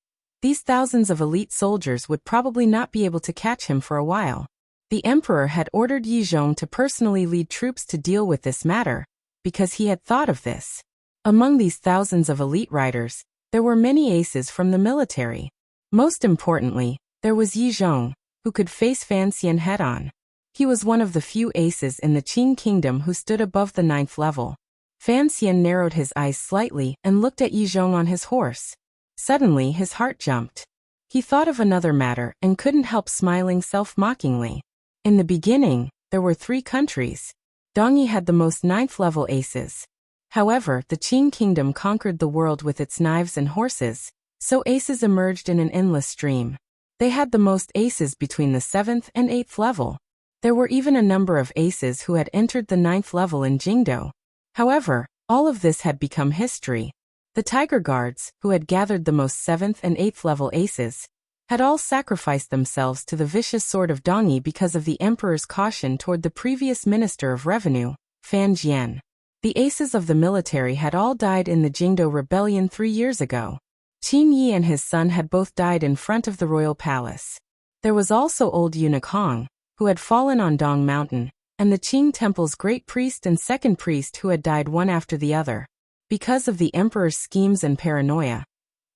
these thousands of elite soldiers would probably not be able to catch him for a while. The emperor had ordered Yi Zhong to personally lead troops to deal with this matter, because he had thought of this. Among these thousands of elite riders, there were many aces from the military. Most importantly, there was Yi Zhong, who could face Fan Xian head-on. He was one of the few aces in the Qing kingdom who stood above the 9th level. Fan Xian narrowed his eyes slightly and looked at Yi Zhong on his horse. Suddenly his heart jumped. He thought of another matter and couldn't help smiling self-mockingly. In the beginning, there were 3 countries. Dongyi had the most 9th level aces. However, the Qing kingdom conquered the world with its knives and horses, so aces emerged in an endless stream. They had the most aces between the 7th and 8th level. There were even a number of aces who had entered the 9th level in Jingdo. However, all of this had become history. The Tiger Guards, who had gathered the most 7th and 8th level aces, had all sacrificed themselves to the vicious sword of Dongyi because of the emperor's caution toward the previous minister of revenue, Fan Jian. The aces of the military had all died in the Jingdo rebellion 3 years ago. Qin Yi and his son had both died in front of the royal palace. There was also old eunuch Hong, who had fallen on Dong Mountain, and the Qing temple's great priest and second priest who had died one after the other. Because of the emperor's schemes and paranoia,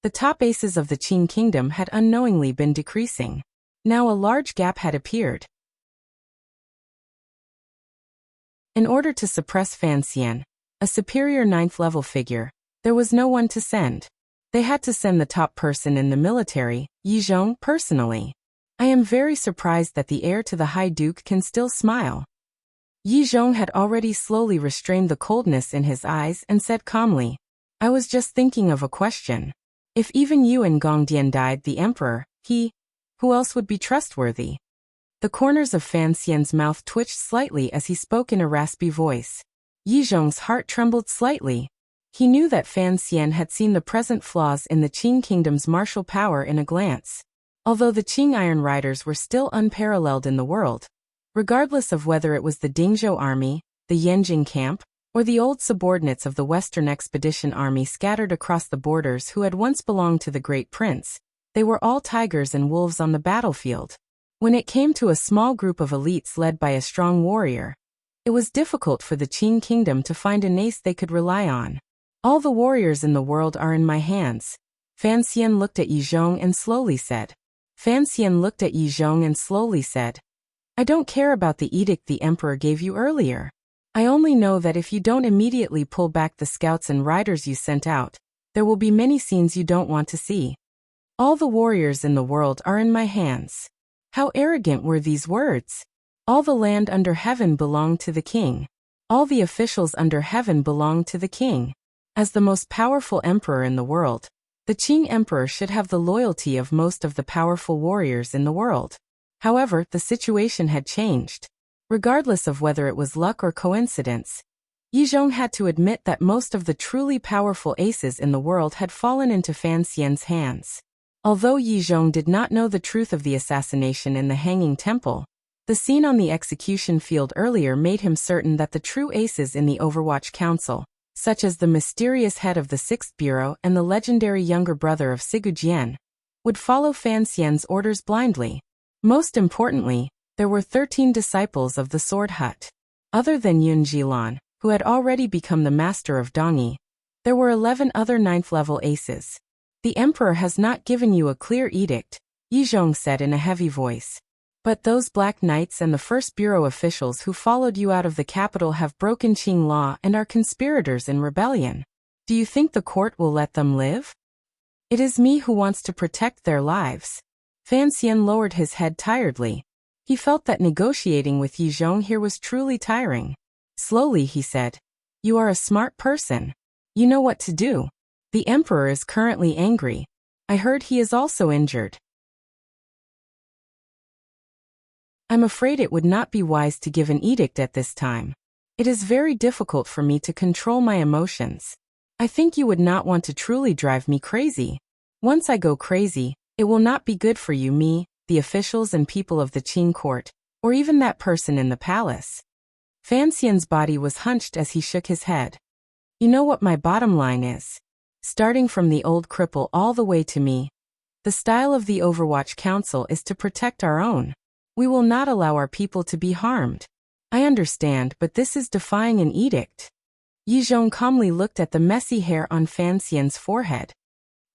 the top aces of the Qing kingdom had unknowingly been decreasing. Now a large gap had appeared. In order to suppress Fan Xian, a superior 9th level figure, there was no one to send. They had to send the top person in the military, Yi Zhong, personally. I am very surprised that the heir to the High Duke can still smile. Yi Zhong had already slowly restrained the coldness in his eyes and said calmly, I was just thinking of a question. If even you and Gongdian died the emperor, who else would be trustworthy? The corners of Fan Xian's mouth twitched slightly as he spoke in a raspy voice. Yi Zhong's heart trembled slightly. He knew that Fan Xian had seen the present flaws in the Qing kingdom's martial power in a glance. Although the Qing Iron Riders were still unparalleled in the world, regardless of whether it was the Dingzhou army, the Yanjing camp, or the old subordinates of the Western Expedition Army scattered across the borders who had once belonged to the Great Prince, they were all tigers and wolves on the battlefield. When it came to a small group of elites led by a strong warrior, it was difficult for the Qing kingdom to find an ace they could rely on. All the warriors in the world are in my hands. Fan Xian looked at Yi Zhong and slowly said. I don't care about the edict the emperor gave you earlier. I only know that if you don't immediately pull back the scouts and riders you sent out, there will be many scenes you don't want to see. All the warriors in the world are in my hands. How arrogant were these words? All the land under heaven belonged to the king. All the officials under heaven belonged to the king. As the most powerful emperor in the world, the Qing emperor should have the loyalty of most of the powerful warriors in the world. However, the situation had changed. Regardless of whether it was luck or coincidence, Yizhong had to admit that most of the truly powerful aces in the world had fallen into Fan Xian's hands. Although Yizhong did not know the truth of the assassination in the Hanging Temple, the scene on the execution field earlier made him certain that the true aces in the Overwatch Council, such as the mysterious head of the Sixth Bureau and the legendary younger brother of Sigujien, would follow Fan Xian's orders blindly. Most importantly, there were 13 disciples of the Sword Hut. Other than Yun Jilan, who had already become the master of Dongyi, there were 11 other 9th-level aces. The Emperor has not given you a clear edict, Yizhong said in a heavy voice. But those Black Knights and the First Bureau officials who followed you out of the capital have broken Qing law and are conspirators in rebellion. Do you think the court will let them live? It is me who wants to protect their lives. Fan Xian lowered his head tiredly. He felt that negotiating with Yizhong here was truly tiring. Slowly he said, "You are a smart person. You know what to do. The Emperor is currently angry. I heard he is also injured. I'm afraid it would not be wise to give an edict at this time. It is very difficult for me to control my emotions. I think you would not want to truly drive me crazy. Once I go crazy, it will not be good for you, me, the officials and people of the Qing court, or even that person in the palace." Fan Xian's body was hunched as he shook his head. "You know what my bottom line is? Starting from the old cripple all the way to me, the style of the Overwatch Council is to protect our own. We will not allow our people to be harmed. I understand, but this is defying an edict." Yizhong calmly looked at the messy hair on Fan Xian's forehead.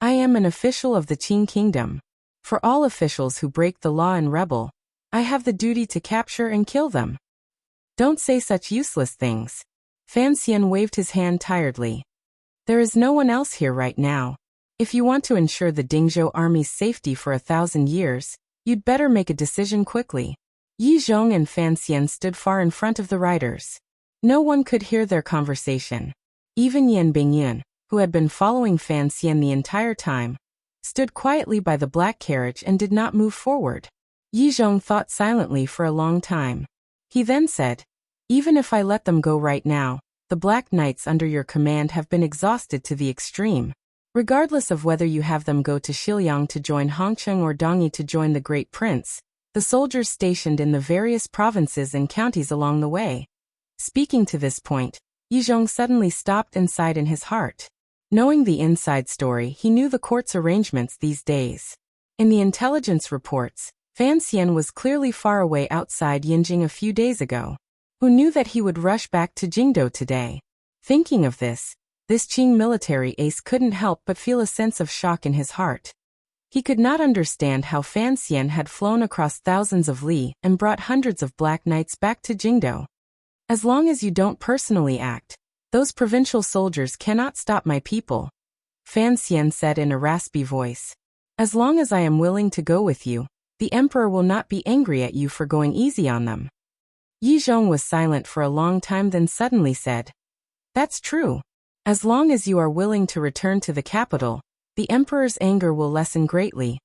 "I am an official of the Qing Kingdom. For all officials who break the law and rebel, I have the duty to capture and kill them. Don't say such useless things." Fan Xian waved his hand tiredly. "There is no one else here right now. If you want to ensure the Dingzhou army's safety for 1,000 years, you'd better make a decision quickly." Yizhong and Fan Xian stood far in front of the riders. No one could hear their conversation. Even Yan Bingyun, who had been following Fan Xian the entire time, stood quietly by the black carriage and did not move forward. Yizhong thought silently for a long time. He then said, "Even if I let them go right now, the Black Knights under your command have been exhausted to the extreme. Regardless of whether you have them go to Xilyang to join Hongcheng or Dongyi to join the Great Prince, the soldiers stationed in the various provinces and counties along the way." Speaking to this point, Yizhong suddenly stopped and sighed in his heart. Knowing the inside story, he knew the court's arrangements these days. In the intelligence reports, Fan Xian was clearly far away outside Yinjing a few days ago. Who knew that he would rush back to Jingdou today? Thinking of this Qing military ace couldn't help but feel a sense of shock in his heart. He could not understand how Fan Xian had flown across thousands of li and brought hundreds of Black Knights back to Jingdou. "As long as you don't personally act, those provincial soldiers cannot stop my people," Fan Xian said in a raspy voice. "As long as I am willing to go with you, the Emperor will not be angry at you for going easy on them." Yizhong was silent for a long time, then suddenly said, "That's true. As long as you are willing to return to the capital, the Emperor's anger will lessen greatly."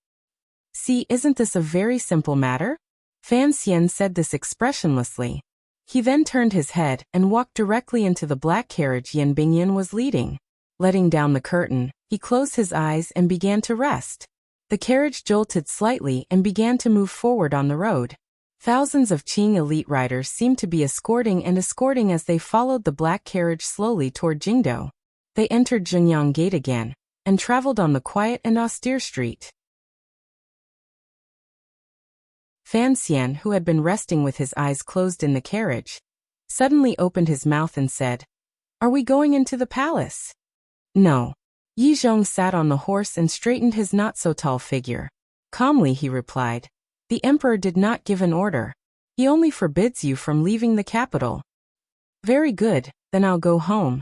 "See, isn't this a very simple matter?" Fan Xian said this expressionlessly. He then turned his head and walked directly into the black carriage Yan Bingyan was leading. Letting down the curtain, he closed his eyes and began to rest. The carriage jolted slightly and began to move forward on the road. Thousands of Qing elite riders seemed to be escorting as they followed the black carriage slowly toward Jingdou. They entered Zhengyang Gate again, and traveled on the quiet and austere street. Fan Xian, who had been resting with his eyes closed in the carriage, suddenly opened his mouth and said, "Are we going into the palace?" "No." Yizhong sat on the horse and straightened his not-so-tall figure. Calmly he replied, "The Emperor did not give an order. He only forbids you from leaving the capital." "Very good, then I'll go home,"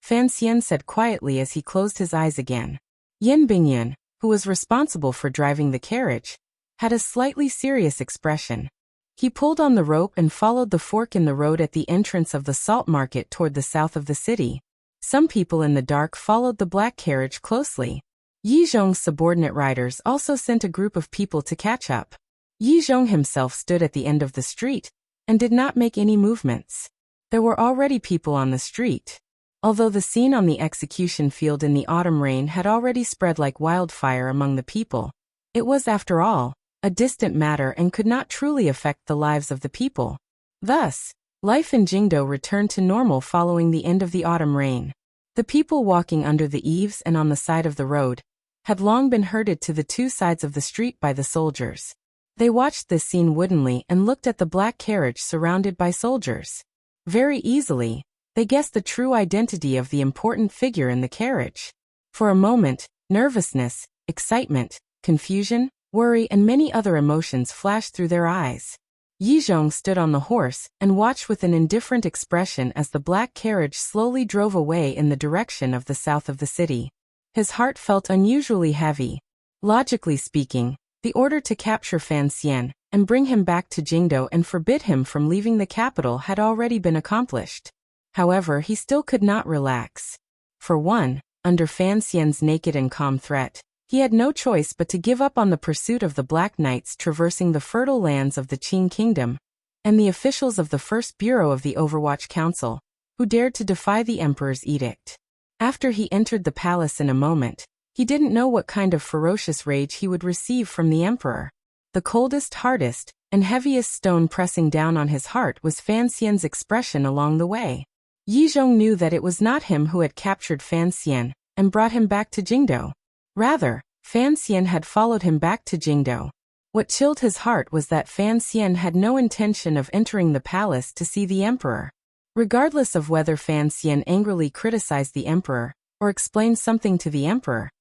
Fan Xian said quietly as he closed his eyes again. Yan Bingyun, who was responsible for driving the carriage, had a slightly serious expression. He pulled on the rope and followed the fork in the road at the entrance of the salt market toward the south of the city. Some people in the dark followed the black carriage closely. Yizhong's subordinate riders also sent a group of people to catch up. Yizhong himself stood at the end of the street and did not make any movements. There were already people on the street. Although the scene on the execution field in the autumn rain had already spread like wildfire among the people, it was, after all, a distant matter and could not truly affect the lives of the people. Thus, life in Jingdo returned to normal following the end of the autumn rain. The people walking under the eaves and on the side of the road had long been herded to the two sides of the street by the soldiers. They watched this scene woodenly and looked at the black carriage surrounded by soldiers. Very easily, they guessed the true identity of the important figure in the carriage. For a moment, nervousness, excitement, confusion, worry and many other emotions flashed through their eyes. Yizhong stood on the horse and watched with an indifferent expression as the black carriage slowly drove away in the direction of the south of the city. His heart felt unusually heavy. Logically speaking, the order to capture Fan Xian and bring him back to Jingdo and forbid him from leaving the capital had already been accomplished. However, he still could not relax. For one, under Fan Xian's naked and calm threat, he had no choice but to give up on the pursuit of the Black Knights traversing the fertile lands of the Qing Kingdom, and the officials of the First Bureau of the Overwatch Council, who dared to defy the Emperor's edict. After he entered the palace in a moment, he didn't know what kind of ferocious rage he would receive from the Emperor. The coldest, hardest, and heaviest stone pressing down on his heart was Fan Xian's expression along the way. Yizhong knew that it was not him who had captured Fan Xian and brought him back to Jingdo. Rather, Fan Xian had followed him back to Jingdo. What chilled his heart was that Fan Xian had no intention of entering the palace to see the Emperor. Regardless of whether Fan Xian angrily criticized the Emperor or explained something to the Emperor,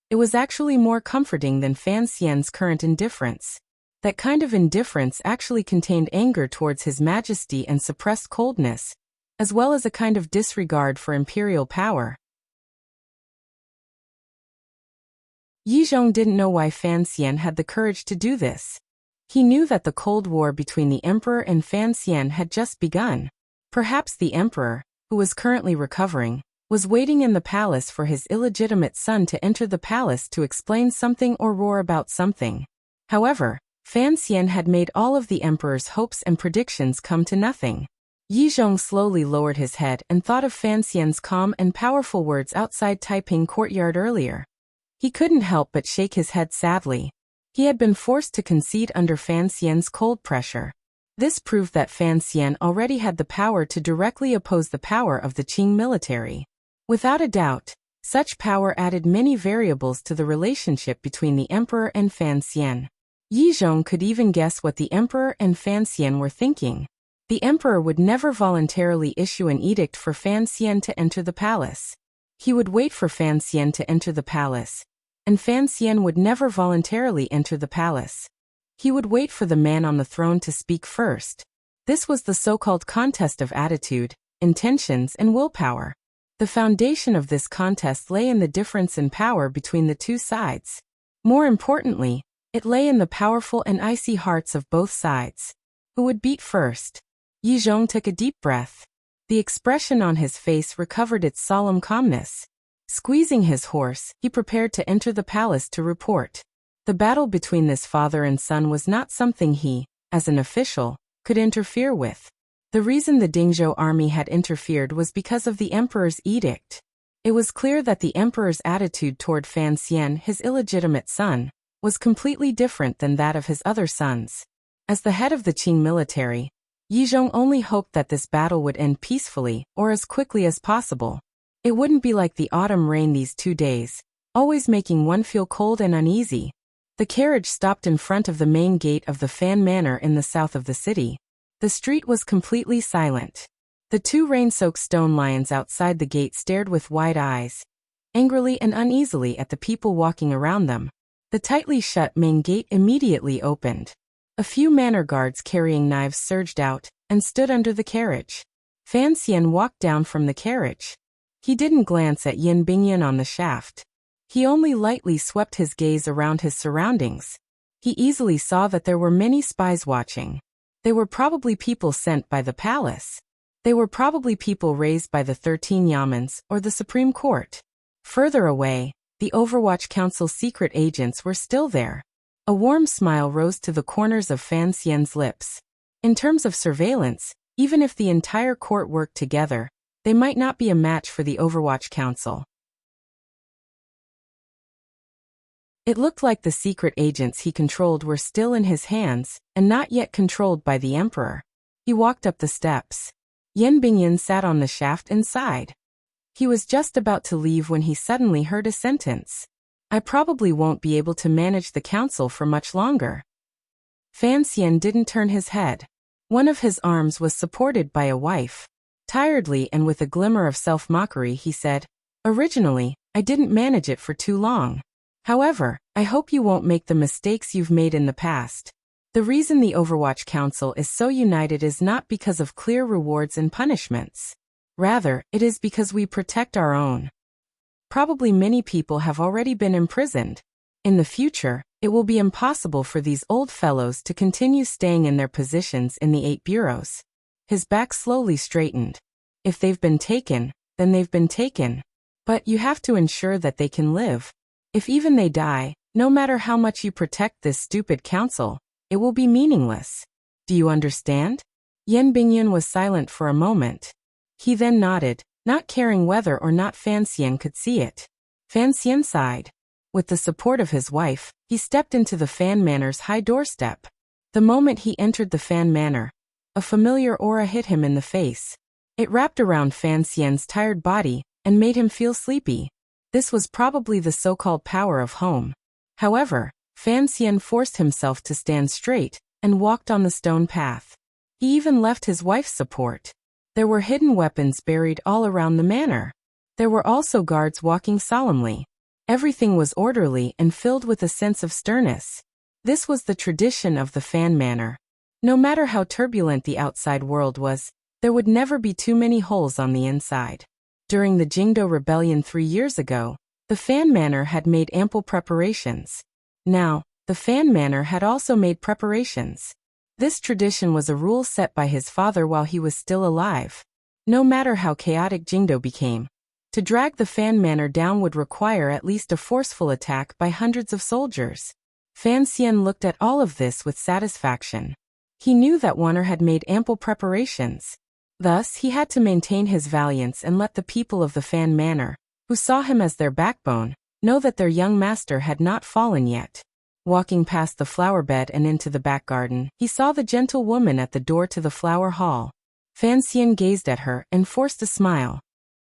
it was actually more comforting than Fan Xian's current indifference. That kind of indifference actually contained anger towards His Majesty and suppressed coldness, as well as a kind of disregard for imperial power. Yizhong didn't know why Fan Xian had the courage to do this. He knew that the Cold War between the Emperor and Fan Xian had just begun. Perhaps the Emperor, who was currently recovering, was waiting in the palace for his illegitimate son to enter the palace to explain something or roar about something. However, Fan Xian had made all of the Emperor's hopes and predictions come to nothing. Yizhong slowly lowered his head and thought of Fan Xian's calm and powerful words outside Taiping Courtyard earlier. He couldn't help but shake his head sadly. He had been forced to concede under Fan Xian's cold pressure. This proved that Fan Xian already had the power to directly oppose the power of the Qing military. Without a doubt, such power added many variables to the relationship between the Emperor and Fan Xian. Yizhong could even guess what the Emperor and Fan Xian were thinking. The Emperor would never voluntarily issue an edict for Fan Xian to enter the palace. He would wait for Fan Xian to enter the palace, and Fan Xian would never voluntarily enter the palace. He would wait for the man on the throne to speak first. This was the so-called contest of attitude, intentions, and willpower. The foundation of this contest lay in the difference in power between the two sides. More importantly, it lay in the powerful and icy hearts of both sides. Who would beat first? Yizhong took a deep breath. The expression on his face recovered its solemn calmness. Squeezing his horse, he prepared to enter the palace to report. The battle between this father and son was not something he, as an official, could interfere with. The reason the Dingzhou army had interfered was because of the Emperor's edict. It was clear that the Emperor's attitude toward Fan Xian, his illegitimate son, was completely different than that of his other sons. As the head of the Qing military, Yizhong only hoped that this battle would end peacefully or as quickly as possible. It wouldn't be like the autumn rain these 2 days, always making one feel cold and uneasy. The carriage stopped in front of the main gate of the Fan Manor in the south of the city. The street was completely silent. The 2 rain-soaked stone lions outside the gate stared with wide eyes, angrily and uneasily at the people walking around them. The tightly shut main gate immediately opened. A few manor guards carrying knives surged out and stood under the carriage. Fan Xian walked down from the carriage. He didn't glance at Yin Bingyan on the shaft. He only lightly swept his gaze around his surroundings. He easily saw that there were many spies watching. They were probably people sent by the palace. They were probably people raised by the 13 Yamens or the Supreme Court. Further away, the Overwatch Council's secret agents were still there. A warm smile rose to the corners of Fan Xian's lips. In terms of surveillance, Even if the entire court worked together, they might not be a match for the Overwatch Council. It looked like the secret agents he controlled were still in his hands, and not yet controlled by the Emperor. He walked up the steps. Yan Bingyan sat on the shaft and sighed. He was just about to leave when he suddenly heard a sentence. I probably won't be able to manage the council for much longer. Fan Xian didn't turn his head. One of his arms was supported by a wife. Tiredly and with a glimmer of self-mockery he said, "Originally, I didn't manage it for too long. However, I hope you won't make the mistakes you've made in the past. The reason the Overwatch Council is so united is not because of clear rewards and punishments. Rather, it is because we protect our own. Probably many people have already been imprisoned. In the future, it will be impossible for these old fellows to continue staying in their positions in the 8 bureaus." His back slowly straightened. If they've been taken, then they've been taken. But you have to ensure that they can live. If even they die, no matter how much you protect this stupid council, it will be meaningless. Do you understand? Yan Bingyan was silent for a moment. He then nodded, not caring whether or not Fan Xian could see it. Fan Xian sighed. With the support of his wife, he stepped into the Fan Manor's high doorstep. The moment he entered the Fan Manor, a familiar aura hit him in the face. It wrapped around Fan Xian's tired body and made him feel sleepy. This was probably the so-called power of home. However, Fan Xian forced himself to stand straight and walked on the stone path. He even left his wife's support. There were hidden weapons buried all around the manor. There were also guards walking solemnly. Everything was orderly and filled with a sense of sternness. This was the tradition of the Fan Manor. No matter how turbulent the outside world was, there would never be too many holes on the inside. During the Jingdo Rebellion 3 years ago, the Fan Manor had made ample preparations. Now, the Fan Manor had also made preparations. This tradition was a rule set by his father while he was still alive. No matter how chaotic Jingdo became, to drag the Fan Manor down would require at least a forceful attack by hundreds of soldiers. Fan Xian looked at all of this with satisfaction. He knew that Wanner had made ample preparations. Thus, he had to maintain his valiance and let the people of the Fan Manor, who saw him as their backbone, know that their young master had not fallen yet. Walking past the flower bed and into the back garden, he saw the gentle woman at the door to the flower hall. Fan Xian gazed at her and forced a smile.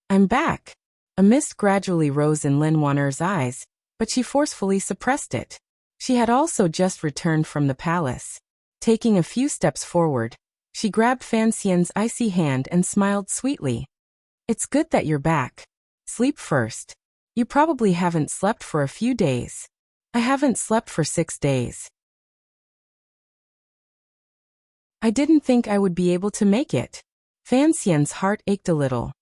"I'm back." A mist gradually rose in Lin Wanner's eyes, but she forcefully suppressed it. She had also just returned from the palace. Taking a few steps forward, she grabbed Fan Xian's icy hand and smiled sweetly. "It's good that you're back. Sleep first. You probably haven't slept for a few days." "I haven't slept for 6 days. I didn't think I would be able to make it." Fan Xian's heart ached a little.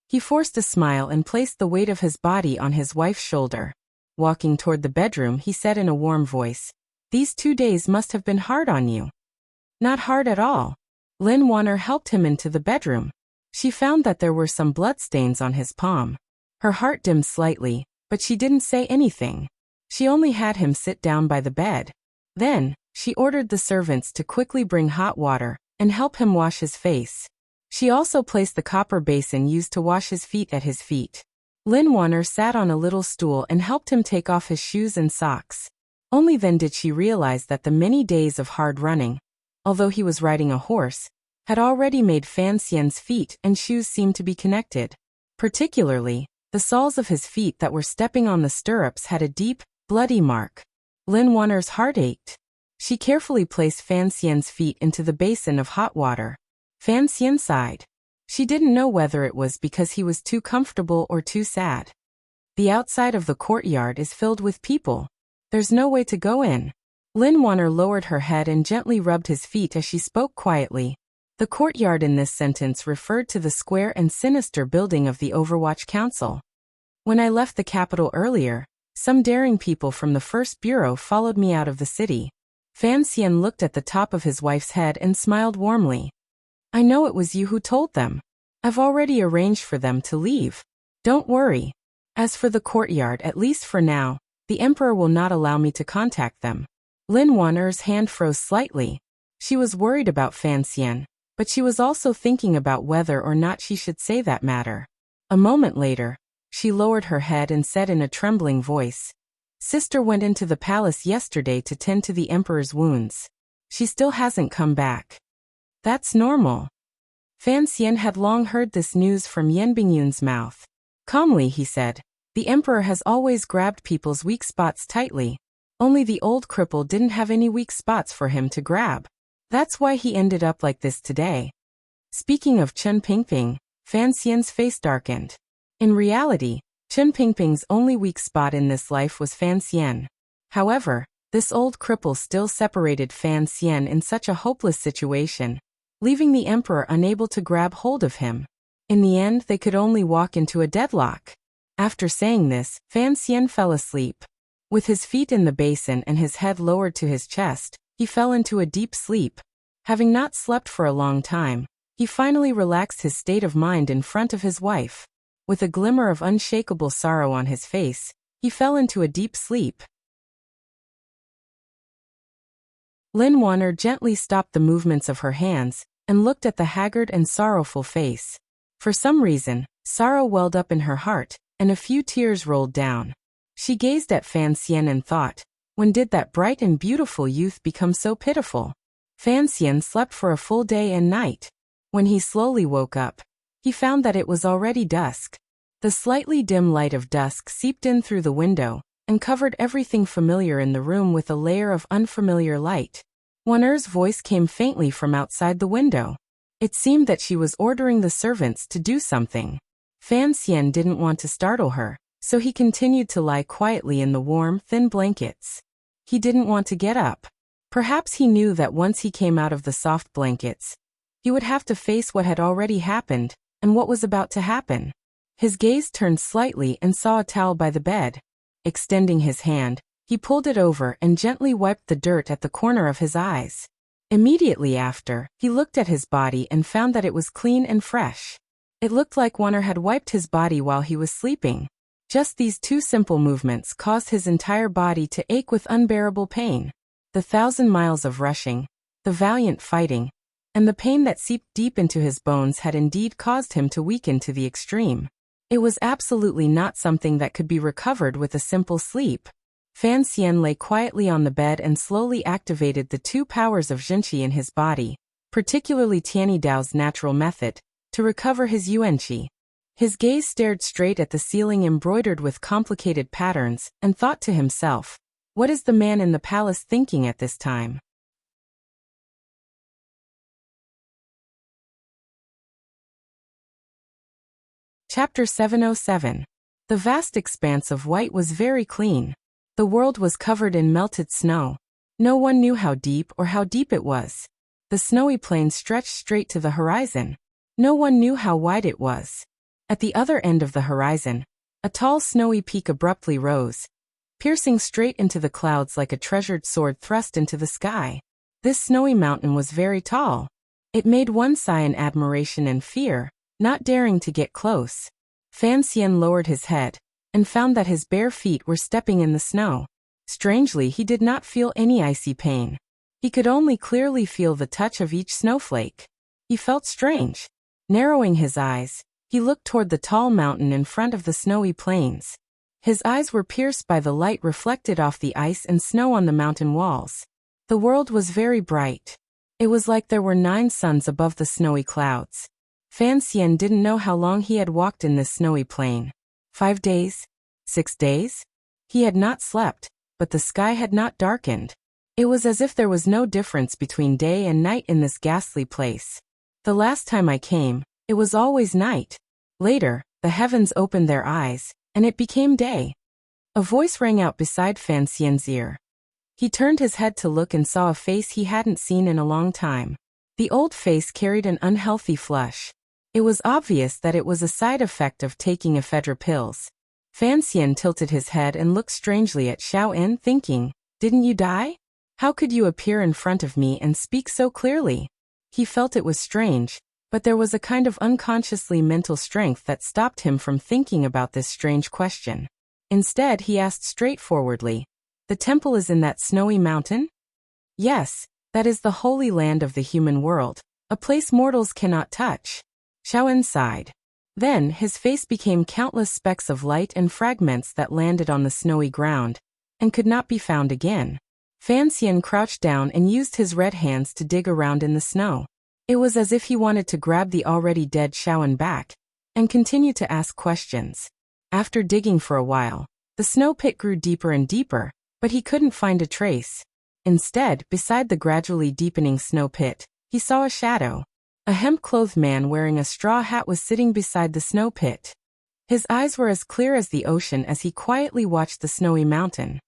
He forced a smile and placed the weight of his body on his wife's shoulder. Walking toward the bedroom, he said in a warm voice, "These 2 days must have been hard on you." "Not hard at all." Lin Wanner helped him into the bedroom. She found that there were some bloodstains on his palm. Her heart dimmed slightly, but she didn't say anything. She only had him sit down by the bed. Then, she ordered the servants to quickly bring hot water and help him wash his face. She also placed the copper basin used to wash his feet at his feet. Lin Wanner sat on a little stool and helped him take off his shoes and socks. Only then did she realize that the many days of hard running, although he was riding a horse, had already made Fan Xian's feet and shoes seem to be connected. Particularly, the soles of his feet that were stepping on the stirrups had a deep, bloody mark. Lin Wanner's heart ached. She carefully placed Fan Xian's feet into the basin of hot water. Fan Xian sighed. She didn't know whether it was because he was too comfortable or too sad. The outside of the courtyard is filled with people. There's no way to go in. Lin Wanner lowered her head and gently rubbed his feet as she spoke quietly. The courtyard in this sentence referred to the square and sinister building of the Overwatch Council. When I left the capital earlier, some daring people from the First Bureau followed me out of the city. Fan Xian looked at the top of his wife's head and smiled warmly. "I know it was you who told them. I've already arranged for them to leave. Don't worry. As for the courtyard, at least for now, the Emperor will not allow me to contact them." Lin Wanner's hand froze slightly. She was worried about Fan Xian, But she was also thinking about whether or not she should say that matter. A moment later, she lowered her head and said in a trembling voice, "Sister went into the palace yesterday to tend to the emperor's wounds. She still hasn't come back." "That's normal." Fan Xian had long heard this news from Yan Bingyun's mouth. Calmly he said, "The emperor has always grabbed people's weak spots tightly. Only the old cripple didn't have any weak spots for him to grab. That's why he ended up like this today." Speaking of Chen Pingping, Fan Xian's face darkened. In reality, Chen Pingping's only weak spot in this life was Fan Xian. However, this old cripple still separated Fan Xian in such a hopeless situation, leaving the emperor unable to grab hold of him. In the end, they could only walk into a deadlock. After saying this, Fan Xian fell asleep. With his feet in the basin and his head lowered to his chest, he fell into a deep sleep. Having not slept for a long time, he finally relaxed his state of mind in front of his wife. With a glimmer of unshakable sorrow on his face, he fell into a deep sleep. Lin Wanner gently stopped the movements of her hands and looked at the haggard and sorrowful face. For some reason, sorrow welled up in her heart, and a few tears rolled down. She gazed at Fan Xian and thought, when did that bright and beautiful youth become so pitiful? Fan Xian slept for a full day and night. When he slowly woke up, he found that it was already dusk. The slightly dim light of dusk seeped in through the window and covered everything familiar in the room with a layer of unfamiliar light. Wan'er's voice came faintly from outside the window. It seemed that she was ordering the servants to do something. Fan Xian didn't want to startle her, so he continued to lie quietly in the warm, thin blankets. He didn't want to get up. Perhaps he knew that once he came out of the soft blankets, he would have to face what had already happened and what was about to happen. His gaze turned slightly and saw a towel by the bed. Extending his hand, he pulled it over and gently wiped the dirt at the corner of his eyes. Immediately after, he looked at his body and found that it was clean and fresh. It looked like Wanner had wiped his body while he was sleeping. Just these two simple movements caused his entire body to ache with unbearable pain. The 1,000 miles of rushing, the valiant fighting, and the pain that seeped deep into his bones had indeed caused him to weaken to the extreme. It was absolutely not something that could be recovered with a simple sleep. Fan Xian lay quietly on the bed and slowly activated the two powers of Jinqi in his body, particularly Tianyi Dao's natural method, to recover his yuanqi. His gaze stared straight at the ceiling embroidered with complicated patterns and thought to himself, what is the man in the palace thinking at this time? Chapter 707. The vast expanse of white was very clean. The world was covered in melted snow. No one knew how deep it was. The snowy plain stretched straight to the horizon. No one knew how wide it was. At the other end of the horizon, a tall snowy peak abruptly rose, piercing straight into the clouds like a treasured sword thrust into the sky. This snowy mountain was very tall. It made one sigh in admiration and fear, not daring to get close. Fan Xian lowered his head and found that his bare feet were stepping in the snow. Strangely, he did not feel any icy pain. He could only clearly feel the touch of each snowflake. He felt strange. Narrowing his eyes, he looked toward the tall mountain in front of the snowy plains. His eyes were pierced by the light reflected off the ice and snow on the mountain walls. The world was very bright. It was like there were 9 suns above the snowy clouds. Fan Xian didn't know how long he had walked in this snowy plain. 5 days? 6 days? He had not slept, but the sky had not darkened. It was as if there was no difference between day and night in this ghastly place. The last time I came, it was always night. Later, the heavens opened their eyes, and it became day. A voice rang out beside Fan Xian's ear. He turned his head to look and saw a face he hadn't seen in a long time. The old face carried an unhealthy flush. It was obvious that it was a side effect of taking ephedra pills. Fan Xian tilted his head and looked strangely at Xiao En, thinking, "Didn't you die? How could you appear in front of me and speak so clearly?" He felt it was strange, but there was a kind of unconsciously mental strength that stopped him from thinking about this strange question. Instead, he asked straightforwardly, "The temple is in that snowy mountain?" "Yes, that is the holy land of the human world. a place mortals cannot touch. Xiaoan sighed. Then his face became countless specks of light and fragments that landed on the snowy ground, and could not be found again. Fan Xian crouched down and used his red hands to dig around in the snow. It was as if he wanted to grab the already dead Xiaoan back, and continue to ask questions. After digging for a while, the snow pit grew deeper and deeper, but he couldn't find a trace. Instead, beside the gradually deepening snow pit, he saw a shadow. A hemp-clothed man wearing a straw hat was sitting beside the snow pit. His eyes were as clear as the ocean as he quietly watched the snowy mountain.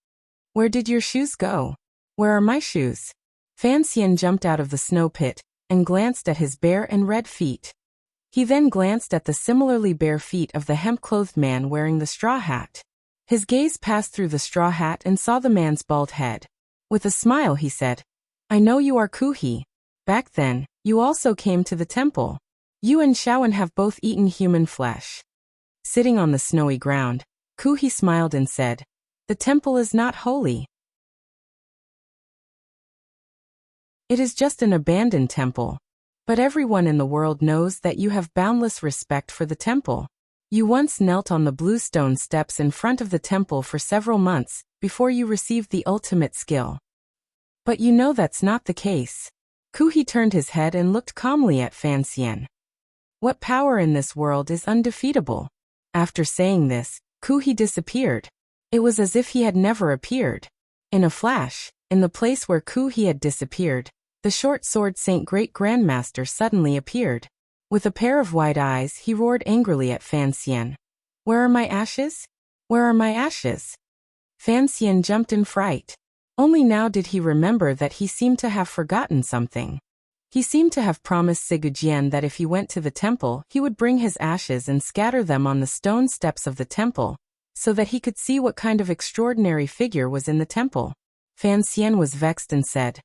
"Where did your shoes go? Where are my shoes?" Fan Xian jumped out of the snow pit and glanced at his bare and red feet. He then glanced at the similarly bare feet of the hemp-clothed man wearing the straw hat. His gaze passed through the straw hat and saw the man's bald head. With a smile he said, "I know you are Kuhi. Back then, you also came to the temple. You and Xiaoan have both eaten human flesh." Sitting on the snowy ground, Kuhi smiled and said, "The temple is not holy. It is just an abandoned temple. But everyone in the world knows that you have boundless respect for the temple. You once knelt on the blue stone steps in front of the temple for several months before you received the ultimate skill. But you know that's not the case." Kuhi turned his head and looked calmly at Fan Xian. "What power in this world is undefeatable?" After saying this, Kuhi disappeared. It was as if he had never appeared. In a flash, in the place where Kuhi had disappeared, the short sword Saint Great Grandmaster suddenly appeared. With a pair of wide eyes, he roared angrily at Fan Xian. "Where are my ashes? Where are my ashes?" Fan Xian jumped in fright. Only now did he remember that he seemed to have forgotten something. He seemed to have promised Sigujian that if he went to the temple, he would bring his ashes and scatter them on the stone steps of the temple, so that he could see what kind of extraordinary figure was in the temple. Fan Xian was vexed and said,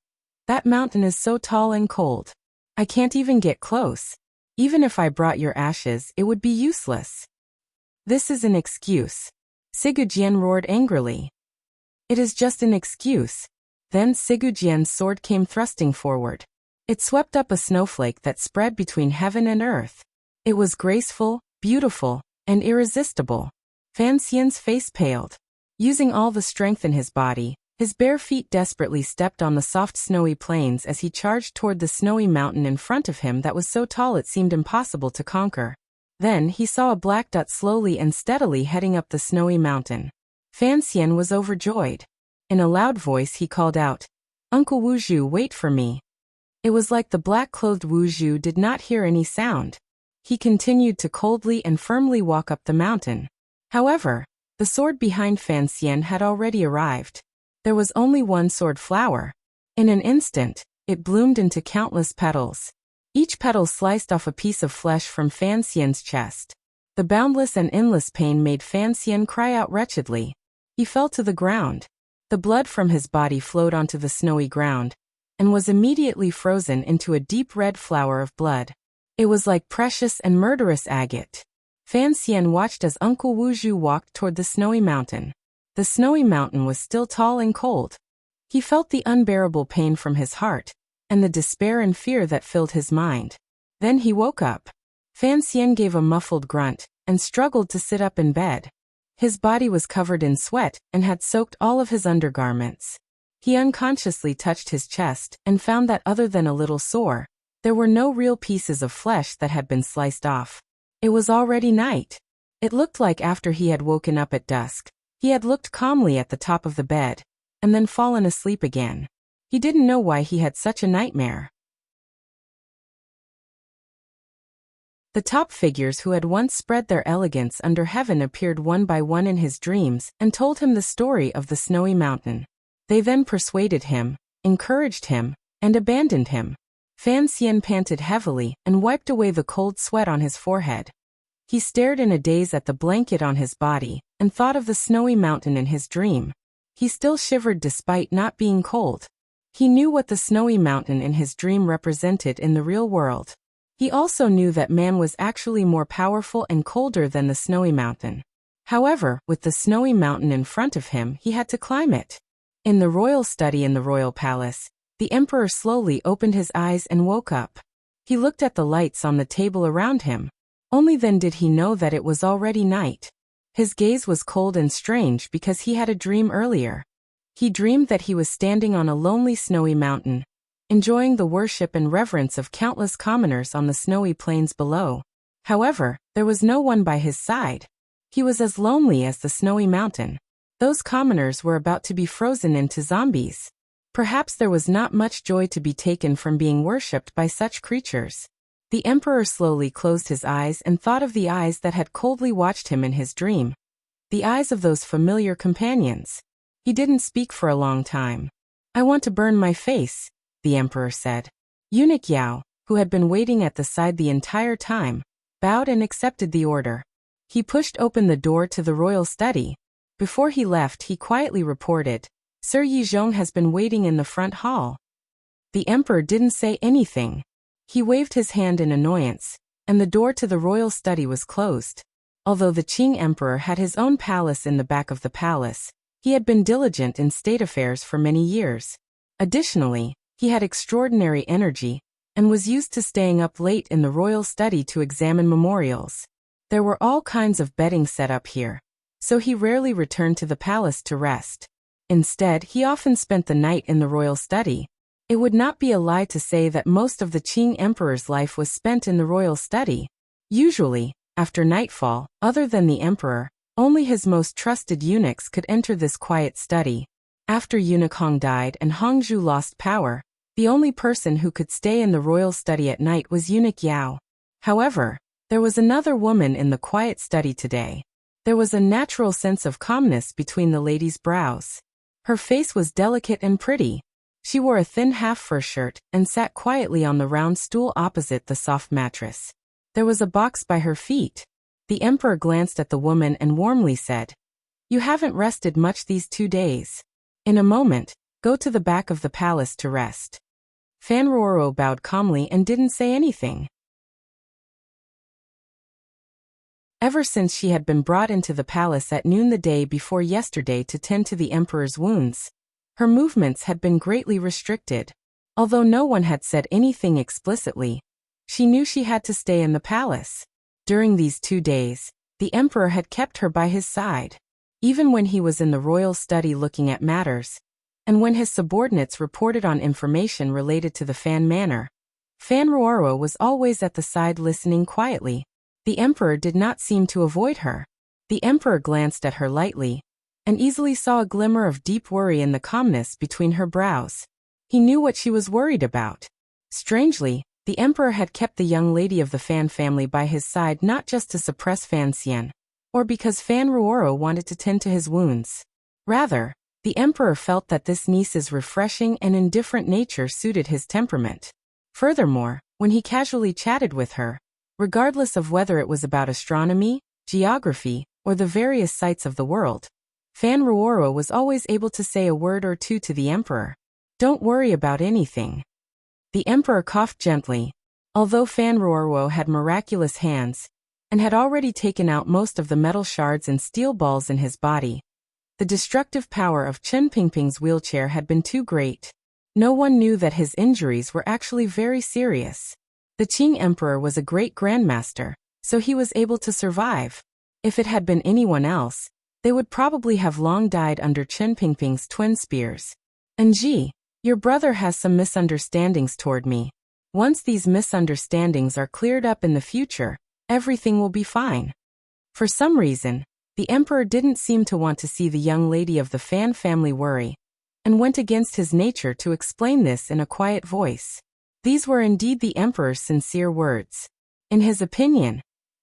"That mountain is so tall and cold. I can't even get close. Even if I brought your ashes, it would be useless." "This is an excuse." Sigujian roared angrily. "It is just an excuse." Then Sigujian's sword came thrusting forward. It swept up a snowflake that spread between heaven and earth. It was graceful, beautiful, and irresistible. Fan Xian's face paled. Using all the strength in his body, his bare feet desperately stepped on the soft snowy plains as he charged toward the snowy mountain in front of him that was so tall it seemed impossible to conquer. Then he saw a black dot slowly and steadily heading up the snowy mountain. Fan Xian was overjoyed. In a loud voice he called out, "Uncle Wuzhu, wait for me." It was like the black-clothed Wuzhu did not hear any sound. He continued to coldly and firmly walk up the mountain. However, the sword behind Fan Xian had already arrived. There was only one sword flower. In an instant, it bloomed into countless petals. Each petal sliced off a piece of flesh from Fan Xian's chest. The boundless and endless pain made Fan Xian cry out wretchedly. He fell to the ground. The blood from his body flowed onto the snowy ground, and was immediately frozen into a deep red flower of blood. It was like precious and murderous agate. Fan Xian watched as Uncle Wuzhu walked toward the snowy mountain. The snowy mountain was still tall and cold. He felt the unbearable pain from his heart, and the despair and fear that filled his mind. Then he woke up. Fan Xian gave a muffled grunt, and struggled to sit up in bed. His body was covered in sweat, and had soaked all of his undergarments. He unconsciously touched his chest, and found that other than a little sore, there were no real pieces of flesh that had been sliced off. It was already night. It looked like after he had woken up at dusk, he had looked calmly at the top of the bed, and then fallen asleep again. He didn't know why he had such a nightmare. The top figures who had once spread their elegance under heaven appeared one by one in his dreams and told him the story of the snowy mountain. They then persuaded him, encouraged him, and abandoned him. Fan Xian panted heavily and wiped away the cold sweat on his forehead. He stared in a daze at the blanket on his body and thought of the snowy mountain in his dream. He still shivered despite not being cold. He knew what the snowy mountain in his dream represented in the real world. He also knew that man was actually more powerful and colder than the snowy mountain. However, with the snowy mountain in front of him, he had to climb it. In the royal study in the royal palace, the emperor slowly opened his eyes and woke up. He looked at the lights on the table around him. Only then did he know that it was already night. His gaze was cold and strange because he had a dream earlier. He dreamed that he was standing on a lonely snowy mountain, enjoying the worship and reverence of countless commoners on the snowy plains below. However, there was no one by his side. He was as lonely as the snowy mountain. Those commoners were about to be frozen into zombies. Perhaps there was not much joy to be taken from being worshipped by such creatures. The emperor slowly closed his eyes and thought of the eyes that had coldly watched him in his dream. The eyes of those familiar companions. He didn't speak for a long time. "I want to burn my face," the emperor said. Eunuch Yao, who had been waiting at the side the entire time, bowed and accepted the order. He pushed open the door to the royal study. Before he left, he quietly reported, "Sir Yizhong has been waiting in the front hall." The emperor didn't say anything. He waved his hand in annoyance, and the door to the royal study was closed. Although the Qing emperor had his own palace in the back of the palace, he had been diligent in state affairs for many years. Additionally, he had extraordinary energy, and was used to staying up late in the royal study to examine memorials. There were all kinds of bedding set up here, so he rarely returned to the palace to rest. Instead, he often spent the night in the royal study. It would not be a lie to say that most of the Qing emperor's life was spent in the royal study. Usually, after nightfall, other than the emperor, only his most trusted eunuchs could enter this quiet study. After Eunuch Hong died and Hongzhu lost power, the only person who could stay in the royal study at night was Eunuch Yao. However, there was another woman in the quiet study today. There was a natural sense of calmness between the lady's brows. Her face was delicate and pretty. She wore a thin half-fur shirt and sat quietly on the round stool opposite the soft mattress. There was a box by her feet. The emperor glanced at the woman and warmly said, "You haven't rested much these 2 days. In a moment, go to the back of the palace to rest." Fan Ruoro bowed calmly and didn't say anything. Ever since she had been brought into the palace at noon the day before yesterday to tend to the emperor's wounds, her movements had been greatly restricted. Although no one had said anything explicitly, she knew she had to stay in the palace. During these 2 days, the emperor had kept her by his side. Even when he was in the royal study looking at matters, and when his subordinates reported on information related to the Fan Manor, Fan Ruoro was always at the side listening quietly. The emperor did not seem to avoid her. The emperor glanced at her lightly, and easily saw a glimmer of deep worry in the calmness between her brows. He knew what she was worried about. Strangely, the emperor had kept the young lady of the Fan family by his side not just to suppress Fan Xian, or because Fan Ruoro wanted to tend to his wounds. Rather, the emperor felt that this niece's refreshing and indifferent nature suited his temperament. Furthermore, when he casually chatted with her, regardless of whether it was about astronomy, geography, or the various sights of the world, Fan Ruoro was always able to say a word or two to the emperor. "Don't worry about anything." The emperor coughed gently. Although Fan Ruoro had miraculous hands, and had already taken out most of the metal shards and steel balls in his body, the destructive power of Chen Pingping's wheelchair had been too great. No one knew that his injuries were actually very serious. The Qing emperor was a great grandmaster, so he was able to survive. If it had been anyone else, they would probably have long died under Chen Pingping's twin spears. "And Ji, your brother has some misunderstandings toward me. Once these misunderstandings are cleared up in the future, everything will be fine." For some reason, the emperor didn't seem to want to see the young lady of the Fan family worry, and went against his nature to explain this in a quiet voice. These were indeed the emperor's sincere words. In his opinion,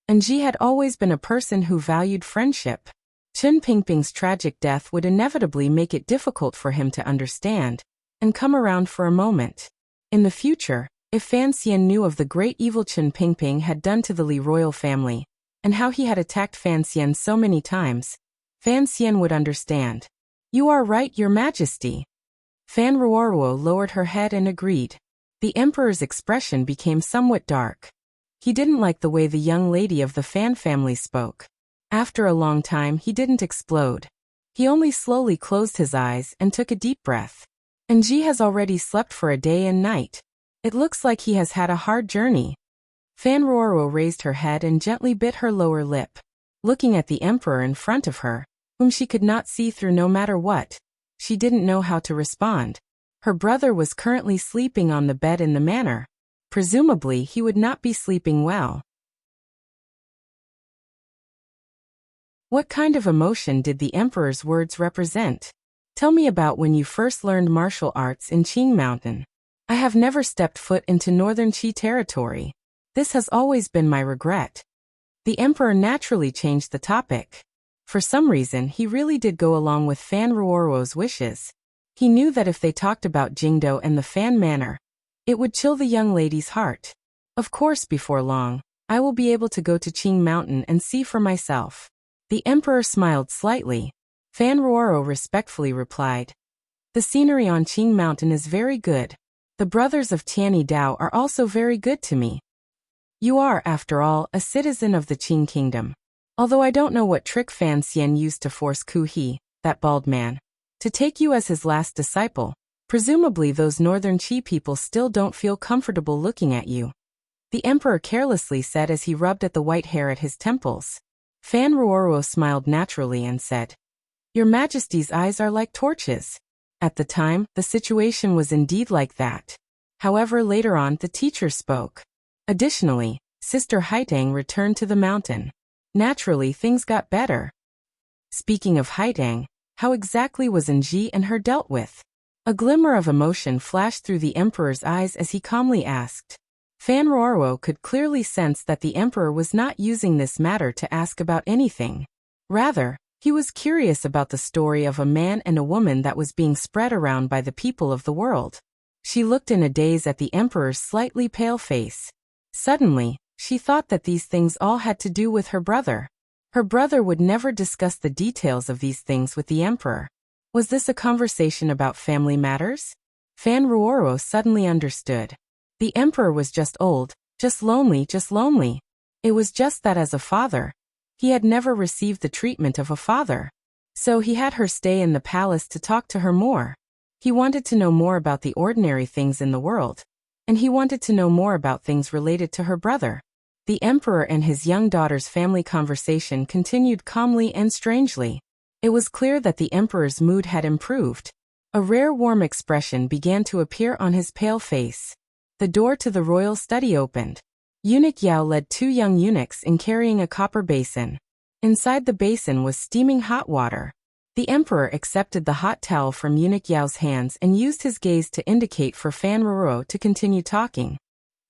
Anji had always been a person who valued friendship. Chen Pingping's tragic death would inevitably make it difficult for him to understand and come around for a moment. In the future, if Fan Xian knew of the great evil Chen Pingping had done to the Li royal family, and how he had attacked Fan Xian so many times, Fan Xian would understand. "You are right, Your Majesty." Fan Ruoruo lowered her head and agreed. The emperor's expression became somewhat dark. He didn't like the way the young lady of the Fan family spoke. After a long time, he didn't explode. He only slowly closed his eyes and took a deep breath. "Anji has already slept for a day and night. It looks like he has had a hard journey. Fan Ruoro raised her head and gently bit her lower lip. Looking at the emperor in front of her, whom she could not see through no matter what, she didn't know how to respond. Her brother was currently sleeping on the bed in the manor. Presumably he would not be sleeping well. What kind of emotion did the emperor's words represent? Tell me about when you first learned martial arts in Qing Mountain. I have never stepped foot into northern Qi territory. This has always been my regret. The emperor naturally changed the topic. For some reason he really did go along with Fan Ruoro's wishes. He knew that if they talked about Jingdo and the Fan Manor, it would chill the young lady's heart. Of course, before long, I will be able to go to Qing Mountain and see for myself. The emperor smiled slightly. Fan Ruoro respectfully replied, "The scenery on Qing Mountain is very good. The brothers of Tianyi Dao are also very good to me. You are, after all, a citizen of the Qing kingdom. Although I don't know what trick Fan Xian used to force Ku He, that bald man, to take you as his last disciple. Presumably those northern Qi people still don't feel comfortable looking at you," the emperor carelessly said as he rubbed at the white hair at his temples. Fan Ruoro smiled naturally and said, "Your Majesty's eyes are like torches." At the time, the situation was indeed like that. However, later on, the teacher spoke. Additionally, Sister Haitang returned to the mountain. Naturally, things got better. Speaking of Haitang, how exactly was Nji and her dealt with? A glimmer of emotion flashed through the emperor's eyes as he calmly asked. Fan Ruoro could clearly sense that the emperor was not using this matter to ask about anything. Rather, he was curious about the story of a man and a woman that was being spread around by the people of the world. She looked in a daze at the emperor's slightly pale face. Suddenly, she thought that these things all had to do with her brother. Her brother would never discuss the details of these things with the emperor. Was this a conversation about family matters? Fan Ruoro suddenly understood. The emperor was just old, just lonely, just lonely. It was just that as a father, he had never received the treatment of a father. So he had her stay in the palace to talk to her more. He wanted to know more about the ordinary things in the world. And he wanted to know more about things related to her brother. The emperor and his young daughter's family conversation continued calmly and strangely. It was clear that the emperor's mood had improved. A rare warm expression began to appear on his pale face. The door to the royal study opened. Eunuch Yao led two young eunuchs in carrying a copper basin. Inside the basin was steaming hot water. The emperor accepted the hot towel from Eunuch Yao's hands and used his gaze to indicate for Fan Ruoro to continue talking.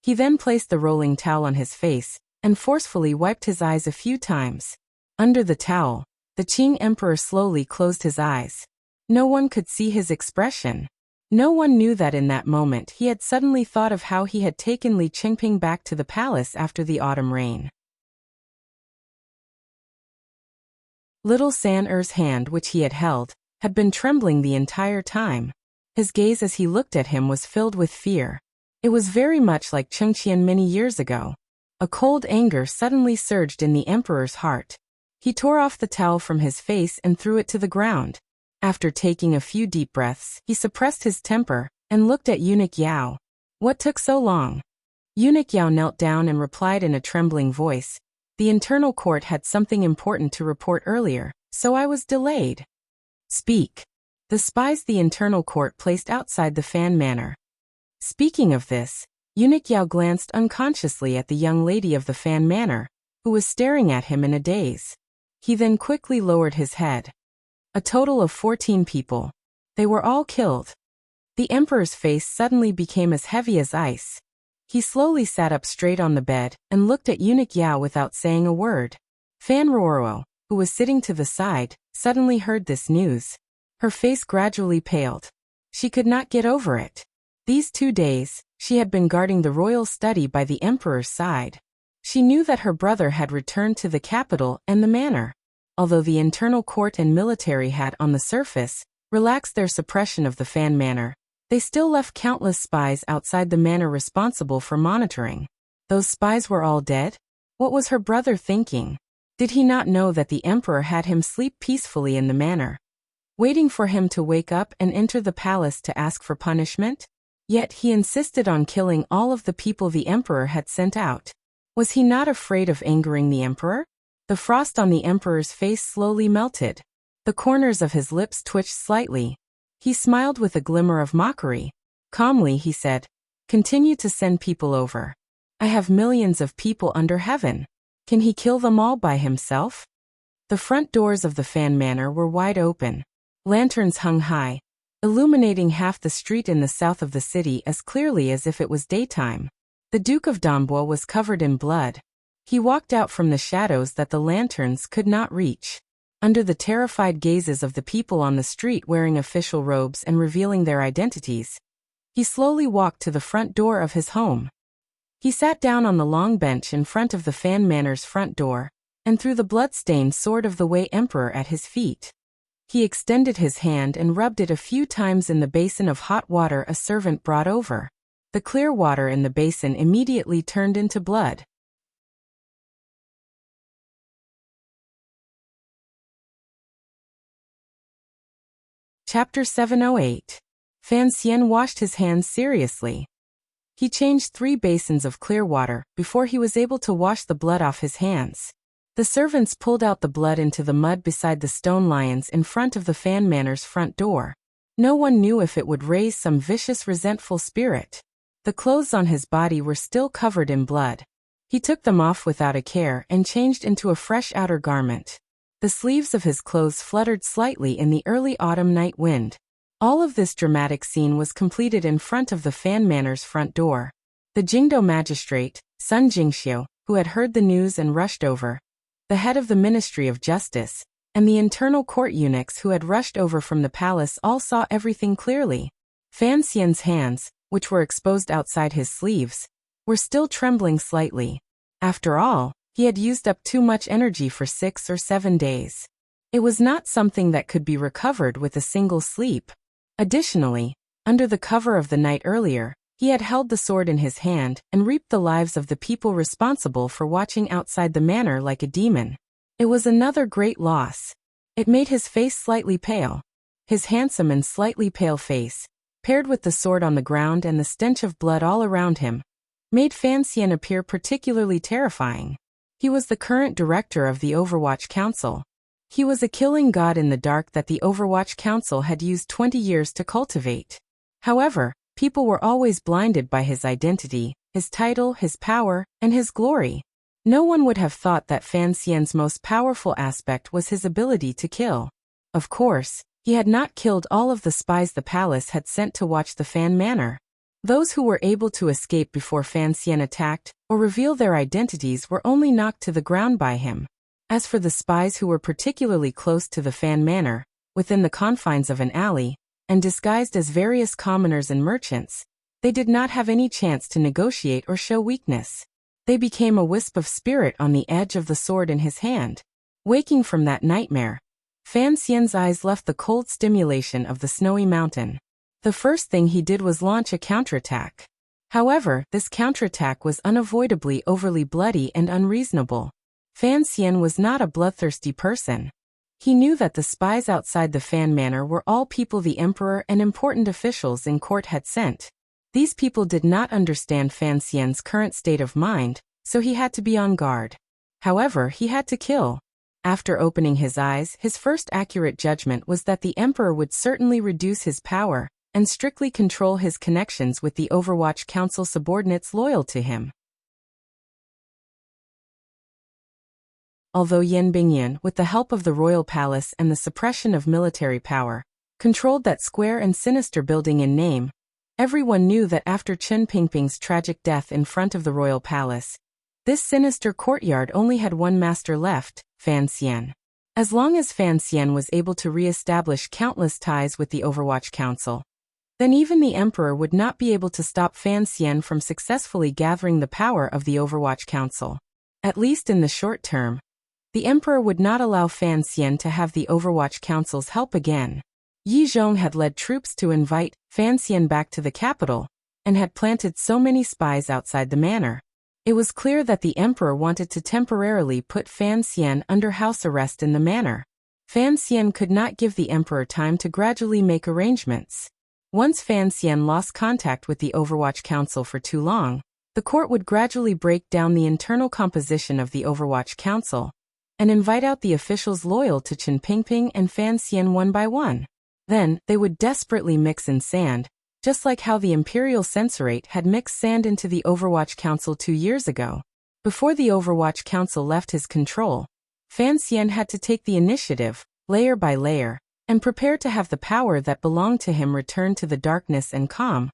He then placed the rolling towel on his face and forcefully wiped his eyes a few times. Under the towel, the Qing emperor slowly closed his eyes. No one could see his expression. No one knew that in that moment he had suddenly thought of how he had taken Li Qingping back to the palace after the autumn rain. Little San Er's hand, which he had been trembling the entire time. His gaze as he looked at him was filled with fear. It was very much like Chengqian many years ago. A cold anger suddenly surged in the emperor's heart. He tore off the towel from his face and threw it to the ground. After taking a few deep breaths, he suppressed his temper and looked at Eunuch Yao. "What took so long?" Eunuch Yao knelt down and replied in a trembling voice, "The internal court had something important to report earlier, so I was delayed." "Speak." The spies the internal court placed outside the Fan Manor. Speaking of this, Eunuch Yao glanced unconsciously at the young lady of the Fan Manor, who was staring at him in a daze. He then quickly lowered his head. A total of 14 people. They were all killed. The emperor's face suddenly became as heavy as ice. He slowly sat up straight on the bed and looked at Eunuch Yao without saying a word. Fan Ruoro, who was sitting to the side, suddenly heard this news. Her face gradually paled. She could not get over it. These 2 days, she had been guarding the royal study by the emperor's side. She knew that her brother had returned to the capital and the manor. Although the internal court and military had, on the surface, relaxed their suppression of the Fan Manor, they still left countless spies outside the manor responsible for monitoring. Those spies were all dead? What was her brother thinking? Did he not know that the emperor had him sleep peacefully in the manor, waiting for him to wake up and enter the palace to ask for punishment? Yet he insisted on killing all of the people the emperor had sent out. Was he not afraid of angering the emperor? The frost on the emperor's face slowly melted. The corners of his lips twitched slightly. He smiled with a glimmer of mockery. Calmly, he said, "Continue to send people over. I have millions of people under heaven. Can he kill them all by himself?" The front doors of the Fan Manor were wide open. Lanterns hung high, illuminating half the street in the south of the city as clearly as if it was daytime. The Duke of Dambois was covered in blood. He walked out from the shadows that the lanterns could not reach. Under the terrified gazes of the people on the street wearing official robes and revealing their identities, he slowly walked to the front door of his home. He sat down on the long bench in front of the Fan Manor's front door, and threw the blood-stained sword of the Wei Emperor at his feet. He extended his hand and rubbed it a few times in the basin of hot water a servant brought over. The clear water in the basin immediately turned into blood. Chapter 708. Fan Xian washed his hands seriously. He changed 3 basins of clear water before he was able to wash the blood off his hands. The servants pulled out the blood into the mud beside the stone lions in front of the Fan Manor's front door. No one knew if it would raise some vicious, resentful spirit. The clothes on his body were still covered in blood. He took them off without a care and changed into a fresh outer garment. The sleeves of his clothes fluttered slightly in the early autumn night wind. All of this dramatic scene was completed in front of the Fan Manor's front door. The Jingdo magistrate, Sun Jingxiu, who had heard the news and rushed over, the head of the Ministry of Justice, and the internal court eunuchs who had rushed over from the palace all saw everything clearly. Fan Xian's hands, which were exposed outside his sleeves, were still trembling slightly. After all, he had used up too much energy for 6 or 7 days. It was not something that could be recovered with a single sleep. Additionally, under the cover of the night earlier, he had held the sword in his hand and reaped the lives of the people responsible for watching outside the manor like a demon. It was another great loss. It made his face slightly pale. His handsome and slightly pale face, paired with the sword on the ground and the stench of blood all around him, made Fan Xian appear particularly terrifying. He was the current director of the Overwatch Council. He was a killing god in the dark that the Overwatch Council had used 20 years to cultivate. However, people were always blinded by his identity, his title, his power, and his glory. No one would have thought that Fan Xian's most powerful aspect was his ability to kill. Of course, he had not killed all of the spies the palace had sent to watch the Fan Manor. Those who were able to escape before Fan Xian attacked or reveal their identities were only knocked to the ground by him. As for the spies who were particularly close to the Fan Manor, within the confines of an alley, and disguised as various commoners and merchants, they did not have any chance to negotiate or show weakness. They became a wisp of spirit on the edge of the sword in his hand. Waking from that nightmare, Fan Xian's eyes left the cold stimulation of the snowy mountain. The first thing he did was launch a counterattack. However, this counterattack was unavoidably overly bloody and unreasonable. Fan Xian was not a bloodthirsty person. He knew that the spies outside the Fan Manor were all people the emperor and important officials in court had sent. These people did not understand Fan Xian's current state of mind, so he had to be on guard. However, he had to kill. After opening his eyes, his first accurate judgment was that the emperor would certainly reduce his power and strictly control his connections with the Overwatch Council subordinates loyal to him. Although Yan Bingyan, with the help of the royal palace and the suppression of military power, controlled that square and sinister building in name, everyone knew that after Chen Pingping's tragic death in front of the royal palace, this sinister courtyard only had one master left, Fan Xian. As long as Fan Xian was able to re-establish countless ties with the Overwatch Council, then even the emperor would not be able to stop Fan Xian from successfully gathering the power of the Overwatch Council. At least in the short term, the emperor would not allow Fan Xian to have the Overwatch Council's help again. Yi Zhong had led troops to invite Fan Xian back to the capital, and had planted so many spies outside the manor. It was clear that the emperor wanted to temporarily put Fan Xian under house arrest in the manor. Fan Xian could not give the emperor time to gradually make arrangements. Once Fan Xian lost contact with the Overwatch Council for too long, the court would gradually break down the internal composition of the Overwatch Council and invite out the officials loyal to Chen Pingping and Fan Xian one by one. Then, they would desperately mix in sand, just like how the Imperial Censorate had mixed sand into the Overwatch Council 2 years ago. Before the Overwatch Council left his control, Fan Xian had to take the initiative, layer by layer, and prepare to have the power that belonged to him return to the darkness and calm,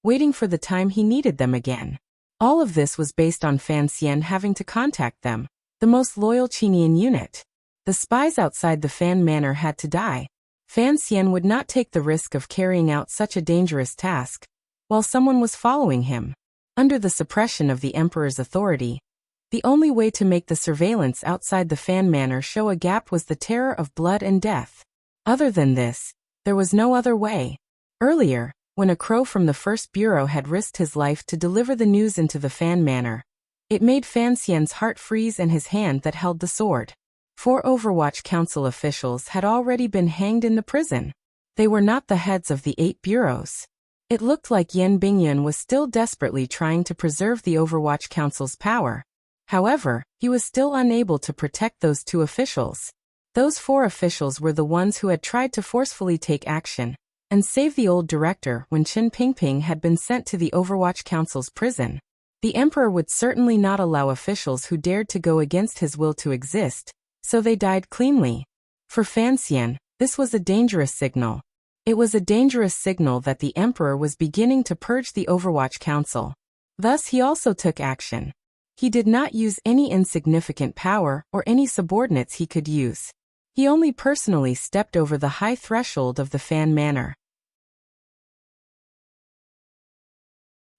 waiting for the time he needed them again. All of this was based on Fan Xian having to contact them, the most loyal Qinian unit. The spies outside the Fan Manor had to die. Fan Xian would not take the risk of carrying out such a dangerous task, while someone was following him. Under the suppression of the Emperor's authority, the only way to make the surveillance outside the Fan Manor show a gap was the terror of blood and death. Other than this, there was no other way. Earlier, when a crow from the First Bureau had risked his life to deliver the news into the Fan Manor, it made Fan Xian's heart freeze and his hand that held the sword. 4 Overwatch Council officials had already been hanged in the prison. They were not the heads of the 8 bureaus. It looked like Yan Bingyun was still desperately trying to preserve the Overwatch Council's power. However, he was still unable to protect those 2 officials. Those 4 officials were the ones who had tried to forcefully take action and save the old director when Chen Pingping had been sent to the Overwatch Council's prison. The Emperor would certainly not allow officials who dared to go against his will to exist, so they died cleanly. For Fan Xian, this was a dangerous signal. It was a dangerous signal that the Emperor was beginning to purge the Overwatch Council. Thus he also took action. He did not use any insignificant power or any subordinates he could use. He only personally stepped over the high threshold of the Fan Manor.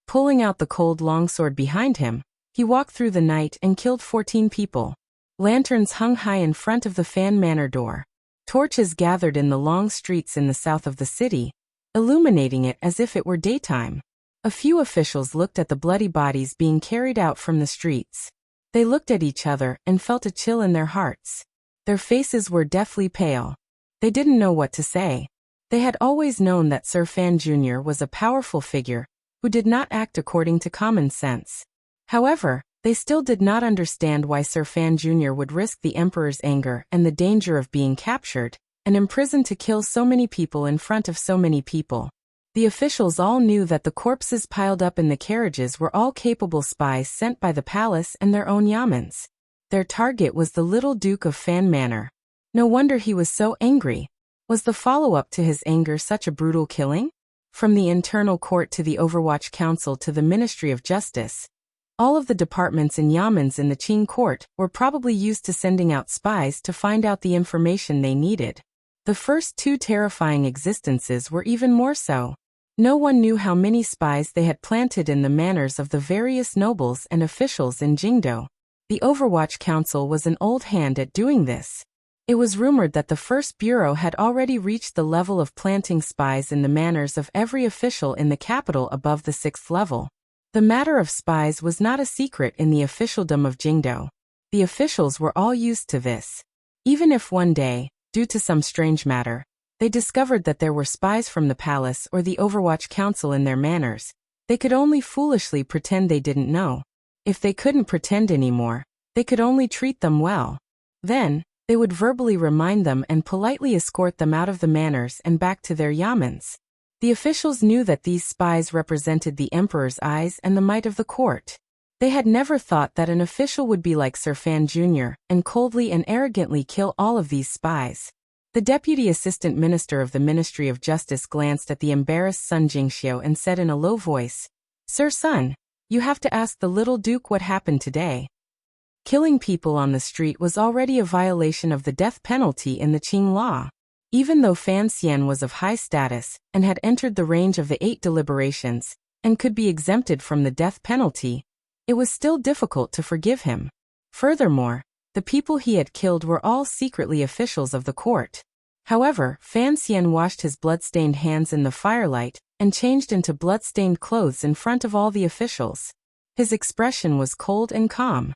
Pulling out the cold longsword behind him, he walked through the night and killed 14 people. Lanterns hung high in front of the Fan Manor door. Torches gathered in the long streets in the south of the city, illuminating it as if it were daytime. A few officials looked at the bloody bodies being carried out from the streets. They looked at each other and felt a chill in their hearts. Their faces were deathly pale. They didn't know what to say. They had always known that Sir Fan Jr. was a powerful figure who did not act according to common sense. However, they still did not understand why Sir Fan Jr. would risk the Emperor's anger and the danger of being captured and imprisoned to kill so many people in front of so many people. The officials all knew that the corpses piled up in the carriages were all capable spies sent by the palace and their own yamens. Their target was the little Duke of Fan Manor. No wonder he was so angry. Was the follow-up to his anger such a brutal killing? From the internal court to the Overwatch Council to the Ministry of Justice, all of the departments and yamens in the Qing court were probably used to sending out spies to find out the information they needed. The first 2 terrifying existences were even more so. No one knew how many spies they had planted in the manors of the various nobles and officials in Jingdo. The Overwatch Council was an old hand at doing this. It was rumored that the First Bureau had already reached the level of planting spies in the manors of every official in the capital above the 6th level. The matter of spies was not a secret in the officialdom of Jingdo. The officials were all used to this. Even if one day, due to some strange matter, they discovered that there were spies from the palace or the Overwatch Council in their manors, they could only foolishly pretend they didn't know. If they couldn't pretend anymore, they could only treat them well. Then, they would verbally remind them and politely escort them out of the manors and back to their yamens. The officials knew that these spies represented the Emperor's eyes and the might of the court. They had never thought that an official would be like Sir Fan Jr. and coldly and arrogantly kill all of these spies. The Deputy Assistant Minister of the Ministry of Justice glanced at the embarrassed Sun Jingxiu and said in a low voice, "Sir Sun, you have to ask the little Duke what happened today." Killing people on the street was already a violation of the death penalty in the Qing law. Even though Fan Xian was of high status and had entered the range of the 8 deliberations and could be exempted from the death penalty, it was still difficult to forgive him. Furthermore, the people he had killed were all secretly officials of the court. However, Fan Xian washed his blood-stained hands in the firelight and changed into blood-stained clothes in front of all the officials. His expression was cold and calm.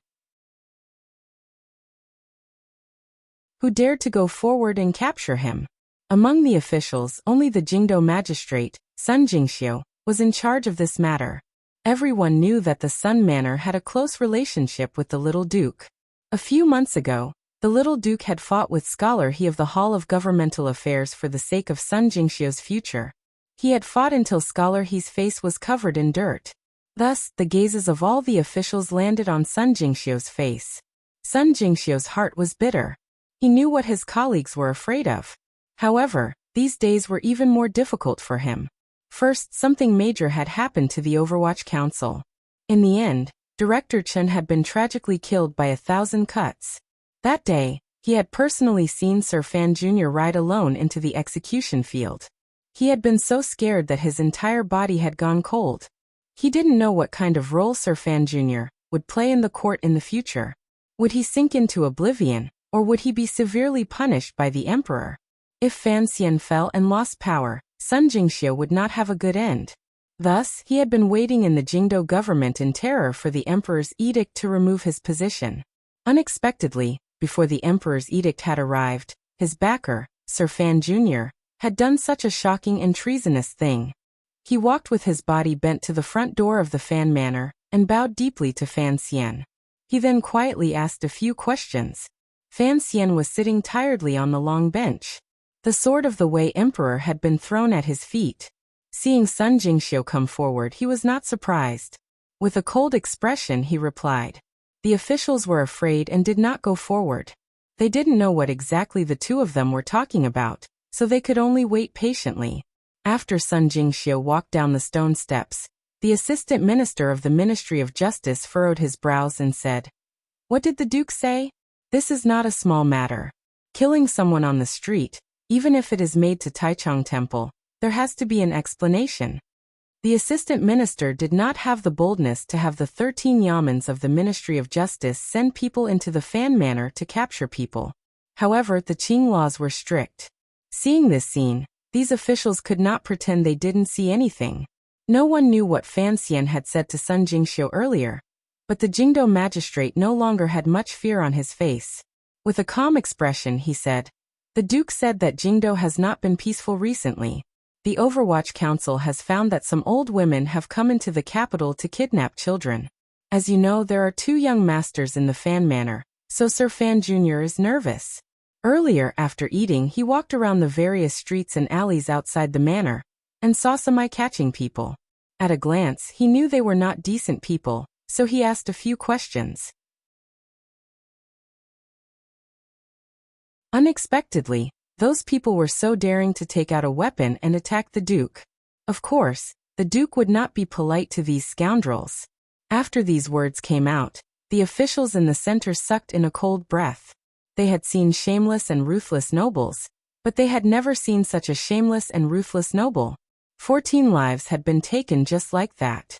Who dared to go forward and capture him? Among the officials, only the Jingdo magistrate, Sun Jingxiu, was in charge of this matter. Everyone knew that the Sun Manor had a close relationship with the little duke. A few months ago, the little duke had fought with Scholar He of the Hall of Governmental Affairs for the sake of Sun Jingxiu's future. He had fought until Scholar He's face was covered in dirt. Thus, the gazes of all the officials landed on Sun Jingxiu's face. Sun Jingxiu's heart was bitter. He knew what his colleagues were afraid of. However, these days were even more difficult for him. First, something major had happened to the Overwatch Council. In the end, Director Chen had been tragically killed by 1,000 cuts. That day, he had personally seen Sir Fan Jr. ride alone into the execution field. He had been so scared that his entire body had gone cold. He didn't know what kind of role Sir Fan Jr. would play in the court in the future. Would he sink into oblivion, or would he be severely punished by the emperor? If Fan Xian fell and lost power, Sun Jingxiu would not have a good end. Thus, he had been waiting in the Jingdo government in terror for the emperor's edict to remove his position. Unexpectedly, before the emperor's edict had arrived, his backer, Sir Fan Jr., had done such a shocking and treasonous thing. He walked with his body bent to the front door of the Fan Manor, and bowed deeply to Fan Xian. He then quietly asked a few questions. Fan Xian was sitting tiredly on the long bench. The sword of the Wei Emperor had been thrown at his feet. Seeing Sun Jingxiu come forward, he was not surprised. With a cold expression, he replied. The officials were afraid and did not go forward. They didn't know what exactly the two of them were talking about, so they could only wait patiently. After Sun Jingxiu walked down the stone steps, the assistant minister of the Ministry of Justice furrowed his brows and said, "What did the Duke say? This is not a small matter. Killing someone on the street, even if it is made to Taichung Temple, there has to be an explanation." The assistant minister did not have the boldness to have the 13 yamens of the Ministry of Justice send people into the Fan Manor to capture people. However, the Qing laws were strict. Seeing this scene, these officials could not pretend they didn't see anything. No one knew what Fan Xian had said to Sun Jingxiu earlier, but the Jingdo magistrate no longer had much fear on his face. With a calm expression, he said, "The Duke said that Jingdo has not been peaceful recently. The Overwatch Council has found that some old women have come into the capital to kidnap children. As you know, there are 2 young masters in the Fan Manor, so Sir Fan Jr. is nervous." Earlier, after eating, he walked around the various streets and alleys outside the manor, and saw some eye-catching people. At a glance, he knew they were not decent people, so he asked a few questions. Unexpectedly, those people were so daring to take out a weapon and attack the Duke. Of course, the Duke would not be polite to these scoundrels. After these words came out, the officials in the center sucked in a cold breath. They had seen shameless and ruthless nobles, but they had never seen such a shameless and ruthless noble. 14 lives had been taken just like that.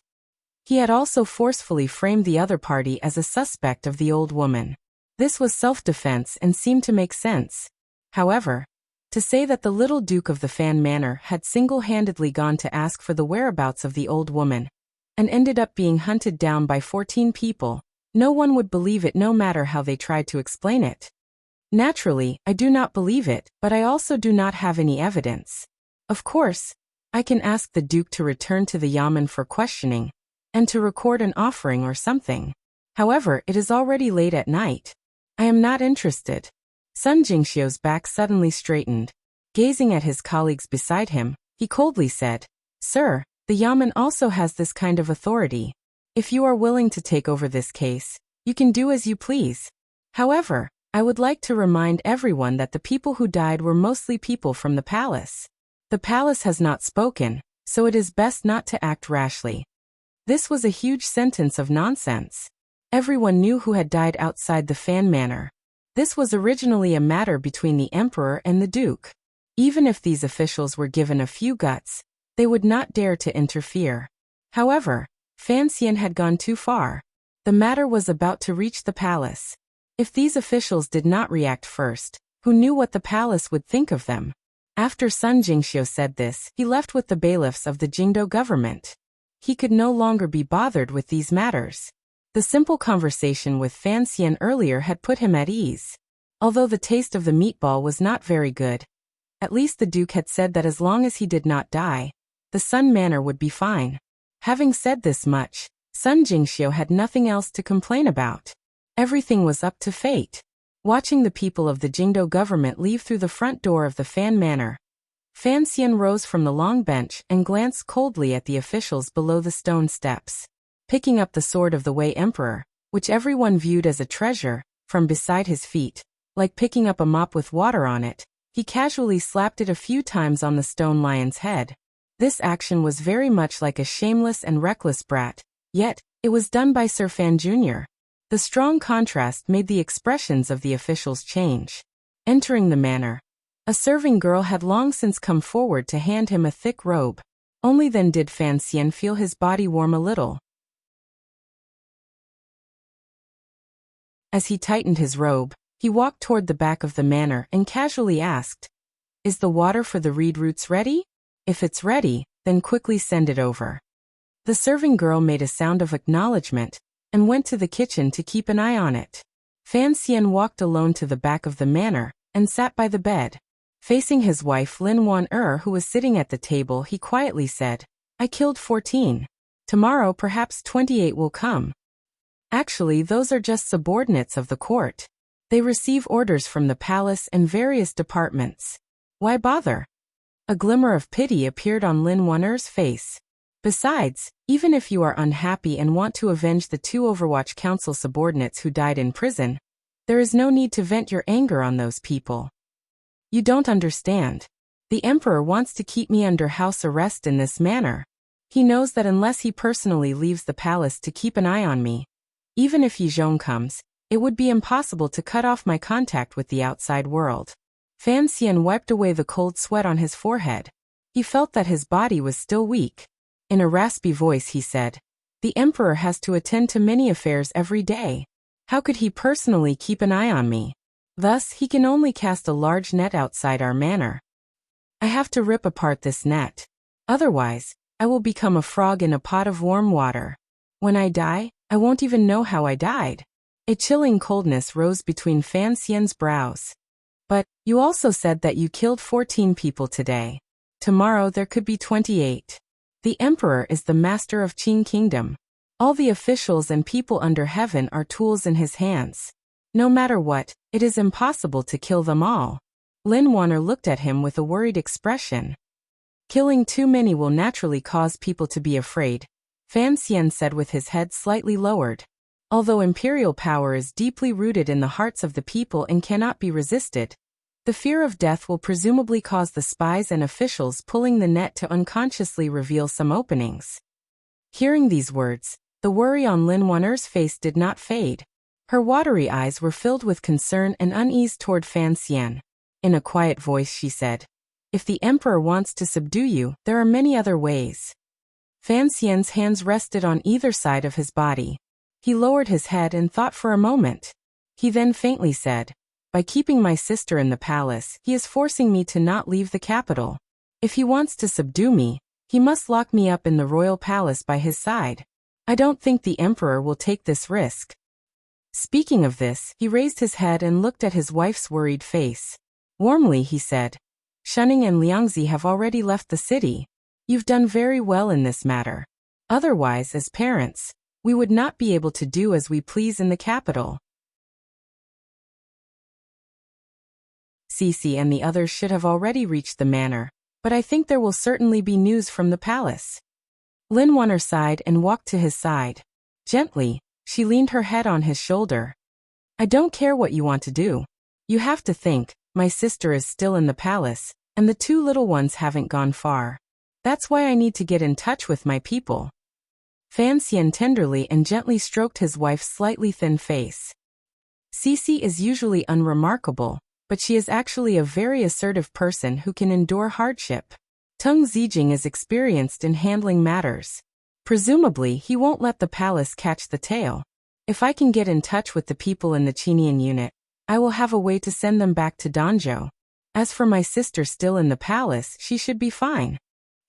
He had also forcefully framed the other party as a suspect of the old woman. This was self-defense and seemed to make sense. However, to say that the little Duke of the Fan Manor had single-handedly gone to ask for the whereabouts of the old woman, and ended up being hunted down by 14 people, no one would believe it no matter how they tried to explain it. Naturally, I do not believe it, but I also do not have any evidence. Of course, I can ask the Duke to return to the Yamen for questioning, and to record an offering or something. However, it is already late at night. I am not interested. Sun Jingxiu's back suddenly straightened. Gazing at his colleagues beside him, he coldly said, "Sir, the Yamen also has this kind of authority. If you are willing to take over this case, you can do as you please. However, I would like to remind everyone that the people who died were mostly people from the palace. The palace has not spoken, so it is best not to act rashly." This was a huge sentence of nonsense. Everyone knew who had died outside the Fan Manor. This was originally a matter between the emperor and the duke. Even if these officials were given a few guts, they would not dare to interfere. However, Fan Xian had gone too far. The matter was about to reach the palace. If these officials did not react first, who knew what the palace would think of them? After Sun Jingxiu said this, he left with the bailiffs of the Jingdo government. He could no longer be bothered with these matters. The simple conversation with Fan Xian earlier had put him at ease. Although the taste of the meatball was not very good, at least the Duke had said that as long as he did not die, the Sun Manor would be fine. Having said this much, Sun Jingxiu had nothing else to complain about. Everything was up to fate. Watching the people of the Jingdo government leave through the front door of the Fan Manor, Fan Xian rose from the long bench and glanced coldly at the officials below the stone steps. Picking up the sword of the Wei Emperor, which everyone viewed as a treasure, from beside his feet, like picking up a mop with water on it, he casually slapped it a few times on the stone lion's head. This action was very much like a shameless and reckless brat, yet, it was done by Sir Fan Jr. The strong contrast made the expressions of the officials change. Entering the manor, a serving girl had long since come forward to hand him a thick robe. Only then did Fan Xian feel his body warm a little. As he tightened his robe, he walked toward the back of the manor and casually asked, "Is the water for the reed roots ready? If it's ready, then quickly send it over." The serving girl made a sound of acknowledgement and went to the kitchen to keep an eye on it. Fan Xian walked alone to the back of the manor and sat by the bed. Facing his wife Lin Wan who was sitting at the table, he quietly said, "I killed 14. Tomorrow perhaps 28 will come. Actually, those are just subordinates of the court. They receive orders from the palace and various departments. Why bother?" A glimmer of pity appeared on Lin Wan's face. "Besides, even if you are unhappy and want to avenge the 2 Overwatch Council subordinates who died in prison, there is no need to vent your anger on those people. You don't understand. The Emperor wants to keep me under house arrest in this manner. He knows that unless he personally leaves the palace to keep an eye on me, even if Yizhong comes, it would be impossible to cut off my contact with the outside world." Fan Xian wiped away the cold sweat on his forehead. He felt that his body was still weak. In a raspy voice he said, "The Emperor has to attend to many affairs every day. How could he personally keep an eye on me? Thus, he can only cast a large net outside our manor. I have to rip apart this net. Otherwise, I will become a frog in a pot of warm water. When I die, I won't even know how I died." A chilling coldness rose between Fan Xian's brows. "But, you also said that you killed 14 people today. Tomorrow there could be 28. The Emperor is the master of Qin Kingdom. All the officials and people under heaven are tools in his hands. No matter what, it is impossible to kill them all." Lin Wanner looked at him with a worried expression. "Killing too many will naturally cause people to be afraid," Fan Xian said with his head slightly lowered. "Although imperial power is deeply rooted in the hearts of the people and cannot be resisted, the fear of death will presumably cause the spies and officials pulling the net to unconsciously reveal some openings." Hearing these words, the worry on Lin Wanner's face did not fade. Her watery eyes were filled with concern and unease toward Fan Xian. In a quiet voice she said, "If the Emperor wants to subdue you, there are many other ways." Fan Xian's hands rested on either side of his body. He lowered his head and thought for a moment. He then faintly said, "By keeping my sister in the palace, he is forcing me to not leave the capital. If he wants to subdue me, he must lock me up in the royal palace by his side. I don't think the Emperor will take this risk." Speaking of this, he raised his head and looked at his wife's worried face. Warmly he said, "Shunning and Liangzi have already left the city. You've done very well in this matter. Otherwise, as parents, we would not be able to do as we please in the capital." Cici and the others should have already reached the manor, but I think there will certainly be news from the palace. Lin Wanner sighed and walked to his side. Gently, she leaned her head on his shoulder. "I don't care what you want to do. You have to think, my sister is still in the palace, and the 2 little ones haven't gone far. That's why I need to get in touch with my people." Fan Xian tenderly and gently stroked his wife's slightly thin face. Cici is usually unremarkable, but she is actually a very assertive person who can endure hardship. Tung Zijing is experienced in handling matters. Presumably, he won't let the palace catch the tail. If I can get in touch with the people in the Qinian unit, I will have a way to send them back to Danzhou. As for my sister still in the palace, she should be fine.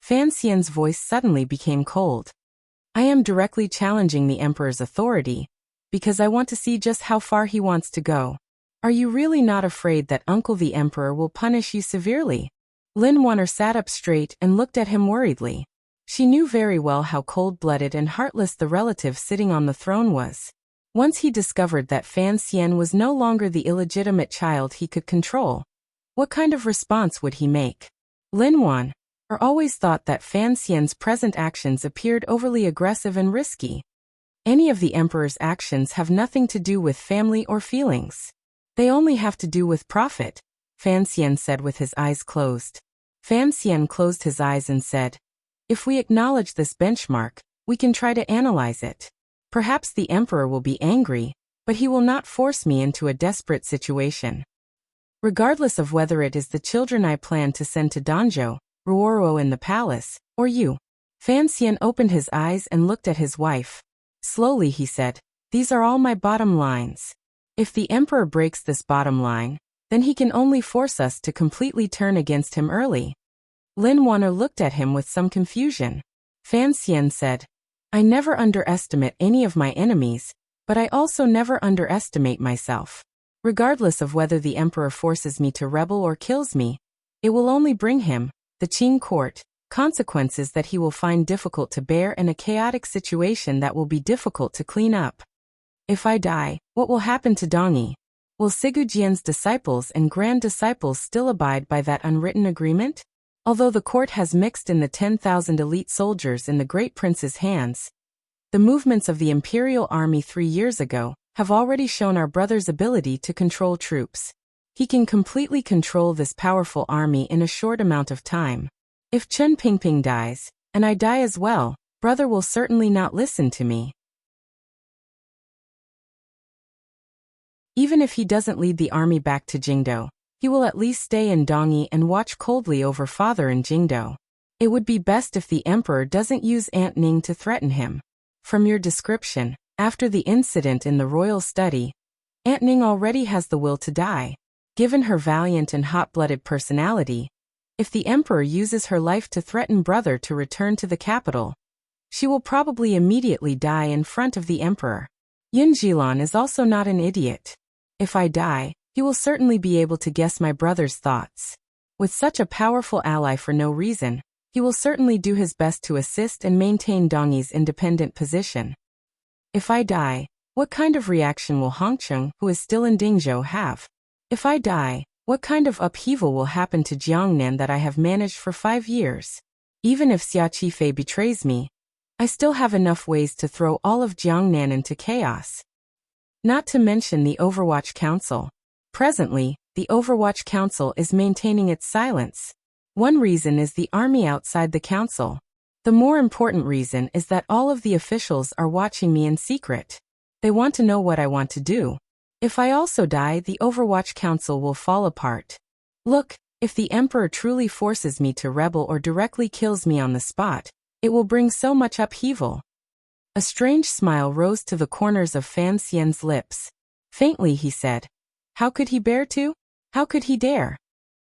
Fan Xian's voice suddenly became cold. "I am directly challenging the Emperor's authority, because I want to see just how far he wants to go. Are you really not afraid that Uncle the Emperor will punish you severely?" Lin Wanner sat up straight and looked at him worriedly. She knew very well how cold-blooded and heartless the relative sitting on the throne was. Once he discovered that Fan Xian was no longer the illegitimate child he could control, what kind of response would he make? Lin Wan always thought that Fan Xian's present actions appeared overly aggressive and risky. Any of the emperor's actions have nothing to do with family or feelings. They only have to do with profit, Fan Xian said with his eyes closed. Fan Xian closed his eyes and said, "If we acknowledge this benchmark, we can try to analyze it. Perhaps the emperor will be angry, but he will not force me into a desperate situation. Regardless of whether it is the children I plan to send to Danzhou, Ruoro in the palace, or you." Fan Xian opened his eyes and looked at his wife. Slowly he said, "These are all my bottom lines. If the emperor breaks this bottom line, then he can only force us to completely turn against him early." Lin Wanner looked at him with some confusion. Fan Xian said, "I never underestimate any of my enemies, but I also never underestimate myself. Regardless of whether the emperor forces me to rebel or kills me, it will only bring him, the Qing court, consequences that he will find difficult to bear and a chaotic situation that will be difficult to clean up. If I die, what will happen to Dongyi? Will Sigu Jian's disciples and grand disciples still abide by that unwritten agreement? Although the court has mixed in the 10,000 elite soldiers in the great prince's hands, the movements of the imperial army 3 years ago have already shown our brother's ability to control troops. He can completely control this powerful army in a short amount of time. If Chen Pingping dies, and I die as well, brother will certainly not listen to me. Even if he doesn't lead the army back to Jingdou, he will at least stay in Dongyi and watch coldly over father in Jingdou. It would be best if the emperor doesn't use Aunt Ning to threaten him. From your description, after the incident in the royal study, Aunt Ning already has the will to die. Given her valiant and hot-blooded personality, if the emperor uses her life to threaten brother to return to the capital, she will probably immediately die in front of the emperor. Yun Jilan is also not an idiot. If I die, he will certainly be able to guess my brother's thoughts. With such a powerful ally for no reason, he will certainly do his best to assist and maintain Dongyi's independent position. If I die, what kind of reaction will Hongcheng, who is still in Dingzhou, have? If I die, what kind of upheaval will happen to Jiangnan that I have managed for 5 years? Even if Xia Qifei betrays me, I still have enough ways to throw all of Jiangnan into chaos. Not to mention the Overwatch Council. Presently, the Overwatch Council is maintaining its silence. One reason is the army outside the council. The more important reason is that all of the officials are watching me in secret. They want to know what I want to do. If I also die, the Overwatch Council will fall apart. Look, if the emperor truly forces me to rebel or directly kills me on the spot, it will bring so much upheaval. A strange smile rose to the corners of Fan Xian's lips. Faintly he said, "How could he bear to? How could he dare?"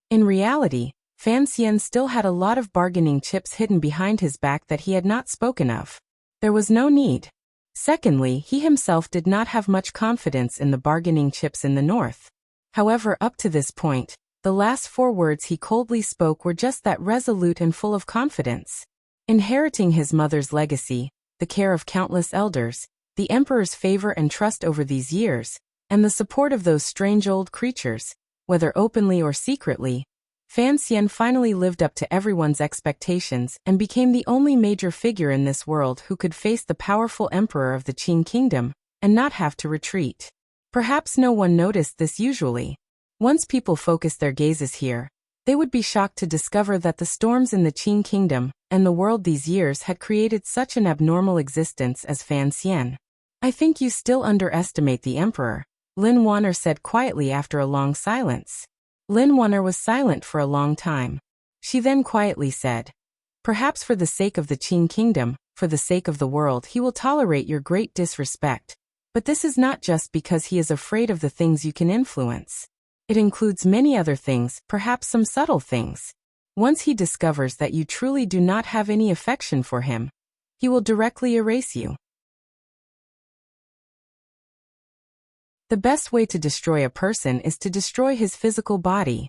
In reality, Fan Xian still had a lot of bargaining chips hidden behind his back that he had not spoken of. There was no need. Secondly, he himself did not have much confidence in the bargaining chips in the north. However, up to this point, the last 4 words he coldly spoke were just that, resolute and full of confidence. Inheriting his mother's legacy, the care of countless elders, the emperor's favor and trust over these years, and the support of those strange old creatures, whether openly or secretly, Fan Xian finally lived up to everyone's expectations and became the only major figure in this world who could face the powerful emperor of the Qing kingdom and not have to retreat. Perhaps no one noticed this usually. Once people focused their gazes here, they would be shocked to discover that the storms in the Qing kingdom and the world these years had created such an abnormal existence as Fan Xian. "I think you still underestimate the emperor," Lin Wanner said quietly after a long silence. Lin Wanner was silent for a long time. She then quietly said, "Perhaps for the sake of the Qing kingdom, for the sake of the world, he will tolerate your great disrespect. But this is not just because he is afraid of the things you can influence. It includes many other things, perhaps some subtle things. Once he discovers that you truly do not have any affection for him, he will directly erase you." The best way to destroy a person is to destroy his physical body.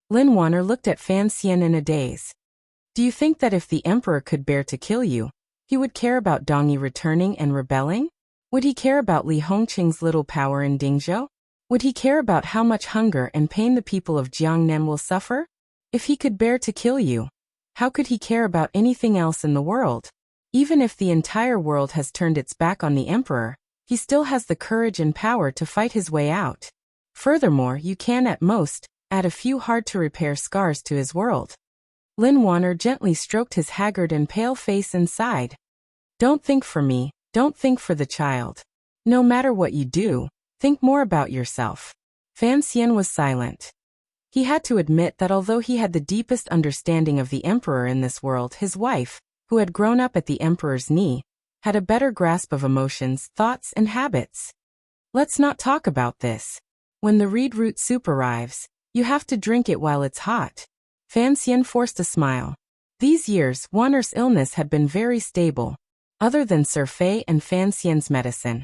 Lin Wanner looked at Fan Xian in a daze. Do you think that if the emperor could bear to kill you, he would care about Dongyi returning and rebelling? Would he care about Li Hongqing's little power in Dingzhou? Would he care about how much hunger and pain the people of Jiangnan will suffer? If he could bear to kill you, how could he care about anything else in the world? Even if the entire world has turned its back on the emperor, he still has the courage and power to fight his way out. Furthermore, you can at most add a few hard-to-repair scars to his world. Lin Wanner gently stroked his haggard and pale face and sighed. Don't think for me, don't think for the child. No matter what you do, think more about yourself. Fan Xian was silent. He had to admit that although he had the deepest understanding of the emperor in this world, his wife, who had grown up at the emperor's knee, had a better grasp of emotions, thoughts, and habits. Let's not talk about this. When the reed root soup arrives, you have to drink it while it's hot. Fan Xian forced a smile. These years, Wanner's illness had been very stable. Other than Sir Fei and Fan Xian's medicine,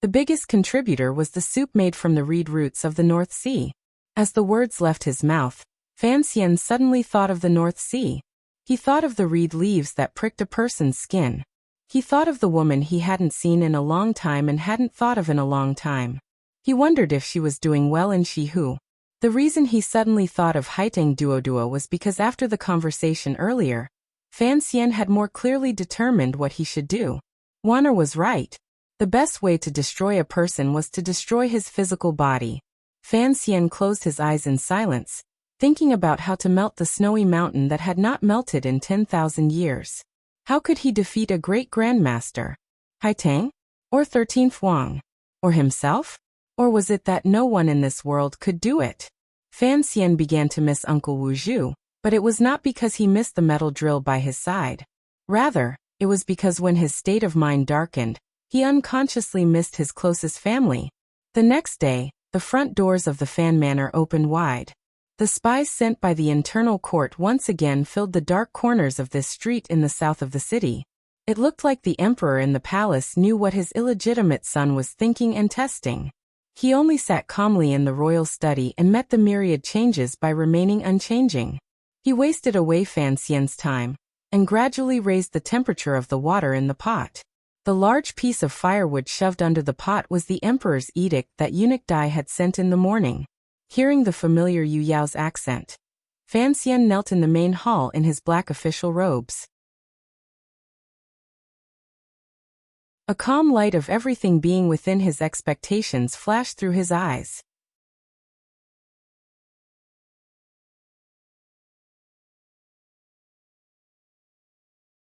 the biggest contributor was the soup made from the reed roots of the North Sea. As the words left his mouth, Fan Xian suddenly thought of the North Sea. He thought of the reed leaves that pricked a person's skin. He thought of the woman he hadn't seen in a long time and hadn't thought of in a long time. He wondered if she was doing well in Shihu. The reason he suddenly thought of Haiteng Duoduo was because after the conversation earlier, Fan Xian had more clearly determined what he should do. Wanner was right. The best way to destroy a person was to destroy his physical body. Fan Xian closed his eyes in silence, thinking about how to melt the snowy mountain that had not melted in 10,000 years. How could he defeat a great grandmaster? Haiteng? Or 13th Wang? Or himself? Or was it that no one in this world could do it? Fan Xian began to miss Uncle Wu Zhu, but it was not because he missed the metal drill by his side. Rather, it was because when his state of mind darkened, he unconsciously missed his closest family. The next day, the front doors of the Fan Manor opened wide. The spies sent by the internal court once again filled the dark corners of this street in the south of the city. It looked like the emperor in the palace knew what his illegitimate son was thinking and testing. He only sat calmly in the royal study and met the myriad changes by remaining unchanging. He wasted away Fan Xian's time, and gradually raised the temperature of the water in the pot. The large piece of firewood shoved under the pot was the emperor's edict that eunuch Dai had sent in the morning. Hearing the familiar Yu Yao's accent, Fan Xian knelt in the main hall in his black official robes. A calm light of everything being within his expectations flashed through his eyes.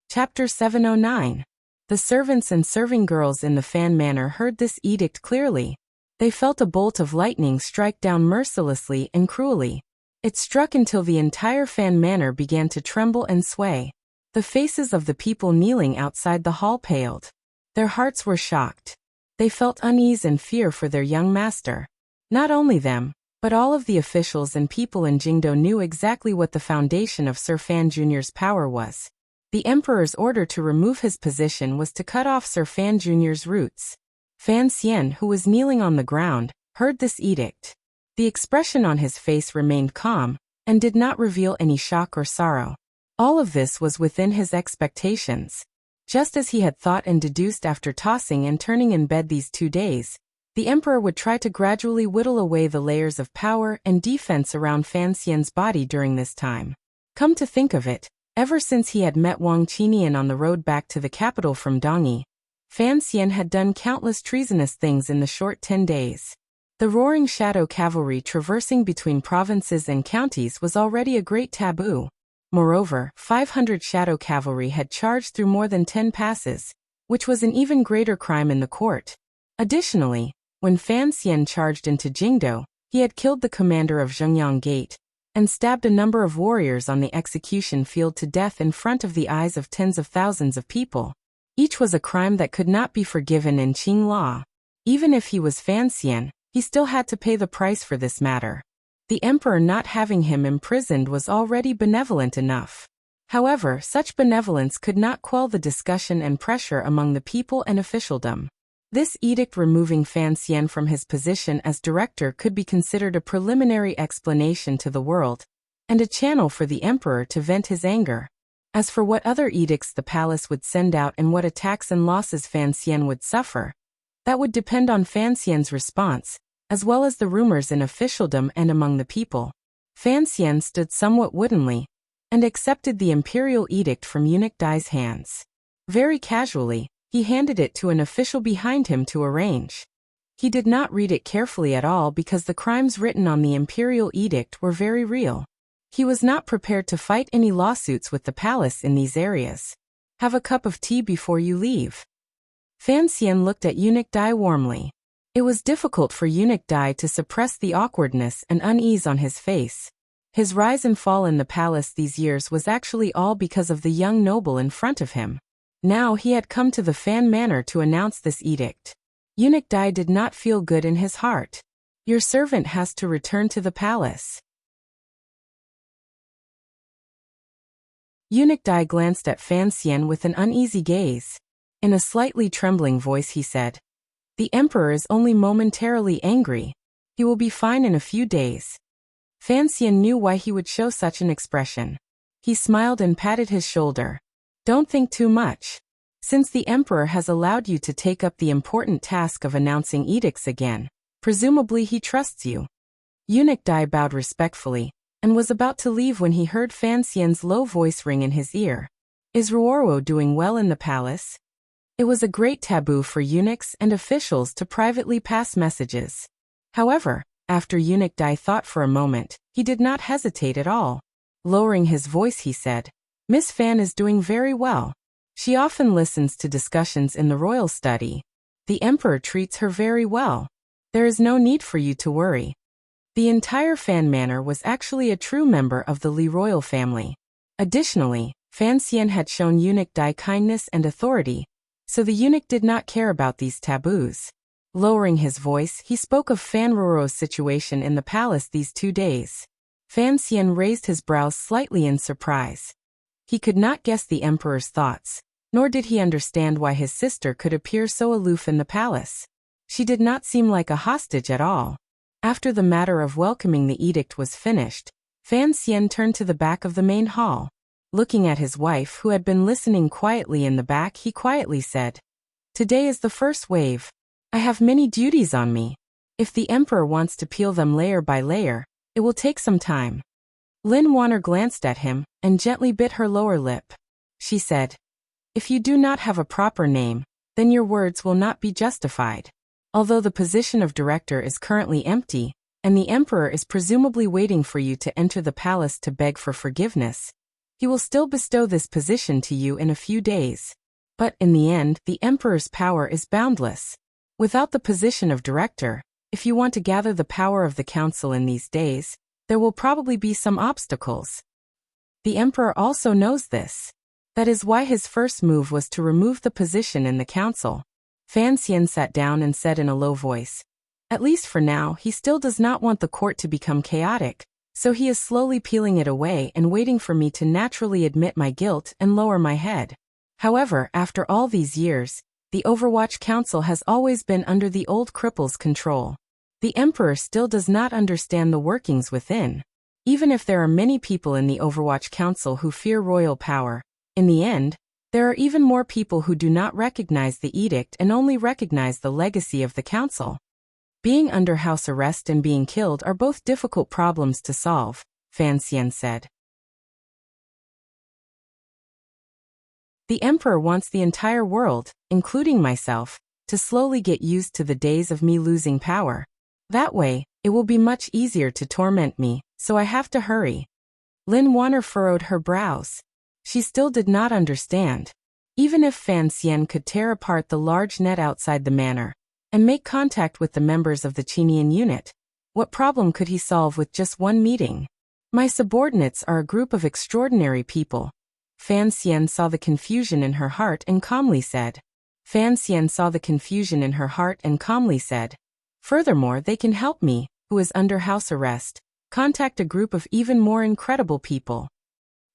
Chapter 709. The servants and serving girls in the Fan Manor heard this edict clearly. They felt a bolt of lightning strike down mercilessly and cruelly. It struck until the entire Fan Manor began to tremble and sway. The faces of the people kneeling outside the hall paled. Their hearts were shocked. They felt unease and fear for their young master. Not only them, but all of the officials and people in Jingdo knew exactly what the foundation of Sir Fan Jr.'s power was. The emperor's order to remove his position was to cut off Sir Fan Jr.'s roots. Fan Xian, who was kneeling on the ground, heard this edict. The expression on his face remained calm, and did not reveal any shock or sorrow. All of this was within his expectations. Just as he had thought and deduced after tossing and turning in bed these 2 days, the emperor would try to gradually whittle away the layers of power and defense around Fan Xian's body during this time. Come to think of it, ever since he had met Wang Qinian on the road back to the capital from Dongyi, Fan Xian had done countless treasonous things in the short 10 days. The roaring shadow cavalry traversing between provinces and counties was already a great taboo. Moreover, 500 shadow cavalry had charged through more than 10 passes, which was an even greater crime in the court. Additionally, when Fan Xian charged into Jingdo, he had killed the commander of Zhengyang Gate, and stabbed a number of warriors on the execution field to death in front of the eyes of tens of thousands of people. Each was a crime that could not be forgiven in Qing law. Even if he was Fan Xian, he still had to pay the price for this matter. The emperor not having him imprisoned was already benevolent enough. However, such benevolence could not quell the discussion and pressure among the people and officialdom. This edict removing Fan Xian from his position as director could be considered a preliminary explanation to the world, and a channel for the emperor to vent his anger. As for what other edicts the palace would send out and what attacks and losses Fan Xian would suffer, that would depend on Fan Xian's response, as well as the rumors in officialdom and among the people. Fan Xian stood somewhat woodenly, and accepted the imperial edict from Eunuch Dai's hands. Very casually, he handed it to an official behind him to arrange. He did not read it carefully at all because the crimes written on the imperial edict were very real. He was not prepared to fight any lawsuits with the palace in these areas. Have a cup of tea before you leave. Fan Xian looked at Eunuch Dai warmly. It was difficult for Eunuch Dai to suppress the awkwardness and unease on his face. His rise and fall in the palace these years was actually all because of the young noble in front of him. Now he had come to the Fan Manor to announce this edict. Eunuch Dai did not feel good in his heart. Your servant has to return to the palace. Eunuch Dai glanced at Fan Xian with an uneasy gaze. In a slightly trembling voice he said, "The emperor is only momentarily angry. He will be fine in a few days." Fan Xian knew why he would show such an expression. He smiled and patted his shoulder. "Don't think too much. Since the emperor has allowed you to take up the important task of announcing edicts again, presumably he trusts you." Eunuch Dai bowed respectfully, and was about to leave when he heard Fan Xian's low voice ring in his ear. "Is Ruoro doing well in the palace?" It was a great taboo for eunuchs and officials to privately pass messages. However, after Eunuch Dai thought for a moment, he did not hesitate at all. Lowering his voice he said, "Miss Fan is doing very well. She often listens to discussions in the royal study. The emperor treats her very well. There is no need for you to worry." The entire Fan Manor was actually a true member of the Li royal family. Additionally, Fan Xian had shown Eunuch Dai kindness and authority, so the eunuch did not care about these taboos. Lowering his voice, he spoke of Fan Ruoro's situation in the palace these 2 days. Fan Xian raised his brows slightly in surprise. He could not guess the emperor's thoughts, nor did he understand why his sister could appear so aloof in the palace. She did not seem like a hostage at all. After the matter of welcoming the edict was finished, Fan Xian turned to the back of the main hall. Looking at his wife who had been listening quietly in the back, he quietly said, "Today is the first wave. I have many duties on me. If the emperor wants to peel them layer by layer, it will take some time." Lin Wanner glanced at him and gently bit her lower lip. She said, "If you do not have a proper name, then your words will not be justified. Although the position of director is currently empty, and the emperor is presumably waiting for you to enter the palace to beg for forgiveness, he will still bestow this position to you in a few days. But in the end, the emperor's power is boundless. Without the position of director, if you want to gather the power of the council in these days, there will probably be some obstacles. The emperor also knows this. That is why his first move was to remove the position in the council." Fan Xian sat down and said in a low voice, "At least for now, he still does not want the court to become chaotic, so he is slowly peeling it away and waiting for me to naturally admit my guilt and lower my head. However, after all these years, the Overwatch Council has always been under the old cripple's control. The emperor still does not understand the workings within. Even if there are many people in the Overwatch Council who fear royal power, in the end, there are even more people who do not recognize the edict and only recognize the legacy of the council. Being under house arrest and being killed are both difficult problems to solve," Fan Xian said. "The emperor wants the entire world, including myself, to slowly get used to the days of me losing power. That way, it will be much easier to torment me, so I have to hurry." Lin Wanner furrowed her brows. She still did not understand. Even if Fan Xian could tear apart the large net outside the manor, and make contact with the members of the Qinian unit, what problem could he solve with just one meeting? "My subordinates are a group of extraordinary people." Fan Xian saw the confusion in her heart and calmly said. "Furthermore, they can help me, who is under house arrest, contact a group of even more incredible people."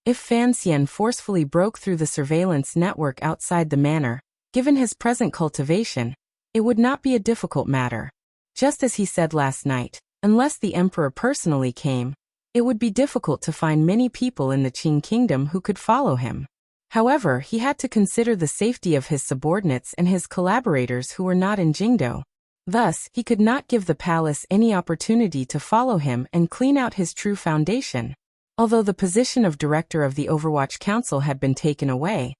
If Fan Xian forcefully broke through the surveillance network outside the manor, given his present cultivation, it would not be a difficult matter. Just as he said last night, unless the emperor personally came, it would be difficult to find many people in the Qin kingdom who could follow him. However, he had to consider the safety of his subordinates and his collaborators who were not in Jingdo. Thus, he could not give the palace any opportunity to follow him and clean out his true foundation. Although the position of director of the Overwatch Council had been taken away,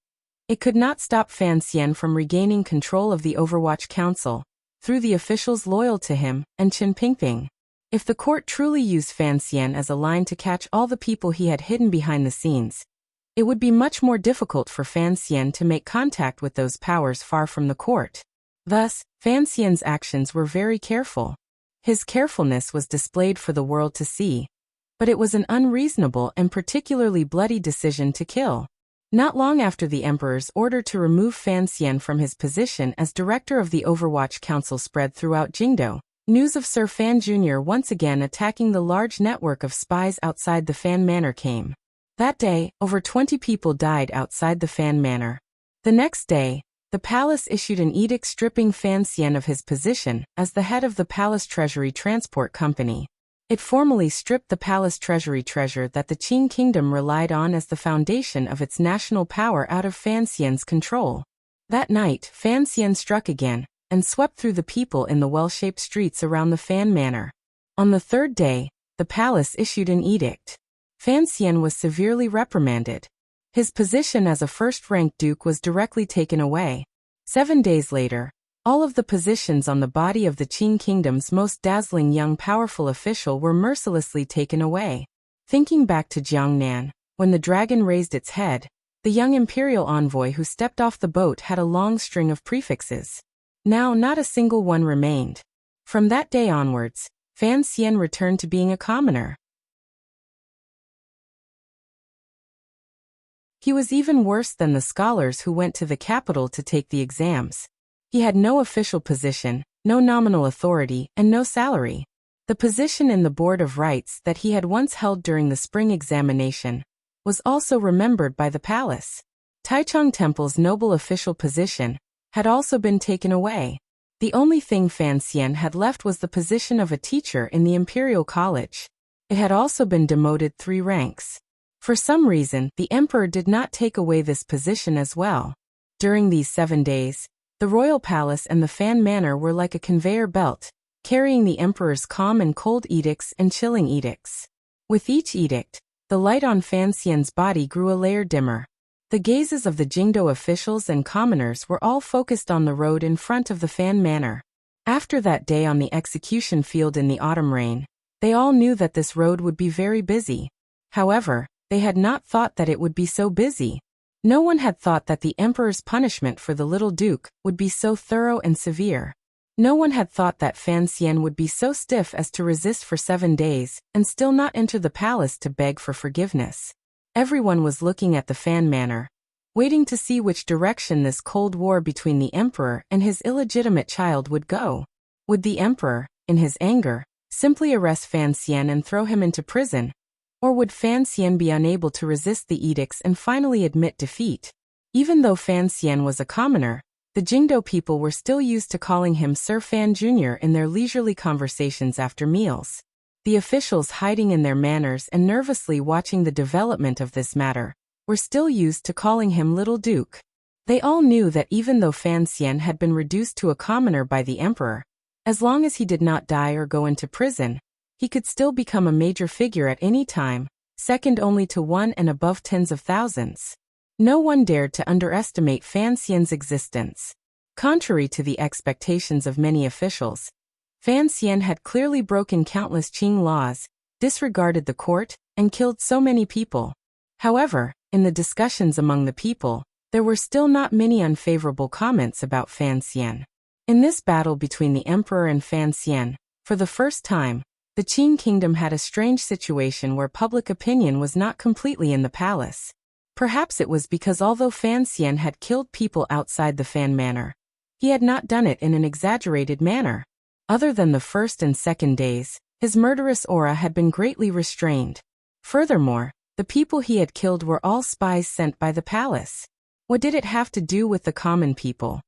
it could not stop Fan Xian from regaining control of the Overwatch Council through the officials loyal to him and Qin Pingping. If the court truly used Fan Xian as a line to catch all the people he had hidden behind the scenes, it would be much more difficult for Fan Xian to make contact with those powers far from the court. Thus, Fan Xian's actions were very careful. His carefulness was displayed for the world to see, but it was an unreasonable and particularly bloody decision to kill. Not long after the emperor's order to remove Fan Xian from his position as director of the Overwatch Council spread throughout Jingdo, news of Sir Fan Jr. once again attacking the large network of spies outside the Fan Manor came. That day, over 20 people died outside the Fan Manor. The next day, the palace issued an edict stripping Fan Xian of his position as the head of the Palace Treasury Transport Company. It formally stripped the palace treasury treasure that the Qin Kingdom relied on as the foundation of its national power out of Fan Xian's control. That night, Fan Xian struck again and swept through the people in the well-shaped streets around the Fan Manor. On the third day, the palace issued an edict. Fan Xian was severely reprimanded. His position as a first-ranked duke was directly taken away. 7 days later, all of the positions on the body of the Qin Kingdom's most dazzling young powerful official were mercilessly taken away. Thinking back to Jiangnan, when the dragon raised its head, the young imperial envoy who stepped off the boat had a long string of prefixes. Now not a single one remained. From that day onwards, Fan Xian returned to being a commoner. He was even worse than the scholars who went to the capital to take the exams. He had no official position, no nominal authority, and no salary. The position in the Board of Rights that he had once held during the spring examination was also remembered by the palace. Taichung Temple's noble official position had also been taken away. The only thing Fan Xian had left was the position of a teacher in the Imperial College. It had also been demoted 3 ranks. For some reason, the emperor did not take away this position as well. During these 7 days, the royal palace and the Fan Manor were like a conveyor belt, carrying the emperor's calm and cold edicts and chilling edicts. With each edict, the light on Fan Xian's body grew a layer dimmer. The gazes of the Jingdo officials and commoners were all focused on the road in front of the Fan Manor. After that day on the execution field in the autumn rain, they all knew that this road would be very busy. However, they had not thought that it would be so busy. No one had thought that the emperor's punishment for the little duke would be so thorough and severe. No one had thought that Fan Xian would be so stiff as to resist for 7 days and still not enter the palace to beg for forgiveness. Everyone was looking at the Fan Manor, waiting to see which direction this cold war between the emperor and his illegitimate child would go. Would the emperor, in his anger, simply arrest Fan Xian and throw him into prison? Or would Fan Xian be unable to resist the edicts and finally admit defeat? Even though Fan Xian was a commoner, the Jingdo people were still used to calling him Sir Fan Jr. in their leisurely conversations after meals. The officials hiding in their manors and nervously watching the development of this matter were still used to calling him Little Duke. They all knew that even though Fan Xian had been reduced to a commoner by the emperor, as long as he did not die or go into prison, he could still become a major figure at any time, second only to 1 and above tens of thousands. No one dared to underestimate Fan Xian's existence. Contrary to the expectations of many officials, Fan Xian had clearly broken countless Qing laws, disregarded the court, and killed so many people. However, in the discussions among the people, there were still not many unfavorable comments about Fan Xian. In this battle between the emperor and Fan Xian, for the first time, the Qin Kingdom had a strange situation where public opinion was not completely in the palace. Perhaps it was because although Fan Xian had killed people outside the Fan Manor, he had not done it in an exaggerated manner. Other than the first and second days, his murderous aura had been greatly restrained. Furthermore, the people he had killed were all spies sent by the palace. What did it have to do with the common people?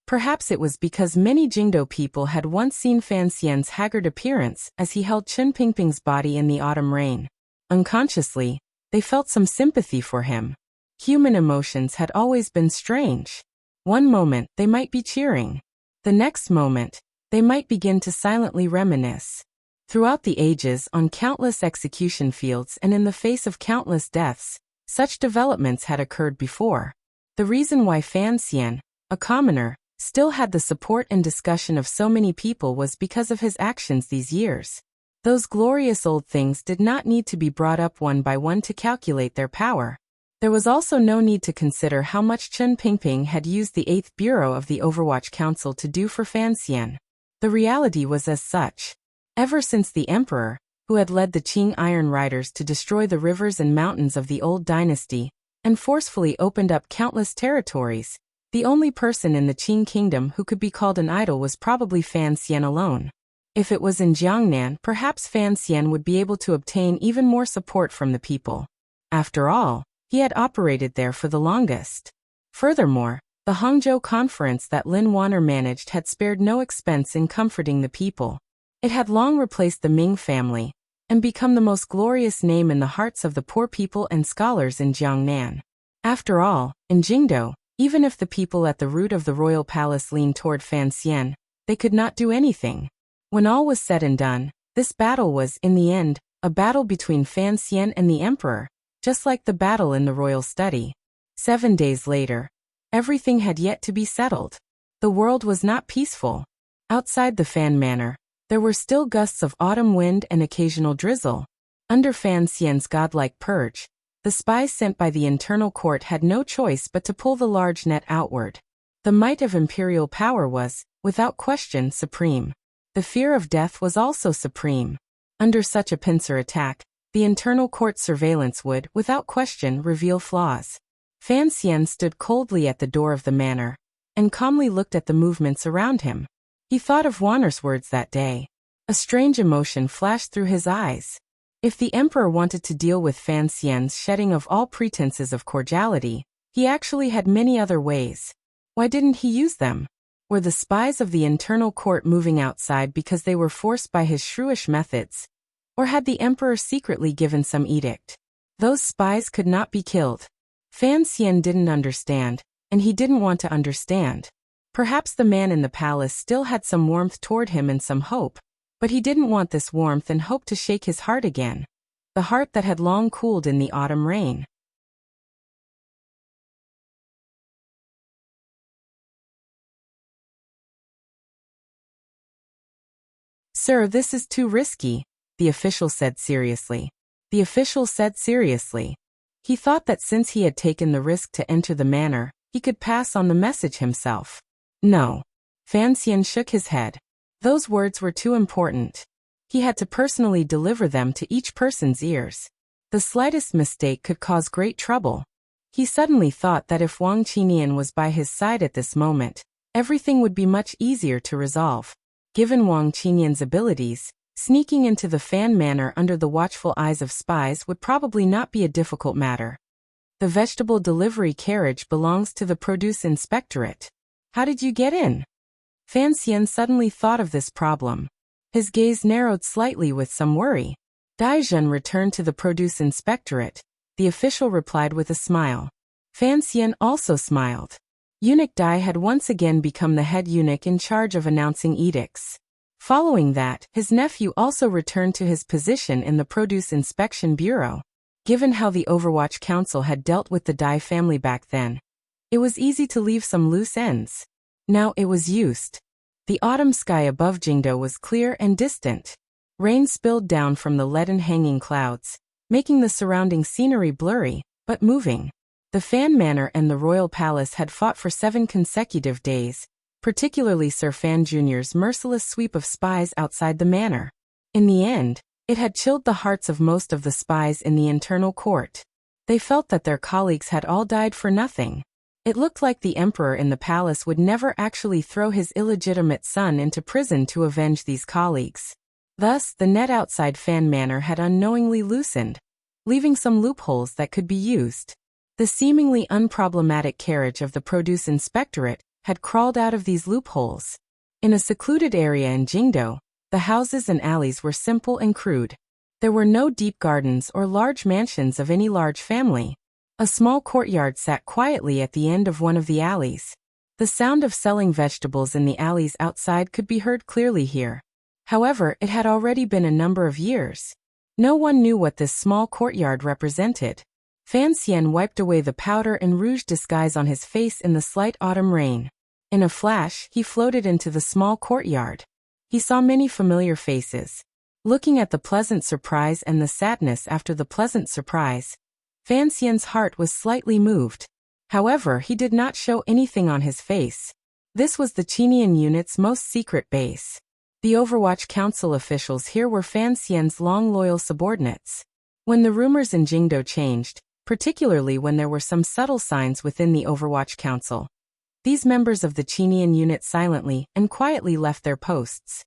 Perhaps it was because many Jingdo people had once seen Fan Xian's haggard appearance as he held Qin Pingping's body in the autumn rain. Unconsciously, they felt some sympathy for him. Human emotions had always been strange. One moment, they might be cheering. The next moment, they might begin to silently reminisce. Throughout the ages, on countless execution fields and in the face of countless deaths, such developments had occurred before. The reason why Fan Xian, a commoner, still had the support and discussion of so many people was because of his actions these years. Those glorious old things did not need to be brought up one by one to calculate their power. There was also no need to consider how much Chen Pingping had used the 8th Bureau of the Overwatch Council to do for Fan Xian. The reality was as such. Ever since the emperor, who had led the Qing Iron Riders to destroy the rivers and mountains of the old dynasty, and forcefully opened up countless territories, the only person in the Qing kingdom who could be called an idol was probably Fan Xian alone. If it was in Jiangnan, perhaps Fan Xian would be able to obtain even more support from the people. After all, he had operated there for the longest. Furthermore, the Hangzhou conference that Lin Wanner managed had spared no expense in comforting the people. It had long replaced the Ming family, and become the most glorious name in the hearts of the poor people and scholars in Jiangnan. After all, in Jingdou, even if the people at the root of the royal palace leaned toward Fan Xian, they could not do anything. When all was said and done, this battle was, in the end, a battle between Fan Xian and the emperor, just like the battle in the royal study. 7 days later, everything had yet to be settled. The world was not peaceful. Outside the Fan Manor, there were still gusts of autumn wind and occasional drizzle. Under Fan Xian's godlike purge, the spies sent by the internal court had no choice but to pull the large net outward. The might of imperial power was, without question, supreme. The fear of death was also supreme. Under such a pincer attack, the internal court surveillance would, without question, reveal flaws. Fan Xian stood coldly at the door of the manor, and calmly looked at the movements around him. He thought of Wanner's words that day. A strange emotion flashed through his eyes. If the emperor wanted to deal with Fan Xian's shedding of all pretenses of cordiality, he actually had many other ways. Why didn't he use them? Were the spies of the internal court moving outside because they were forced by his shrewish methods? Or had the emperor secretly given some edict? Those spies could not be killed. Fan Xian didn't understand, and he didn't want to understand. Perhaps the man in the palace still had some warmth toward him and some hope, but he didn't want this warmth and hope to shake his heart again. The heart that had long cooled in the autumn rain. "Sir, this is too risky," the official said seriously. The official said seriously. He thought that since he had taken the risk to enter the manor, he could pass on the message himself. No. Fan Xian shook his head. Those words were too important. He had to personally deliver them to each person's ears. The slightest mistake could cause great trouble. He suddenly thought that if Wang Qinian was by his side at this moment, everything would be much easier to resolve. Given Wang Qinian's abilities, sneaking into the Fan Manor under the watchful eyes of spies would probably not be a difficult matter. The vegetable delivery carriage belongs to the produce inspectorate. How did you get in? Fan Xian suddenly thought of this problem. His gaze narrowed slightly with some worry. Daizhen returned to the produce inspectorate, the official replied with a smile. Fan Xian also smiled. Eunuch Dai had once again become the head eunuch in charge of announcing edicts. Following that, his nephew also returned to his position in the Produce Inspection Bureau. Given how the Overwatch Council had dealt with the Dai family back then, it was easy to leave some loose ends. Now it was used. The autumn sky above Jingdou was clear and distant. Rain spilled down from the leaden hanging clouds, making the surrounding scenery blurry, but moving. The Fan Manor and the Royal Palace had fought for 7 consecutive days, particularly Sir Fan Jr.'s merciless sweep of spies outside the manor. In the end, it had chilled the hearts of most of the spies in the internal court. They felt that their colleagues had all died for nothing. It looked like the emperor in the palace would never actually throw his illegitimate son into prison to avenge these colleagues. Thus, the net outside Fan Manor had unknowingly loosened, leaving some loopholes that could be used. The seemingly unproblematic carriage of the Produce Inspectorate had crawled out of these loopholes. In a secluded area in Jingdou, the houses and alleys were simple and crude. There were no deep gardens or large mansions of any large family. A small courtyard sat quietly at the end of one of the alleys. The sound of selling vegetables in the alleys outside could be heard clearly here. However, it had already been a number of years. No one knew what this small courtyard represented. Fan Xian wiped away the powder and rouge disguise on his face in the slight autumn rain. In a flash, he floated into the small courtyard. He saw many familiar faces. Looking at the pleasant surprise and the sadness after the pleasant surprise, Fan Xian's heart was slightly moved. However, he did not show anything on his face. This was the Qinian unit's most secret base. The Overwatch Council officials here were Fan Xian's long loyal subordinates. When the rumors in Jingdo changed, particularly when there were some subtle signs within the Overwatch Council, these members of the Qinian unit silently and quietly left their posts.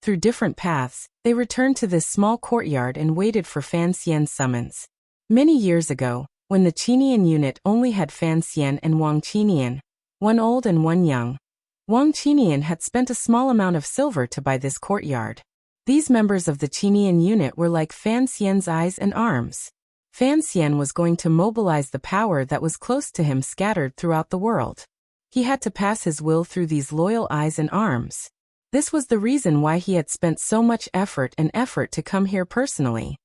Through different paths, they returned to this small courtyard and waited for Fan Xian's summons. Many years ago, when the Qinian unit only had Fan Xian and Wang Qinian, one old and one young, Wang Qinian had spent a small amount of silver to buy this courtyard. These members of the Qinian unit were like Fan Xian's eyes and arms. Fan Xian was going to mobilize the power that was close to him scattered throughout the world. He had to pass his will through these loyal eyes and arms. This was the reason why he had spent so much effort to come here personally.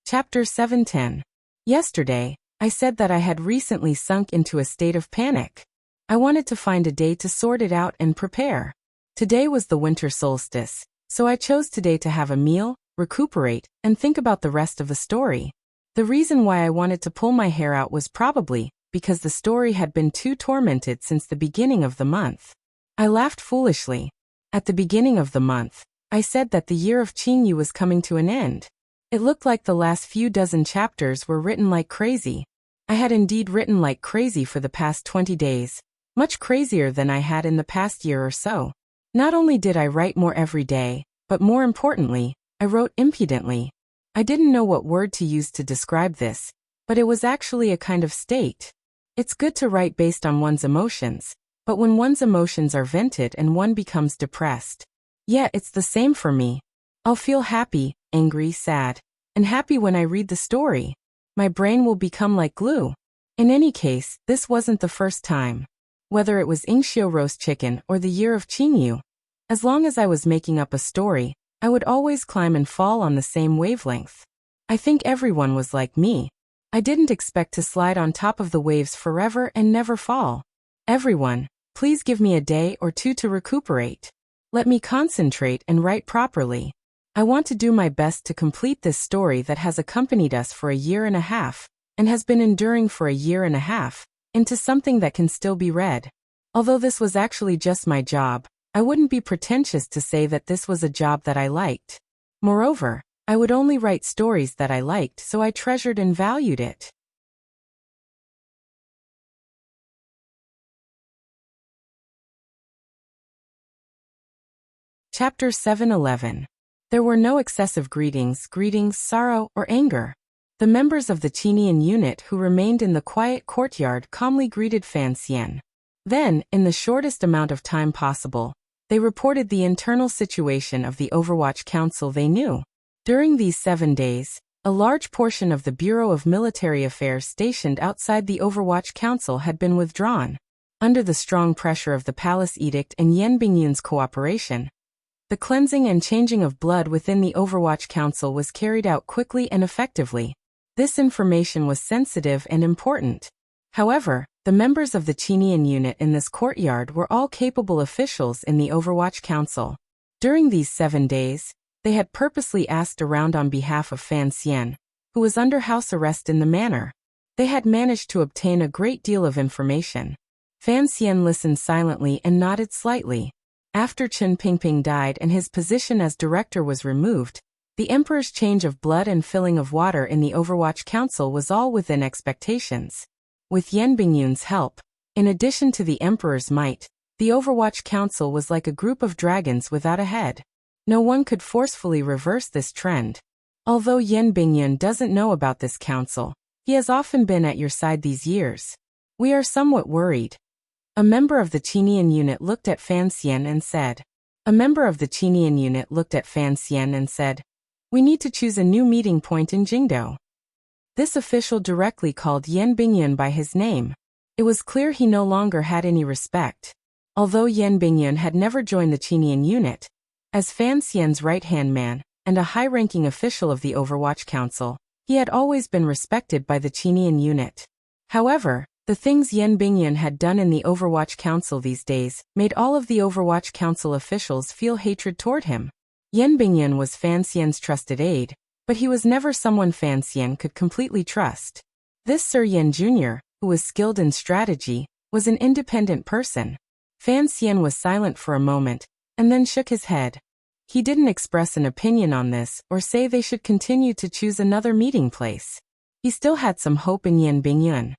Chapter 710. Yesterday, I said that I had recently sunk into a state of panic. I wanted to find a day to sort it out and prepare. Today was the winter solstice, so I chose today to have a meal, recuperate, and think about the rest of the story. The reason why I wanted to pull my hair out was probably because the story had been too tormented since the beginning of the month. I laughed foolishly. At the beginning of the month, I said that the year of Qingyu was coming to an end. It looked like the last few dozen chapters were written like crazy. I had indeed written like crazy for the past 20 days, much crazier than I had in the past year or so. Not only did I write more every day, but more importantly, I wrote impudently. I didn't know what word to use to describe this, but it was actually a kind of state. It's good to write based on one's emotions, but when one's emotions are vented and one becomes depressed. Yeah, it's the same for me. I'll feel happy, angry, sad, and happy when I read the story. My brain will become like glue. In any case, this wasn't the first time. Whether it was Ingxiu roast chicken or the year of Qingyu, as long as I was making up a story, I would always climb and fall on the same wavelength. I think everyone was like me. I didn't expect to slide on top of the waves forever and never fall. Everyone, please give me a day or two to recuperate. Let me concentrate and write properly. I want to do my best to complete this story that has accompanied us for a year and a half, and has been enduring for a year and a half, into something that can still be read. Although this was actually just my job, I wouldn't be pretentious to say that this was a job that I liked. Moreover, I would only write stories that I liked, so I treasured and valued it. Chapter 7:11. There were no excessive greetings, sorrow, or anger. The members of the Qinian unit who remained in the quiet courtyard calmly greeted Fan Xian. Then, in the shortest amount of time possible, they reported the internal situation of the Overwatch Council they knew. During these 7 days, a large portion of the Bureau of Military Affairs stationed outside the Overwatch Council had been withdrawn. Under the strong pressure of the Palace Edict and Yan Bingyun's cooperation, the cleansing and changing of blood within the Overwatch Council was carried out quickly and effectively. This information was sensitive and important. However, the members of the Qinian unit in this courtyard were all capable officials in the Overwatch Council. During these 7 days, they had purposely asked around on behalf of Fan Xian, who was under house arrest in the manor. They had managed to obtain a great deal of information. Fan Xian listened silently and nodded slightly. After Chen Pingping died and his position as director was removed, the emperor's change of blood and filling of water in the Overwatch Council was all within expectations. With Yan Bingyun's help, in addition to the emperor's might, the Overwatch Council was like a group of dragons without a head. No one could forcefully reverse this trend. Although Yan Bingyun doesn't know about this council, He has often been at your side these years. We are somewhat worried. A member of the Qinian unit looked at Fan Xian and said. We need to choose a new meeting point in Jingdo. This official directly called Yan Bingyun by his name. It was clear he no longer had any respect. Although Yan Bingyun had never joined the Qinian unit, as Fan Xian's right-hand man and a high-ranking official of the Overwatch Council, he had always been respected by the Qinian unit. However, the things Yan Bingyun had done in the Overwatch Council these days made all of the Overwatch Council officials feel hatred toward him. Yan Bingyun was Fan Xian's trusted aide, but he was never someone Fan Xian could completely trust. This Sir Yan Jr., who was skilled in strategy, was an independent person. Fan Xian was silent for a moment, and then shook his head. He didn't express an opinion on this or say they should continue to choose another meeting place. He still had some hope in Yan Bingyun.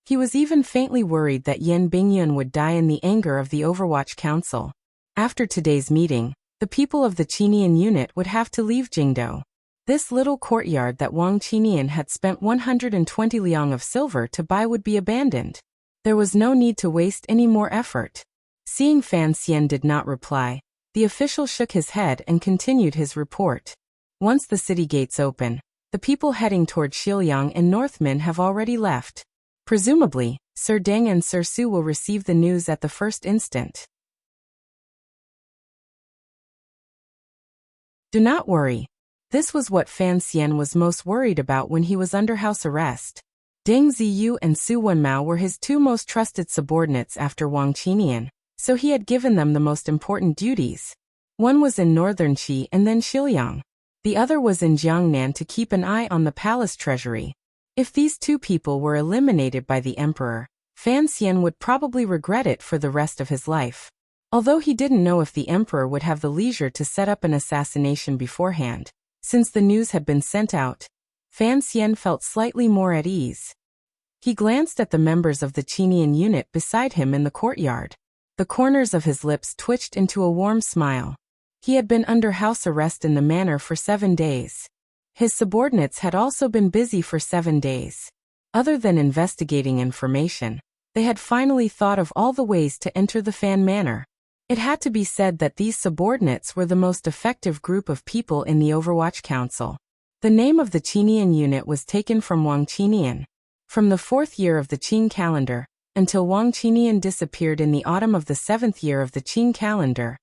He was even faintly worried that Yan Bingyun would die in the anger of the Overwatch Council. After today's meeting, the people of the Qinian unit would have to leave Jingdo. This little courtyard that Wang Qinian had spent 120 liang of silver to buy would be abandoned. There was no need to waste any more effort. Seeing Fan Xian did not reply, the official shook his head and continued his report. Once the city gates open, the people heading toward Xilyang and Northmin have already left. Presumably, Sir Deng and Sir Su will receive the news at the first instant. Do not worry. This was what Fan Xian was most worried about when he was under house arrest. Deng Ziyu and Su Wenmao were his two most trusted subordinates after Wang Qinian, so he had given them the most important duties. One was in northern Qi and then Xilyang. The other was in Jiangnan to keep an eye on the palace treasury. If these two people were eliminated by the emperor, Fan Xian would probably regret it for the rest of his life. Although he didn't know if the emperor would have the leisure to set up an assassination beforehand, since the news had been sent out, Fan Xian felt slightly more at ease. He glanced at the members of the Qinian unit beside him in the courtyard. The corners of his lips twitched into a warm smile. He had been under house arrest in the manor for 7 days. His subordinates had also been busy for 7 days. Other than investigating information, they had finally thought of all the ways to enter the Fan Manor. It had to be said that these subordinates were the most effective group of people in the Overwatch Council. The name of the Qinian unit was taken from Wang Qinian. From the 4th year of the Qin calendar, until Wang Qinian disappeared in the autumn of the 7th year of the Qin calendar,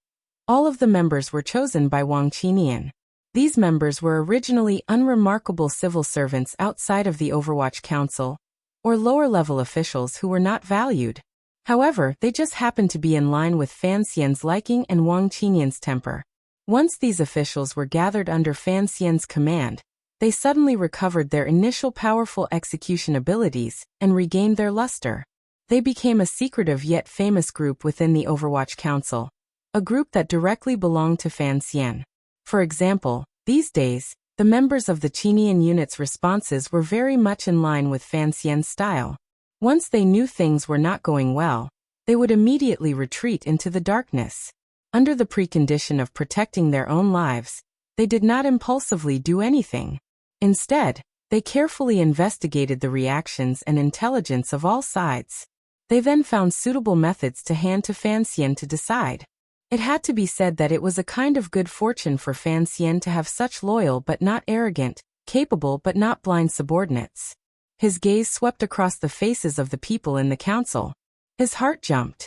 all of the members were chosen by Wang Qinian. These members were originally unremarkable civil servants outside of the Overwatch Council, or lower-level officials who were not valued. However, they just happened to be in line with Fan Xian's liking and Wang Qinian's temper. Once these officials were gathered under Fan Xian's command, they suddenly recovered their initial powerful execution abilities and regained their luster. They became a secretive yet famous group within the Overwatch Council, a group that directly belonged to Fan Xian. For example, these days, the members of the Qinian unit's responses were very much in line with Fan Xian's style. Once they knew things were not going well, they would immediately retreat into the darkness. Under the precondition of protecting their own lives, they did not impulsively do anything. Instead, they carefully investigated the reactions and intelligence of all sides. They then found suitable methods to hand to Fan Xian to decide. It had to be said that it was a kind of good fortune for Fan Xian to have such loyal but not arrogant, capable but not blind subordinates. His gaze swept across the faces of the people in the council. His heart jumped.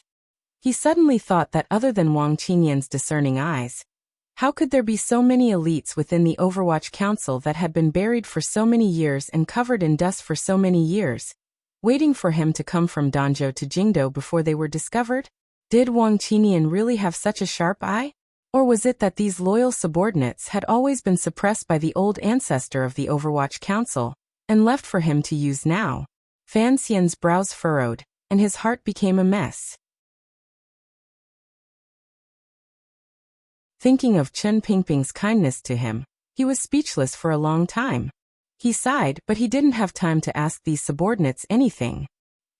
He suddenly thought that other than Wang Qinian's discerning eyes, how could there be so many elites within the Overwatch Council that had been buried for so many years and covered in dust for so many years, waiting for him to come from Danzhou to Jingdo before they were discovered? Did Wang Qinian really have such a sharp eye? Or was it that these loyal subordinates had always been suppressed by the old ancestor of the Overwatch Council, and left for him to use now? Fan Xian's brows furrowed, and his heart became a mess. Thinking of Chen Pingping's kindness to him, he was speechless for a long time. He sighed, but he didn't have time to ask these subordinates anything.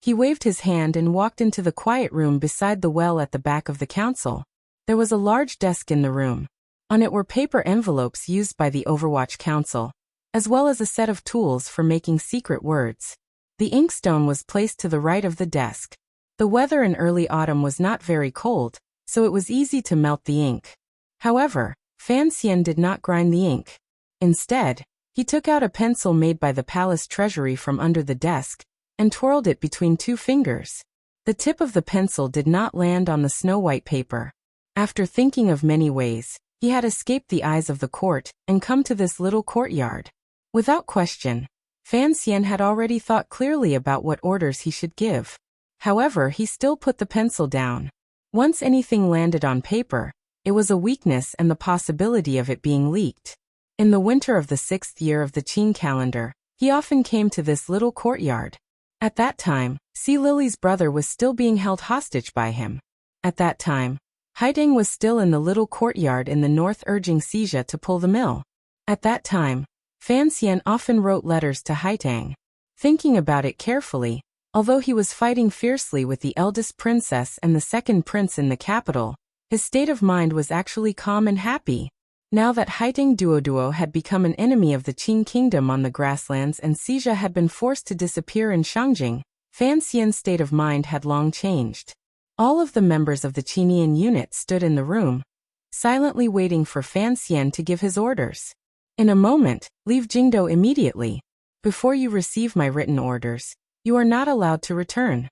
He waved his hand and walked into the quiet room beside the well at the back of the council. There was a large desk in the room. On it were paper envelopes used by the Overwatch Council. as well as a set of tools for making secret words. The inkstone was placed to the right of the desk. The weather in early autumn was not very cold, so it was easy to melt the ink. However, Fan Xian did not grind the ink. Instead, he took out a pencil made by the palace treasury from under the desk and twirled it between 2 fingers. The tip of the pencil did not land on the snow-white paper. After thinking of many ways, he had escaped the eyes of the court and come to this little courtyard. Without question, Fan Xian had already thought clearly about what orders he should give. However, he still put the pencil down. Once anything landed on paper, it was a weakness and the possibility of it being leaked. In the winter of the 6th year of the Qin calendar, he often came to this little courtyard. At that time, Sea Lily's brother was still being held hostage by him. At that time, Haideng was still in the little courtyard in the north urging Xia to pull the mill. At that time, Fan Xian often wrote letters to Haideng. Thinking about it carefully, although he was fighting fiercely with the eldest princess and the second prince in the capital, his state of mind was actually calm and happy. Now that Haideng Duoduo had become an enemy of the Qin kingdom on the grasslands and Xia had been forced to disappear in Shangjing, Fan Xian's state of mind had long changed. All of the members of the Qinian unit stood in the room, silently waiting for Fan Xian to give his orders. In a moment, leave Jingdo immediately. Before you receive my written orders, you are not allowed to return.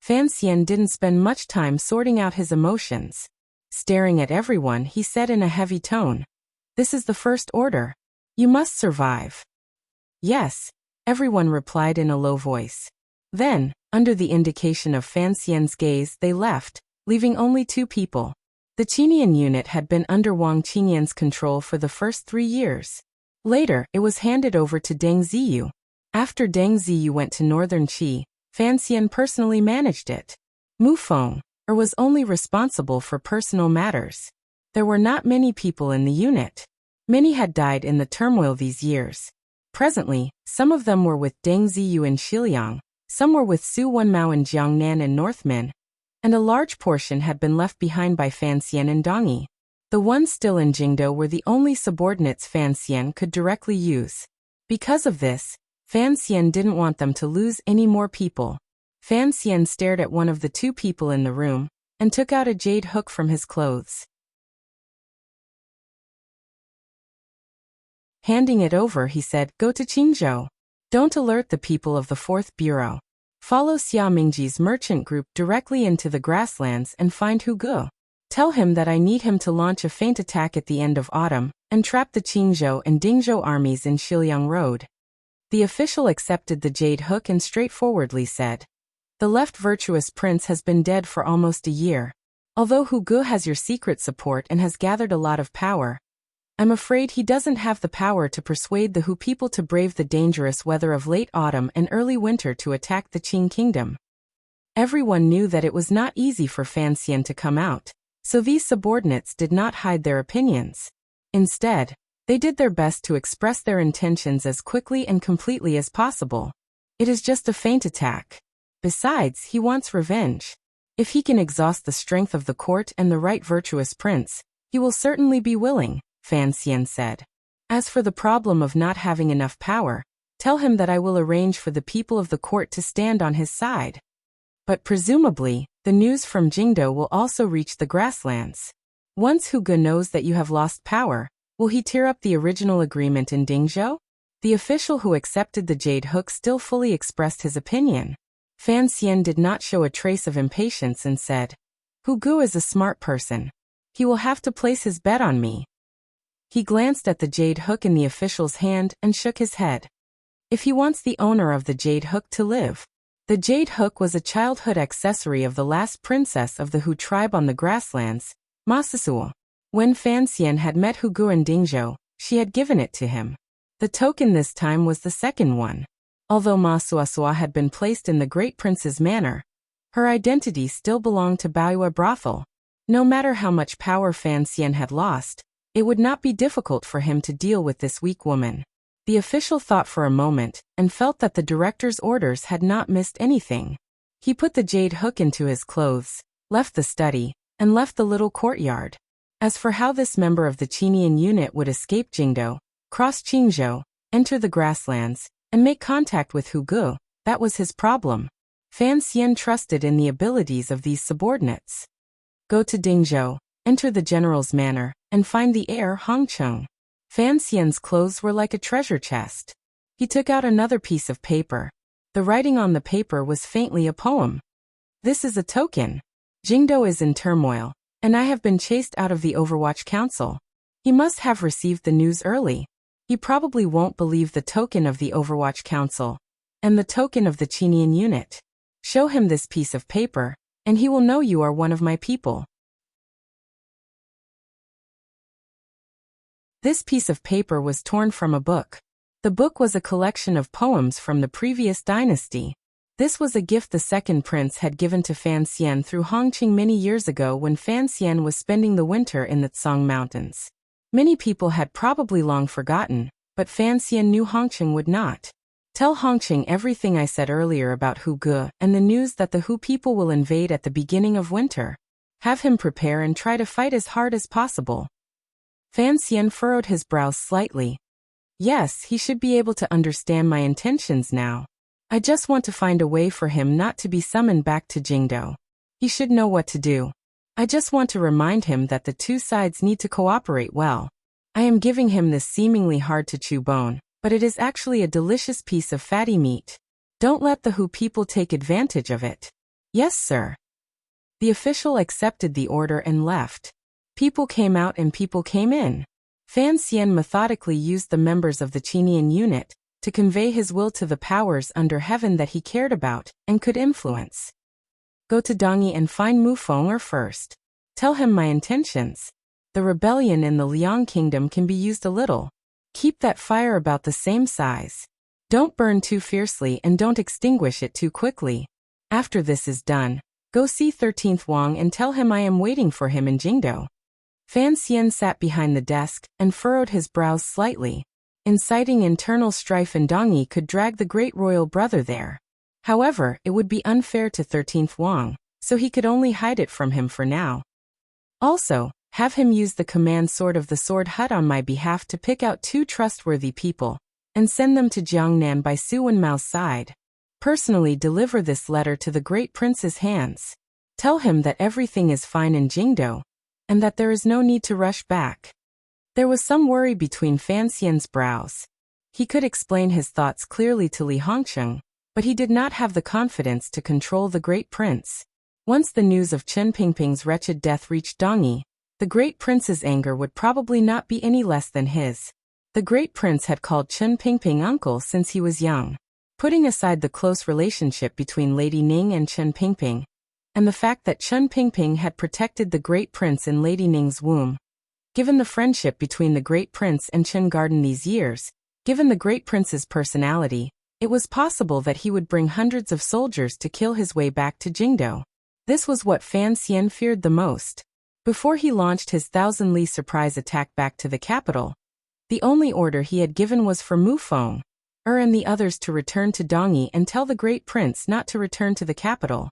Fan Xian didn't spend much time sorting out his emotions. Staring at everyone, he said in a heavy tone, "This is the first order. You must survive." "Yes," everyone replied in a low voice. Then, under the indication of Fan Xian's gaze, they left, leaving only 2 people. The Qinian unit had been under Wang Qinian's control for the first 3 years. Later, it was handed over to Deng Ziyu. After Deng Ziyu went to northern Qi, Fan Xian personally managed it. Mu Feng was only responsible for personal matters. There were not many people in the unit. Many had died in the turmoil these years. Presently, some of them were with Deng Ziyu in Xiliang, some were with Su Wenmao in Jiangnan and Northmin, and a large portion had been left behind by Fan Xian and Dongyi. The ones still in Jingdo were the only subordinates Fan Xian could directly use. Because of this, Fan Xian didn't want them to lose any more people. Fan Xian stared at one of the 2 people in the room and took out a jade hook from his clothes. Handing it over, he said, "Go to Qingzhou. Don't alert the people of the 4th Bureau. Follow Xia Mingji's merchant group directly into the grasslands and find Hu Ge. Tell him that I need him to launch a feint attack at the end of autumn and trap the Qingzhou and Dingzhou armies in Xiliang Road." The official accepted the jade hook and straightforwardly said, "The left virtuous prince has been dead for almost a year. Although Hu Ge has your secret support and has gathered a lot of power, I'm afraid he doesn't have the power to persuade the Hu people to brave the dangerous weather of late autumn and early winter to attack the Qin kingdom." Everyone knew that it was not easy for Fan Xian to come out, so these subordinates did not hide their opinions. Instead, they did their best to express their intentions as quickly and completely as possible. "It is just a feint attack. Besides, he wants revenge. If he can exhaust the strength of the court and the right virtuous prince, he will certainly be willing," Fan Xian said. "As for the problem of not having enough power, tell him that I will arrange for the people of the court to stand on his side. But presumably, the news from Jingdo will also reach the grasslands. Once Hu Ge knows that you have lost power, will he tear up the original agreement in Dingzhou?" The official who accepted the jade hook still fully expressed his opinion. Fan Xian did not show a trace of impatience and said, "Hu Ge is a smart person. He will have to place his bet on me." He glanced at the jade hook in the official's hand and shook his head. If he wants the owner of the jade hook to live. The jade hook was a childhood accessory of the last princess of the Hu tribe on the grasslands, Ma Sisuo. When Fan Xian had met Hu Ge in Dingzhou, she had given it to him. The token this time was the second one. Although Ma Suasua had been placed in the great prince's manor, her identity still belonged to Baoyue brothel. No matter how much power Fan Xian had lost, it would not be difficult for him to deal with this weak woman. The official thought for a moment and felt that the director's orders had not missed anything. He put the jade hook into his clothes, left the study, and left the little courtyard. As for how this member of the Qinian unit would escape Jingdo, cross Qingzhou, enter the grasslands, and make contact with Hu Ge. That was his problem. Fan Xian trusted in the abilities of these subordinates. Go to Dingzhou, enter the general's manor, and find the heir Hongcheng. Fan Xian's clothes were like a treasure chest. He took out another piece of paper. The writing on the paper was faintly a poem. This is a token. Jingdou is in turmoil, and I have been chased out of the Overwatch Council. He must have received the news early. He probably won't believe the token of the Overwatch Council and the token of the Qinian unit. Show him this piece of paper, and he will know you are one of my people. This piece of paper was torn from a book. The book was a collection of poems from the previous dynasty. This was a gift the second prince had given to Fan Xian through Hongqing many years ago when Fan Xian was spending the winter in the Tsang Mountains. Many people had probably long forgotten, but Fan Xian knew Hongqing would not. Tell Hongqing everything I said earlier about Hu Ge and the news that the Hu people will invade at the beginning of winter. Have him prepare and try to fight as hard as possible. Fan Xian furrowed his brows slightly. Yes, he should be able to understand my intentions now. I just want to find a way for him not to be summoned back to Jingdou. He should know what to do. I just want to remind him that the two sides need to cooperate well. I am giving him this seemingly hard-to-chew bone, but it is actually a delicious piece of fatty meat. Don't let the Hu people take advantage of it. Yes, sir. The official accepted the order and left. People came out and people came in. Fan Xian methodically used the members of the Qinian unit to convey his will to the powers under heaven that he cared about and could influence. Go to Dongyi and find Mu Feng'er first. Tell him my intentions. The rebellion in the Liang kingdom can be used a little. Keep that fire about the same size. Don't burn too fiercely and don't extinguish it too quickly. After this is done, go see 13th Wang and tell him I am waiting for him in Jingdou. Fan Xian sat behind the desk and furrowed his brows slightly. Inciting internal strife in Dongyi could drag the great royal brother there. However, it would be unfair to 13th Wang, so he could only hide it from him for now. Also, have him use the command sword of the Sword Hut on my behalf to pick out 2 trustworthy people, and send them to Jiangnan by Su Wenmao's side. Personally deliver this letter to the great prince's hands. Tell him that everything is fine in Jingdou, and that there is no need to rush back. There was some worry between Fan Xian's brows. He could explain his thoughts clearly to Li Hongcheng, but he did not have the confidence to control the great prince. Once the news of Chen Pingping's wretched death reached Dongyi, the great prince's anger would probably not be any less than his. The great prince had called Chen Pingping uncle since he was young. Putting aside the close relationship between Lady Ning and Chen Pingping, and the fact that Chen Pingping had protected the great prince in Lady Ning's womb. Given the friendship between the great prince and Chen Garden these years, given the great prince's personality, it was possible that he would bring hundreds of soldiers to kill his way back to Jingdou. This was what Fan Xian feared the most. Before he launched his 1,000 li surprise attack back to the capital, the only order he had given was for Mu Feng'er and the others to return to Dongyi and tell the great prince not to return to the capital.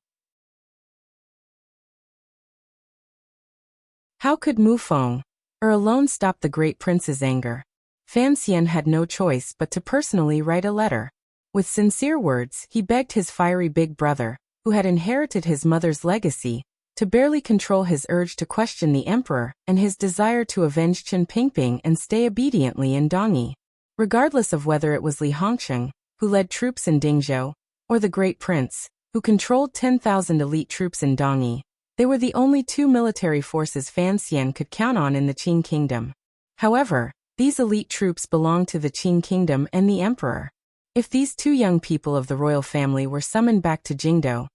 How could Mu Feng'er alone stop the great prince's anger? Fan Xian had no choice but to personally write a letter. With sincere words, he begged his fiery big brother, who had inherited his mother's legacy, to barely control his urge to question the emperor and his desire to avenge Chen Pingping and stay obediently in Dongyi. Regardless of whether it was Li Hongcheng, who led troops in Dingzhou, or the great prince, who controlled 10,000 elite troops in Dongyi, they were the only 2 military forces Fan Xian could count on in the Qin kingdom. However, these elite troops belonged to the Qin kingdom and the emperor. If these 2 young people of the royal family were summoned back to Jingdou,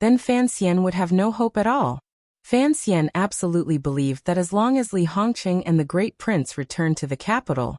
then Fan Xian would have no hope at all. Fan Xian absolutely believed that as long as Li Hongcheng and the great prince returned to the capital,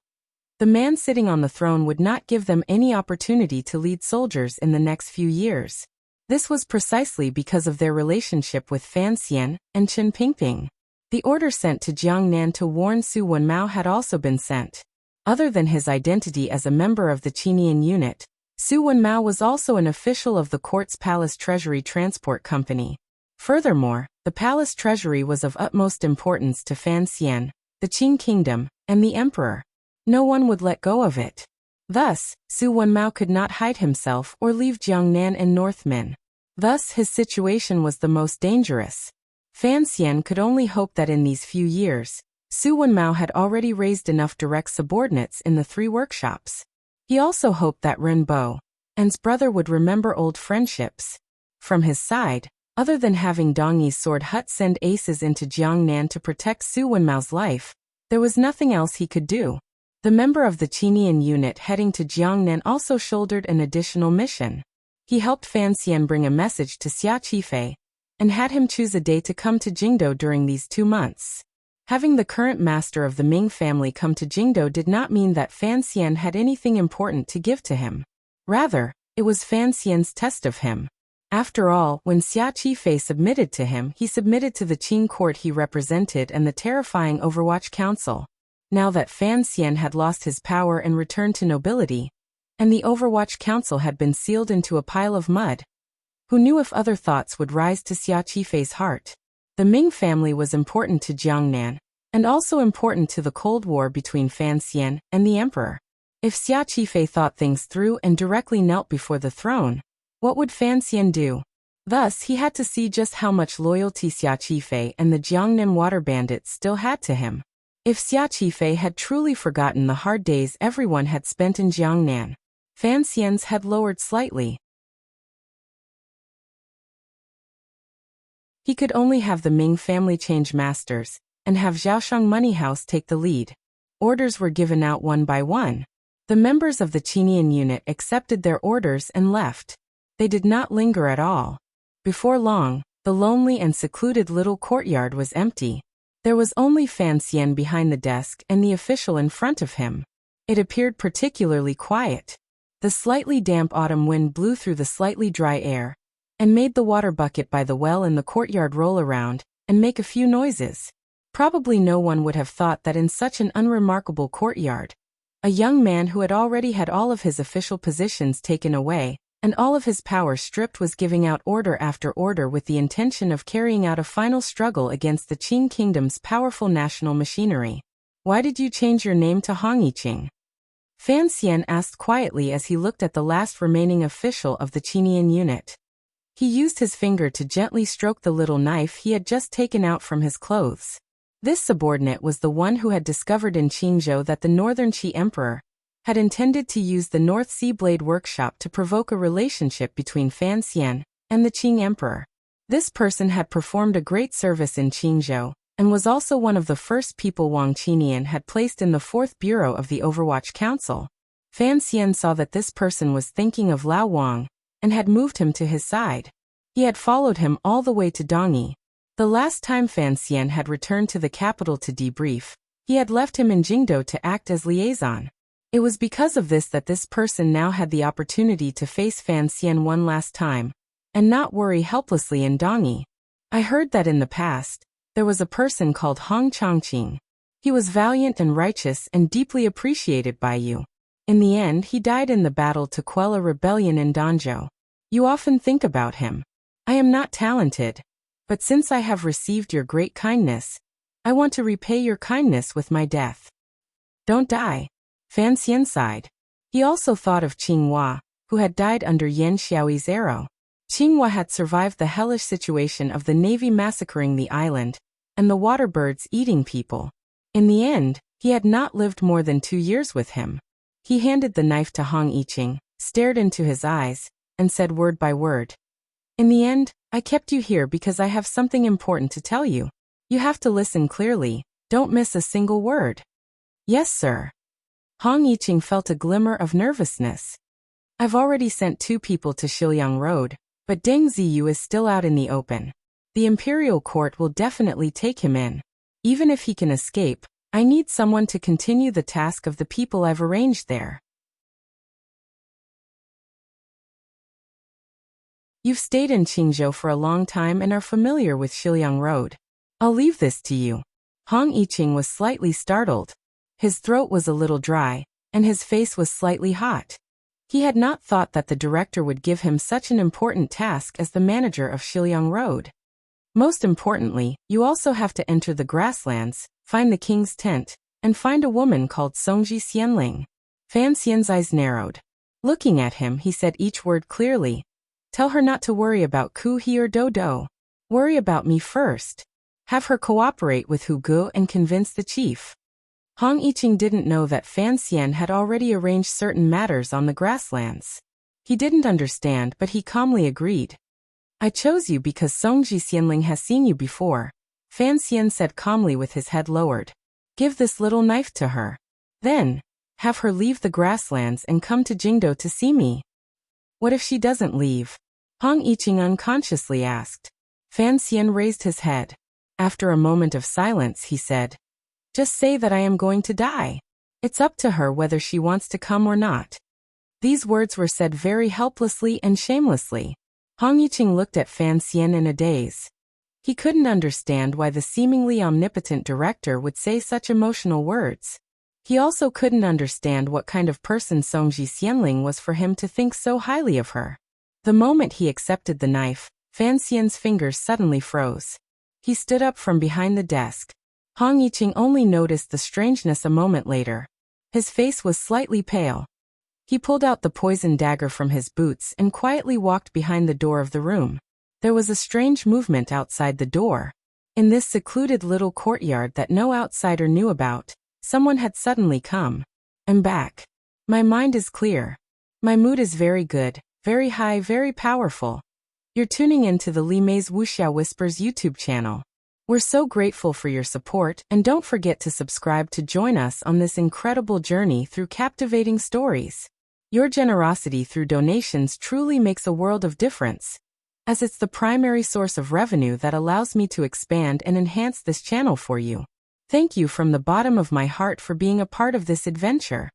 the man sitting on the throne would not give them any opportunity to lead soldiers in the next few years. This was precisely because of their relationship with Fan Xian and Chen Pingping. The order sent to Jiangnan to warn Su Wenmao had also been sent. Other than his identity as a member of the Qinian unit, Su Wenmao was also an official of the court's palace treasury transport company. Furthermore, the palace treasury was of utmost importance to Fan Xian, the Qin kingdom, and the emperor. No one would let go of it. Thus, Su Wenmao could not hide himself or leave Jiangnan and Northmen. Thus, his situation was the most dangerous. Fan Xian could only hope that in these few years, Su Wenmao had already raised enough direct subordinates in the 3 workshops. He also hoped that Ren Bo and's brother would remember old friendships. From his side, other than having Dongyi's sword hut send aces into Jiangnan to protect Su Wenmao's life, there was nothing else he could do. The member of the Qinian unit heading to Jiangnan also shouldered an additional mission. He helped Fan Xian bring a message to Xia Qifei and had him choose a day to come to Jingdo during these 2 months. Having the current master of the Ming family come to Jingdo did not mean that Fan Xian had anything important to give to him. Rather, it was Fan Xian's test of him. After all, when Xia Qifei submitted to him, he submitted to the Qing court he represented and the terrifying Overwatch Council. Now that Fan Xian had lost his power and returned to nobility, and the Overwatch Council had been sealed into a pile of mud, who knew if other thoughts would rise to Xia Qifei's heart? The Ming family was important to Jiangnan, and also important to the Cold War between Fan Xian and the emperor. If Xia Qifei thought things through and directly knelt before the throne, what would Fan Xian do? Thus, he had to see just how much loyalty Xia Qifei and the Jiangnan water bandits still had to him. If Xia Qifei had truly forgotten the hard days everyone had spent in Jiangnan, Fan Xian's head lowered slightly. He could only have the Ming family change masters, and have Zhaoshang Money House take the lead. Orders were given out one by one. The members of the Qinian unit accepted their orders and left. They did not linger at all. Before long, the lonely and secluded little courtyard was empty. There was only Fan Xian behind the desk and the official in front of him. It appeared particularly quiet. The slightly damp autumn wind blew through the slightly dry air, and made the water bucket by the well in the courtyard roll around and make a few noises. Probably no one would have thought that in such an unremarkable courtyard, a young man who had already had all of his official positions taken away and all of his power stripped was giving out order after order with the intention of carrying out a final struggle against the Qing kingdom's powerful national machinery. "Why did you change your name to Hong Yiqing?" Fan Xian asked quietly as he looked at the last remaining official of the Qinian unit. He used his finger to gently stroke the little knife he had just taken out from his clothes. This subordinate was the one who had discovered in Qingzhou that the Northern Qi Emperor had intended to use the North Sea Blade Workshop to provoke a relationship between Fan Xian and the Qing Emperor. This person had performed a great service in Qingzhou, and was also one of the first people Wang Qinian had placed in the 4th Bureau of the Overwatch Council. Fan Xian saw that this person was thinking of Lao Wang, and had moved him to his side. He had followed him all the way to Dongyi. The last time Fan Xian had returned to the capital to debrief, he had left him in Jingdo to act as liaison. It was because of this that this person now had the opportunity to face Fan Xian one last time, and not worry helplessly in Dongyi. "I heard that in the past, there was a person called Hong Chongqing. He was valiant and righteous and deeply appreciated by you. In the end, he died in the battle to quell a rebellion in Danzhou. You often think about him. I am not talented, but since I have received your great kindness, I want to repay your kindness with my death. Don't die." Fan Xian sighed. He also thought of Qing Hua, who had died under Yan Xiaoyi's arrow. Qing Hua had survived the hellish situation of the navy massacring the island, and the water birds eating people. In the end, he had not lived more than 2 years with him. He handed the knife to Hong Yiqing, stared into his eyes, and said word by word, "In the end, I kept you here because I have something important to tell you. You have to listen clearly, don't miss a single word." "Yes, sir." Hong Yiqing felt a glimmer of nervousness. "I've already sent 2 people to Shiliang Road, but Deng Ziyu is still out in the open. The imperial court will definitely take him in. Even if he can escape, I need someone to continue the task of the people I've arranged there." "You've stayed in Qingzhou for a long time and are familiar with Shiliang Road. I'll leave this to you." Hong Yiqing was slightly startled. His throat was a little dry, and his face was slightly hot. He had not thought that the director would give him such an important task as the manager of Shiliang Road. "Most importantly, you also have to enter the grasslands, find the king's tent, and find a woman called Songji Xianling." Fan Xian's eyes narrowed. Looking at him, he said each word clearly. Tell her not to worry about Ku He or Dodo. Worry about me first. Have her cooperate with Hu Gu and convince the chief. Hong Yiqing didn't know that Fan Xian had already arranged certain matters on the grasslands. He didn't understand, but he calmly agreed. I chose you because Songji Xianling has seen you before, Fan Xian said calmly with his head lowered. Give this little knife to her. Then, have her leave the grasslands and come to Jingdo to see me. What if she doesn't leave? Hong Yiqing unconsciously asked. Fan Xian raised his head. After a moment of silence, he said, just say that I am going to die. It's up to her whether she wants to come or not. These words were said very helplessly and shamelessly. Hong Yiqing looked at Fan Xian in a daze. He couldn't understand why the seemingly omnipotent director would say such emotional words. He also couldn't understand what kind of person Songji Xianling was for him to think so highly of her. The moment he accepted the knife, Fan Xian's fingers suddenly froze. He stood up from behind the desk. Hong Yiqing only noticed the strangeness a moment later. His face was slightly pale. He pulled out the poison dagger from his boots and quietly walked behind the door of the room. There was a strange movement outside the door. In this secluded little courtyard that no outsider knew about, someone had suddenly come. I'm back. My mind is clear. My mood is very good, very high, very powerful. You're tuning in to the Li Mei's Wuxia Whispers YouTube channel. We're so grateful for your support, and don't forget to subscribe to join us on this incredible journey through captivating stories. Your generosity through donations truly makes a world of difference, as it's the primary source of revenue that allows me to expand and enhance this channel for you. Thank you from the bottom of my heart for being a part of this adventure.